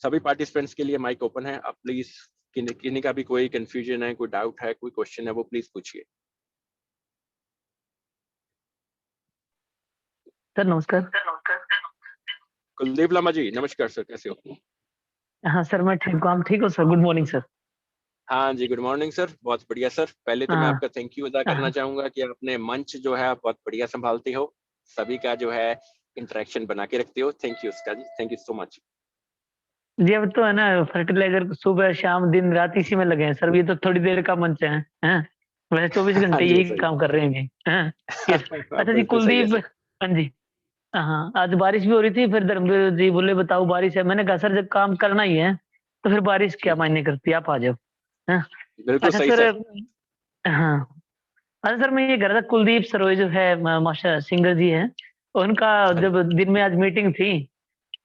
सभी पार्टिसिपेंट्स के लिए माइक ओपन है, आप प्लीज किन्हीं का भी कोई कंफ्यूजन है, कोई डाउट है, कोई क्वेश्चन है, वो प्लीज पूछिए। सर नमस्कार। कुलदीप लामा जी नमस्कार सर, कैसे हो? हाँ सर मैं ठीक हूँ, आप ठीक हो सर? Good morning sir. हाँ जी, गुड मॉर्निंग सर, बहुत बढ़िया सर। पहले तो मैं आपका थैंक यू अदा करना चाहूंगा कि आपने मंच जो है बहुत बढ़िया संभालते हो, सभी का जो है इंटरेक्शन बना के रखते हो। थैंक यू उसका जी, थैंक यू सो मच। जी अब तो है ना, फर्टिलाइजर सुबह शाम दिन रात इसी में लगे हैं सर। ये तो थोड़ी देर का मंच है, हैं? वैसे 24 घंटे यही काम कर रहे हैं जी, हैं? अच्छा जी कुलदीप, हाँ जी, हाँ आज बारिश भी हो रही थी, फिर धर्मवीर जी बोले बताओ बारिश है। मैंने कहा सर जब काम करना ही है तो फिर बारिश क्या मायने करती है, आप आ जाओ। बिल्कुल अच्छा सही सर, सर। हाँ अच्छा सर मैं ये कह रहा था, कुलदीप सरोज जो है मास्टर सिंगर जी हैं, उनका जब दिन में आज मीटिंग थी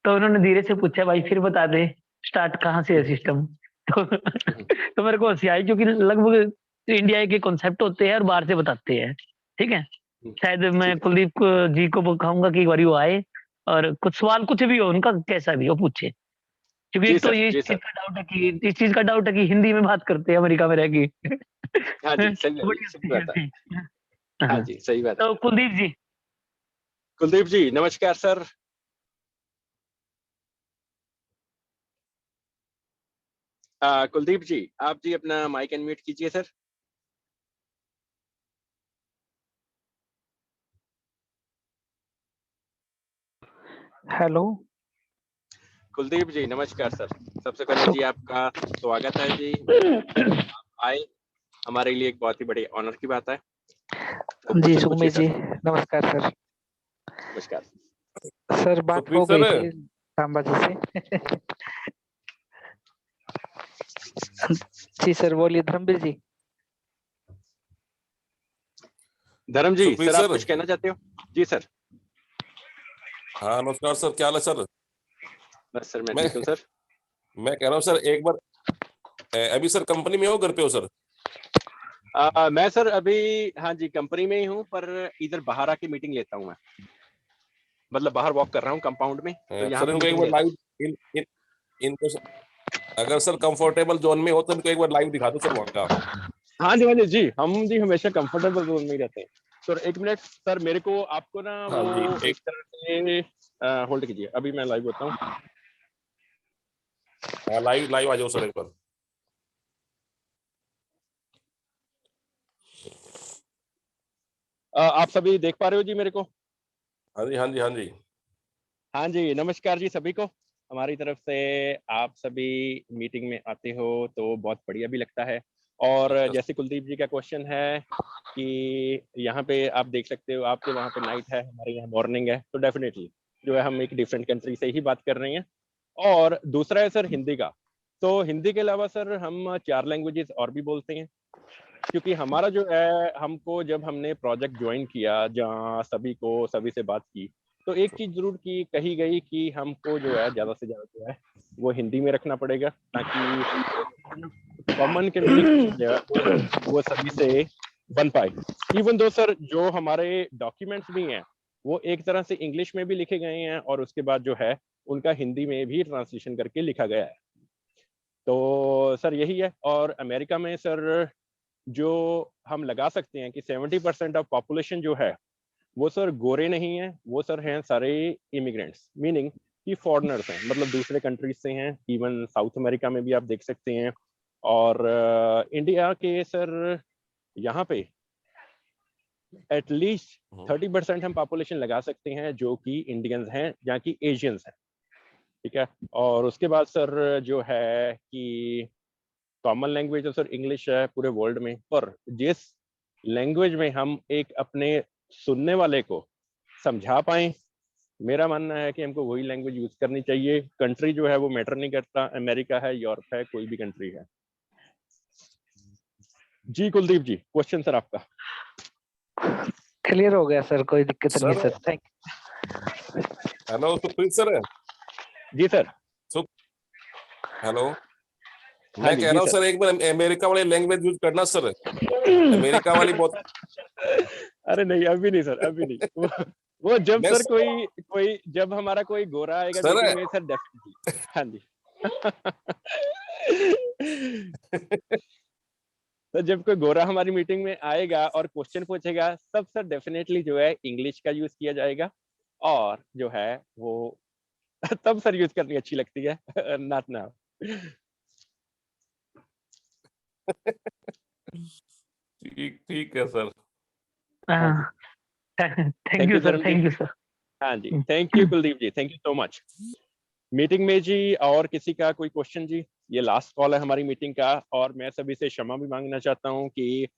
तो उन्होंने धीरे से पूछा भाई फिर बता दे स्टार्ट कहाँ से है सिस्टम। तो मेरे को हंसी आई, क्योंकि लगभग तो इंडिया के कॉन्सेप्ट होते हैं और बाहर से बताते हैं, ठीक है। शायद मैं कुलदीप जी को कहूंगा कि एक बार वो आए और कुछ सवाल कुछ भी हो उनका, कैसा भी हो पूछे, क्योंकि जी एक तो सर, ये जी इस चीज सर। का डाउट है कि हिंदी में बात करते हैं अमेरिका में रह के। हाँ जी, सही बड़ी है, सही अच्छी बात है। चीज़ थी। हाँ हाँ, जी, सही बात है। तो कुलदीप जी, कुलदीप जी नमस्कार सर। कुलदीप जी, आप जी अपना माइक अनम्यूट कीजिए सर। हेलो। कुलदीप जी नमस्कार सर। सबसे पहले जी आपका स्वागत है जी। आप आए, हमारे लिए एक बहुत ही बड़ी ऑनर की बात है। तो जी क्वेश्चन पूछिए सुखमीत सर। जी, नमस्कार सर। नमस्कार। सर बात हो सुखबीर गई सर। थी सांबा जी से। जी सर, बोलिए धर्मवीर जी। धर्म जी सुखबीर सर, आप सर। कुछ कहना चाहते हो? जी सर। हाँ नमस्कार सर, क्या हाल है सर? बस सर मैं मैं ठीक हूँ सर। मैं कह रहा हूँ सर, एक बार अभी सर कंपनी में हो, घर पे हो सर? मैं सर अभी, हाँ जी, कंपनी में ही हूँ, पर इधर बाहर आके मीटिंग लेता हूँ मैं। मतलब बाहर वॉक कर रहा हूँ कंपाउंड में, तो यहाँ सर पे इनको एक मीटिंग बार लेता लाइव इनको अगर सर कंफर्टेबल जोन में हो तो इनको एक बार लाइव दिखा दो सर वहाँ का। हूँ। हाँ जी, हाँ जी, हम जी हमेशा कंफर्टेबल जोन में ही रहते हैं। सर एक मिनट सर, मेरे को आपको ना हाँ वो जी, एक तरह से होल्ड कीजिए, अभी मैं लाइव होता हूँ। लाइव लाइव आ जाओ सर एक बार। आप सभी देख पा रहे हो जी मेरे को? हाँ जी, हाँ जी, हाँ जी। हाँ जी, नमस्कार जी सभी को। हमारी तरफ से आप सभी मीटिंग में आते हो तो बहुत बढ़िया भी लगता है। और अच्छा जैसे कुलदीप जी का क्वेश्चन है कि यहाँ पे आप देख सकते हो, आपके वहाँ पे नाइट है, हमारे यहाँ मॉर्निंग है, तो डेफिनेटली जो है हम एक डिफरेंट कंट्री से ही बात कर रहे हैं। और दूसरा है सर हिंदी का। तो हिंदी के अलावा सर हम 4 लैंग्वेजेस और भी बोलते हैं, क्योंकि हमारा जो है, हमको जब हमने प्रोजेक्ट ज्वाइन किया, जहाँ सभी से बात की, तो एक चीज जरूर की कही गई कि हमको जो है ज्यादा से ज्यादा जो है वो हिंदी में रखना पड़ेगा, ताकि कॉमन कम्युनिकेशन जो है वो सभी से बन पाए। इवन दो सर जो हमारे डॉक्यूमेंट्स भी हैं वो एक तरह से इंग्लिश में भी लिखे गए हैं, और उसके बाद जो है उनका हिंदी में भी ट्रांसलेशन करके लिखा गया है। तो सर यही है। और अमेरिका में सर जो हम लगा सकते हैं कि 70% ऑफ पॉपुलेशन जो है वो सर गोरे नहीं है, वो सर हैं सारे इमिग्रेंट्स, मीनिंग कि फॉरेनर्स हैं, मतलब दूसरे कंट्रीज से हैं। इवन साउथ अमेरिका में भी आप देख सकते हैं। और इंडिया के सर यहाँ पे एटलीस्ट 30% हम पॉपुलेशन लगा सकते हैं जो कि इंडियंस हैं, जहाँ की एशियंस हैं, ठीक है। और उसके बाद सर जो है कि कॉमन लैंग्वेज तो सर इंग्लिश है पूरे वर्ल्ड में, पर जिस लैंग्वेज में हम एक अपने सुनने वाले को समझा पाए, मेरा मानना है कि हमको वही लैंग्वेज यूज करनी चाहिए। कंट्री जो है वो मैटर नहीं करता, अमेरिका है, यूरोप है, कोई भी कंट्री है। जी कुलदीप जी, क्वेश्चन सर आपका। क्लियर हो गया सर, कोई दिक्कत नहीं है sir sir, thank hello Sukhpreet sir. जी सर। हेलो, हाँ मैं जी, कह जी रहा हूँ सर। सर एक बार अमेरिका वाली लैंग्वेज यूज करना सर। अमेरिका वाली बहुत अरे नहीं, अभी नहीं सर, अभी नहीं। वो जब मैं सर कोई कोई जब हमारा कोई गोरा आएगा सर मीटिंग में सर, डेफिनेटली। हाँ जी। तो जब कोई गोरा हमारी मीटिंग में आएगा और क्वेश्चन पूछेगा, सब सर डेफिनेटली जो है इंग्लिश का यूज किया जाएगा, और जो है वो तब सर यूज करनी अच्छी लगती है, नॉट नाउ। ठीक ठीक है सर। हाँ जी, thank thank you you sir, Dharam ji. Thank you sir. हाँ जी, thank you Kuldeep ji, thank you so much. Meeting में जी और किसी का कोई क्वेश्चन जी? ये लास्ट कॉल है हमारी मीटिंग का, और मैं सभी से क्षमा भी मांगना चाहता हूँ कि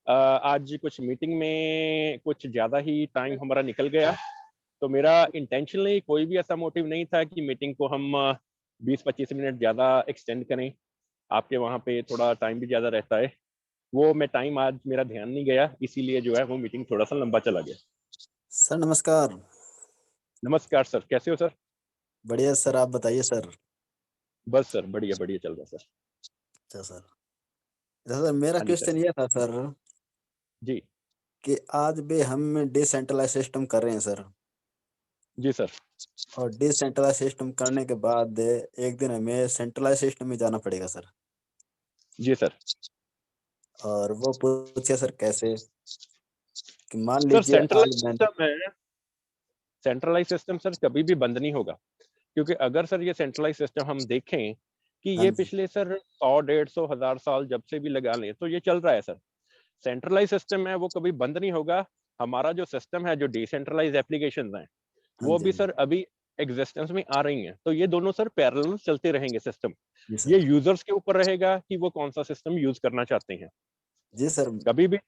आज कुछ मीटिंग में कुछ ज़्यादा ही टाइम हमारा निकल गया। तो मेरा इंटेंशनली कोई भी ऐसा मोटिव नहीं था कि मीटिंग को हम 20-25 मिनट ज़्यादा एक्सटेंड करें। आपके वहाँ पे थोड़ा टाइम भी ज़्यादा रहता है, वो मैं टाइम आज मेरा ध्यान नहीं गया, इसीलिए जो है वो मीटिंग थोड़ा सा लंबा चला गया। सर नमस्कार। नमस्कार सर, कैसे हो सर? बढ़िया सर, आप बताइए सर। बस सर बढ़िया बढ़िया चल रहा है सर। अच्छा सर। सर मेरा हाँ जी सर। क्वेश्चन ये था सर जी कि आज भी हम डिसेंट्रलाइज सिस्टम कर रहे हैं सर, जी सर। और डिसेंट्रलाइज सिस्टम करने के बाद एक दिन हमें सेंट्रलाइज सिस्टम में जाना पड़ेगा सर। जी सर। और वो पूछे सर कैसे, कि मान सर लीजिए आज सेंट्रलाइज मैं। सिस्टम है, सेंट्रलाइज सिस्टम सर कभी भी बंद नहीं होगा, क्योंकि अगर सर ये सेंट्रलाइज सिस्टम हम देखें कि हाँ ये जी। पिछले सर 100, 150, 1000 साल जब से भी लगा लें तो ये चल रहा है सर। सेंट्रलाइज सिस्टम है वो कभी बंद नहीं होगा। हमारा जो सिस्टम है, जो डिसेंट्रलाइज एप्लीकेशंस हैं, हाँ वो जी। भी हाँ जी। सर अभी एग्जिस्टेंस में आ रही हैं। तो ये दोनों सर पैरेलल चलते रहेंगे सिस्टम। जी ये सर। यूजर्स के ऊपर रहेगा कि वो कौन सा सिस्टम यूज करना चाहते हैं। जी सर। कभी भी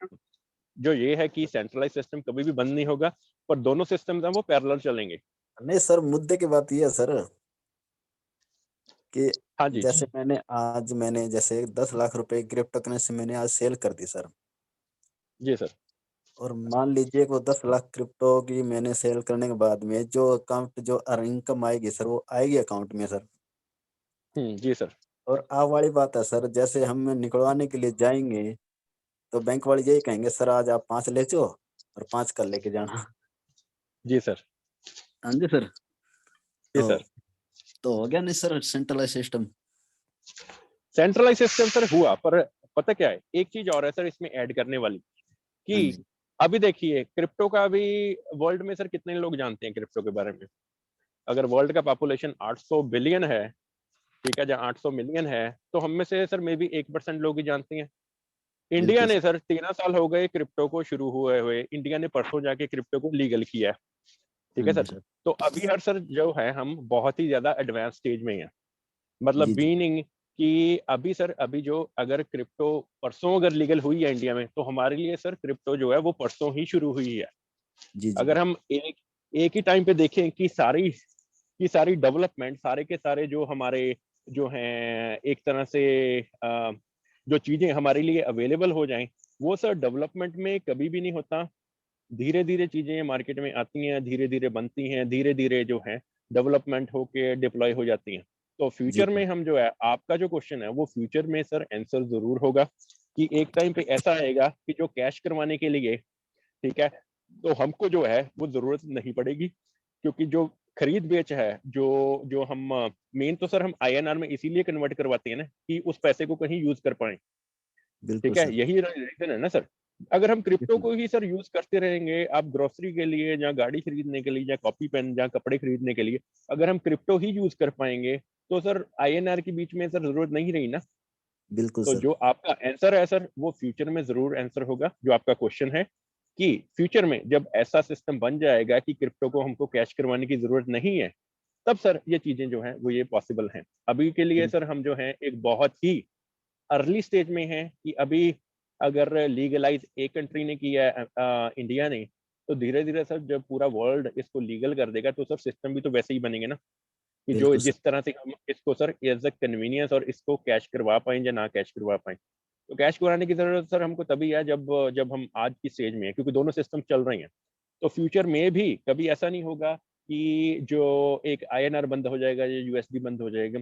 जो ये है कि सेंट्रलाइज सिस्टम कभी भी बंद नहीं होगा, पर दोनों सिस्टम्स हैं वो पैरेलल चलेंगे। नहीं सर, मुद्दे की बात ये है सर कि हाँ जी। जैसे मैंने जैसे 10 लाख रुपए क्रिप्टो करेंसी मैंने आज सेल कर दी सर। जी सर। और मान लीजिए वो 10 लाख क्रिप्टो की मैंने सेल करने के बाद में जो अकाउंट जो इनकम आएगी सर, वो आएगी अकाउंट में सर। जी सर। और आप वाली बात है सर, जैसे हम निकलवाने के लिए जाएंगे तो बैंक वाले यही कहेंगे सर आज आप 5 ले जाओ और 5 कल लेके जाना। जी सर। हाँ जी सर। जी तो सर। हो गया नहीं sir centralize system. Centralize system sir हुआ, पर पता क्या है, एक चीज और है सर इसमें ऐड करने वाली, हाँ कि जी। अभी देखिए क्रिप्टो का अभी वर्ल्ड में सर कितने लोग जानते हैं क्रिप्टो के बारे में। अगर वर्ल्ड का पॉपुलेशन 800 बिलियन है, ठीक है, जहाँ 800 मिलियन है, तो हम में से सर मे बी 1% लोग ही जानते हैं। इंडिया बिल्कुल ने सर। सर 13 साल हो गए क्रिप्टो को शुरू हुए हुए, इंडिया ने परसों जाके क्रिप्टो को लीगल किया है, ठीक हाँ है जी सर। सर। तो अभी हर सर जो है हम बहुत ही ज्यादा एडवांस स्टेज में हैं, मतलब जी जी। मीनिंग कि अभी सर अभी जो अगर क्रिप्टो परसों अगर लीगल हुई है इंडिया में, तो हमारे लिए सर क्रिप्टो जो है वो परसों ही शुरू हुई है। जी जी। अगर हम एक ही टाइम पे देखें कि सारी डेवलपमेंट, सारे के सारे जो हमारे जो हैं एक तरह से जो चीजें हमारे लिए अवेलेबल हो जाएं, वो सर डेवलपमेंट में कभी भी नहीं होता। धीरे धीरे चीजें मार्केट में आती हैं, धीरे धीरे बनती हैं, धीरे धीरे जो है डेवलपमेंट होके डिप्लॉय हो जाती हैं। तो जी फ्यूचर सर। में हम जो है, आपका जो क्वेश्चन है वो फ्यूचर में सर आंसर जरूर होगा, कि एक टाइम पे ऐसा आएगा कि जो कैश करवाने के लिए, ठीक है, तो हमको जो है वो जरूरत नहीं पड़ेगी, क्योंकि जो खरीद बेच है, जो जो हम मेन तो सर हम आईएनआर में इसीलिए कन्वर्ट करवाते हैं ना, कि उस पैसे को कहीं यूज कर पाए, बिल्कुल ठीक है, सर। यही रीजन है ना सर। अगर हम जी क्रिप्टो सर। को ही सर यूज करते रहेंगे, आप ग्रोसरी के लिए या गाड़ी खरीदने के लिए या कॉपी पेन या कपड़े खरीदने के लिए अगर हम क्रिप्टो ही यूज कर पाएंगे, तो सर आईएनआर के बीच में सर जरूरत नहीं रही ना। बिल्कुल तो सर। जो आपका आंसर है सर वो फ्यूचर में जरूर आंसर होगा, जो आपका क्वेश्चन है कि फ्यूचर में जब ऐसा सिस्टम बन जाएगा कि क्रिप्टो को हमको कैश करवाने की जरूरत नहीं है, तब सर ये चीजें जो हैं वो ये पॉसिबल हैं। अभी के लिए सर हम जो हैं एक बहुत ही अर्ली स्टेज में हैं, कि अभी अगर लीगलाइज एक कंट्री ने किया है, इंडिया ने, तो धीरे धीरे सर जब पूरा वर्ल्ड इसको लीगल कर देगा, तो सर सिस्टम भी तो वैसे ही बनेंगे ना, कि जो बिल्कुल सर। जिस तरह से हम इसको सर एज अ कन्वीनियंस और इसको कैश करवा पाए या ना कैश करवा पाए। तो कैश कराने की जरूरत सर हमको तभी है जब जब हम आज की स्टेज में है, क्योंकि दोनों सिस्टम चल रहे हैं। तो फ्यूचर में भी कभी ऐसा नहीं होगा कि जो एक आईएनआर बंद हो जाएगा या यूएसडी बंद हो जाएगा।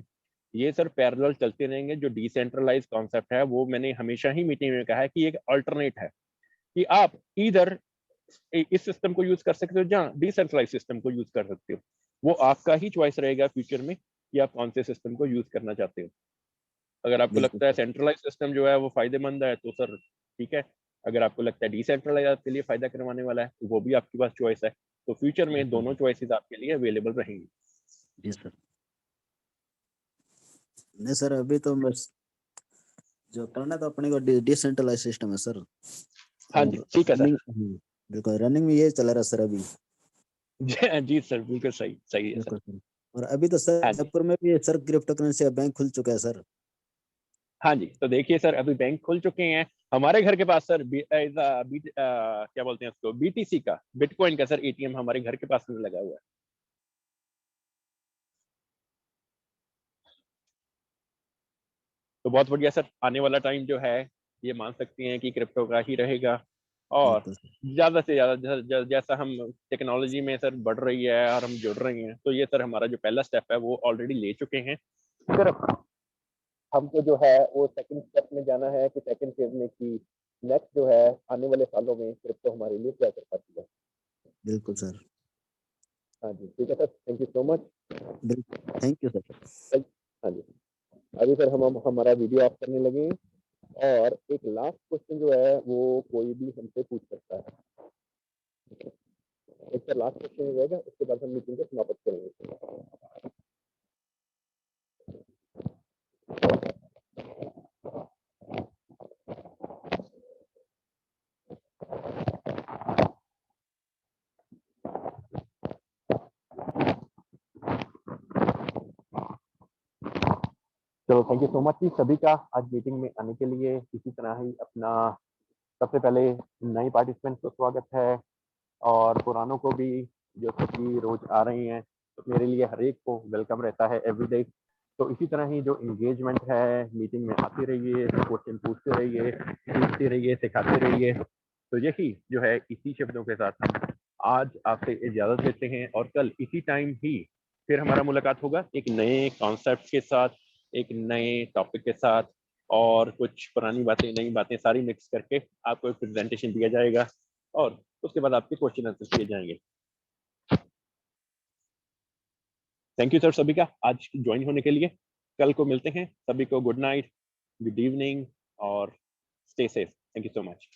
ये सर पैरेलल चलते रहेंगे। जो डिसेंट्रलाइज कॉन्सेप्ट है वो मैंने हमेशा ही मीटिंग में कहा है कि एक अल्टरनेट है, कि आप इधर इस सिस्टम को यूज कर सकते हो, जहाँ डिसेंट्रलाइज सिस्टम को यूज कर सकते हो। वो आपका ही चॉइस रहेगा फ्यूचर में कि आप कौन से सिस्टम को यूज करना चाहते हो। अगर आपको बिल्कुल लगता है सर। सेंट्रलाइज सिस्टम जो है वो फायदेमंद है, तो सर ठीक है। अगर आपको लगता है डिसेंट्रलाइज आपके लिए फायदा करवाने वाला है, तो वो भी आपके पास चॉइस है। तो फ्यूचर में बिल्कुल दोनों सर। चॉइसेस आपके लिए अवेलेबल रहेंगी। जी सर। नहीं सर, अभी तो बस जो करना तो अपने को डिसेंट्रलाइज सिस्टम है सर। हाँ और जी, ठीक है सर। बिल्कुल रनिंग में ये चला रहा सर अभी। जी सर, बिल्कुल सही सही है सर। बिल्कुल सर। और अभी तो सर हाँ जी। जयपुर में भी सर क्रिप्टो करेंसी का बैंक खुल चुका है सर। हाँ जी, तो देखिए सर अभी बैंक खुल चुके हैं हमारे घर के पास सर। क्या बोलते हैं उसको, बीटीसी का, बिटकॉइन का सर एटीएम हमारे घर के पास में लगा हुआ है। तो बहुत बढ़िया सर, आने वाला टाइम जो है ये मान सकते हैं कि क्रिप्टो का ही रहेगा। और बिल्कुल सर। ज्यादा से ज्यादा जैसा हम टेक्नोलॉजी में सर बढ़ रही है और हम जुड़ रहे हैं, तो ये सर हमारा जो पहला स्टेप है वो ऑलरेडी ले चुके हैं। सिर्फ हमको जो है वो सेकंड स्टेप में जाना है कि सेकंड फेज में कि नेक्स्ट जो है आने वाले सालों में क्रिप्टो हमारे लिए क्या कर पाती है। बिल्कुल सर, हाँ जी, ठीक है sir, thank you so much. बिल्कुल, थैंक यू सर। हाँ जी, अभी सर हम हमारा वीडियो ऑफ करने लगे और एक लास्ट क्वेश्चन जो है वो कोई भी हमसे पूछ सकता है। एक सर लास्ट क्वेश्चन रहेगा, उसके बाद हम मीटिंग को समाप्त करेंगे। चलो थैंक यू सो मच जी सभी का आज मीटिंग में आने के लिए। इसी तरह ही अपना सबसे पहले नए पार्टिसिपेंट्स को स्वागत है और पुरानों को भी जो सभी रोज आ रही हैं, तो मेरे लिए हर एक को वेलकम रहता है एवरीडे। तो इसी तरह ही जो इंगेजमेंट है मीटिंग में आते रहिए, क्वेश्चन पूछते रहिए, सीखते रहिए, सिखाते रहिए। तो यही जो है इसी शब्दों के साथ हम आज आपसे इजाजत लेते हैं और कल इसी टाइम ही फिर हमारा मुलाकात होगा एक नए कॉन्सेप्ट के साथ, एक नए टॉपिक के साथ और कुछ पुरानी बातें नई बातें सारी मिक्स करके आपको एक प्रेजेंटेशन दिया जाएगा और उसके बाद आपके क्वेश्चन आंसर किए जाएंगे। थैंक यू सर सभी का आज ज्वाइन होने के लिए। कल को मिलते हैं, सभी को गुड नाइट, गुड इवनिंग और stay safe. Thank you so much.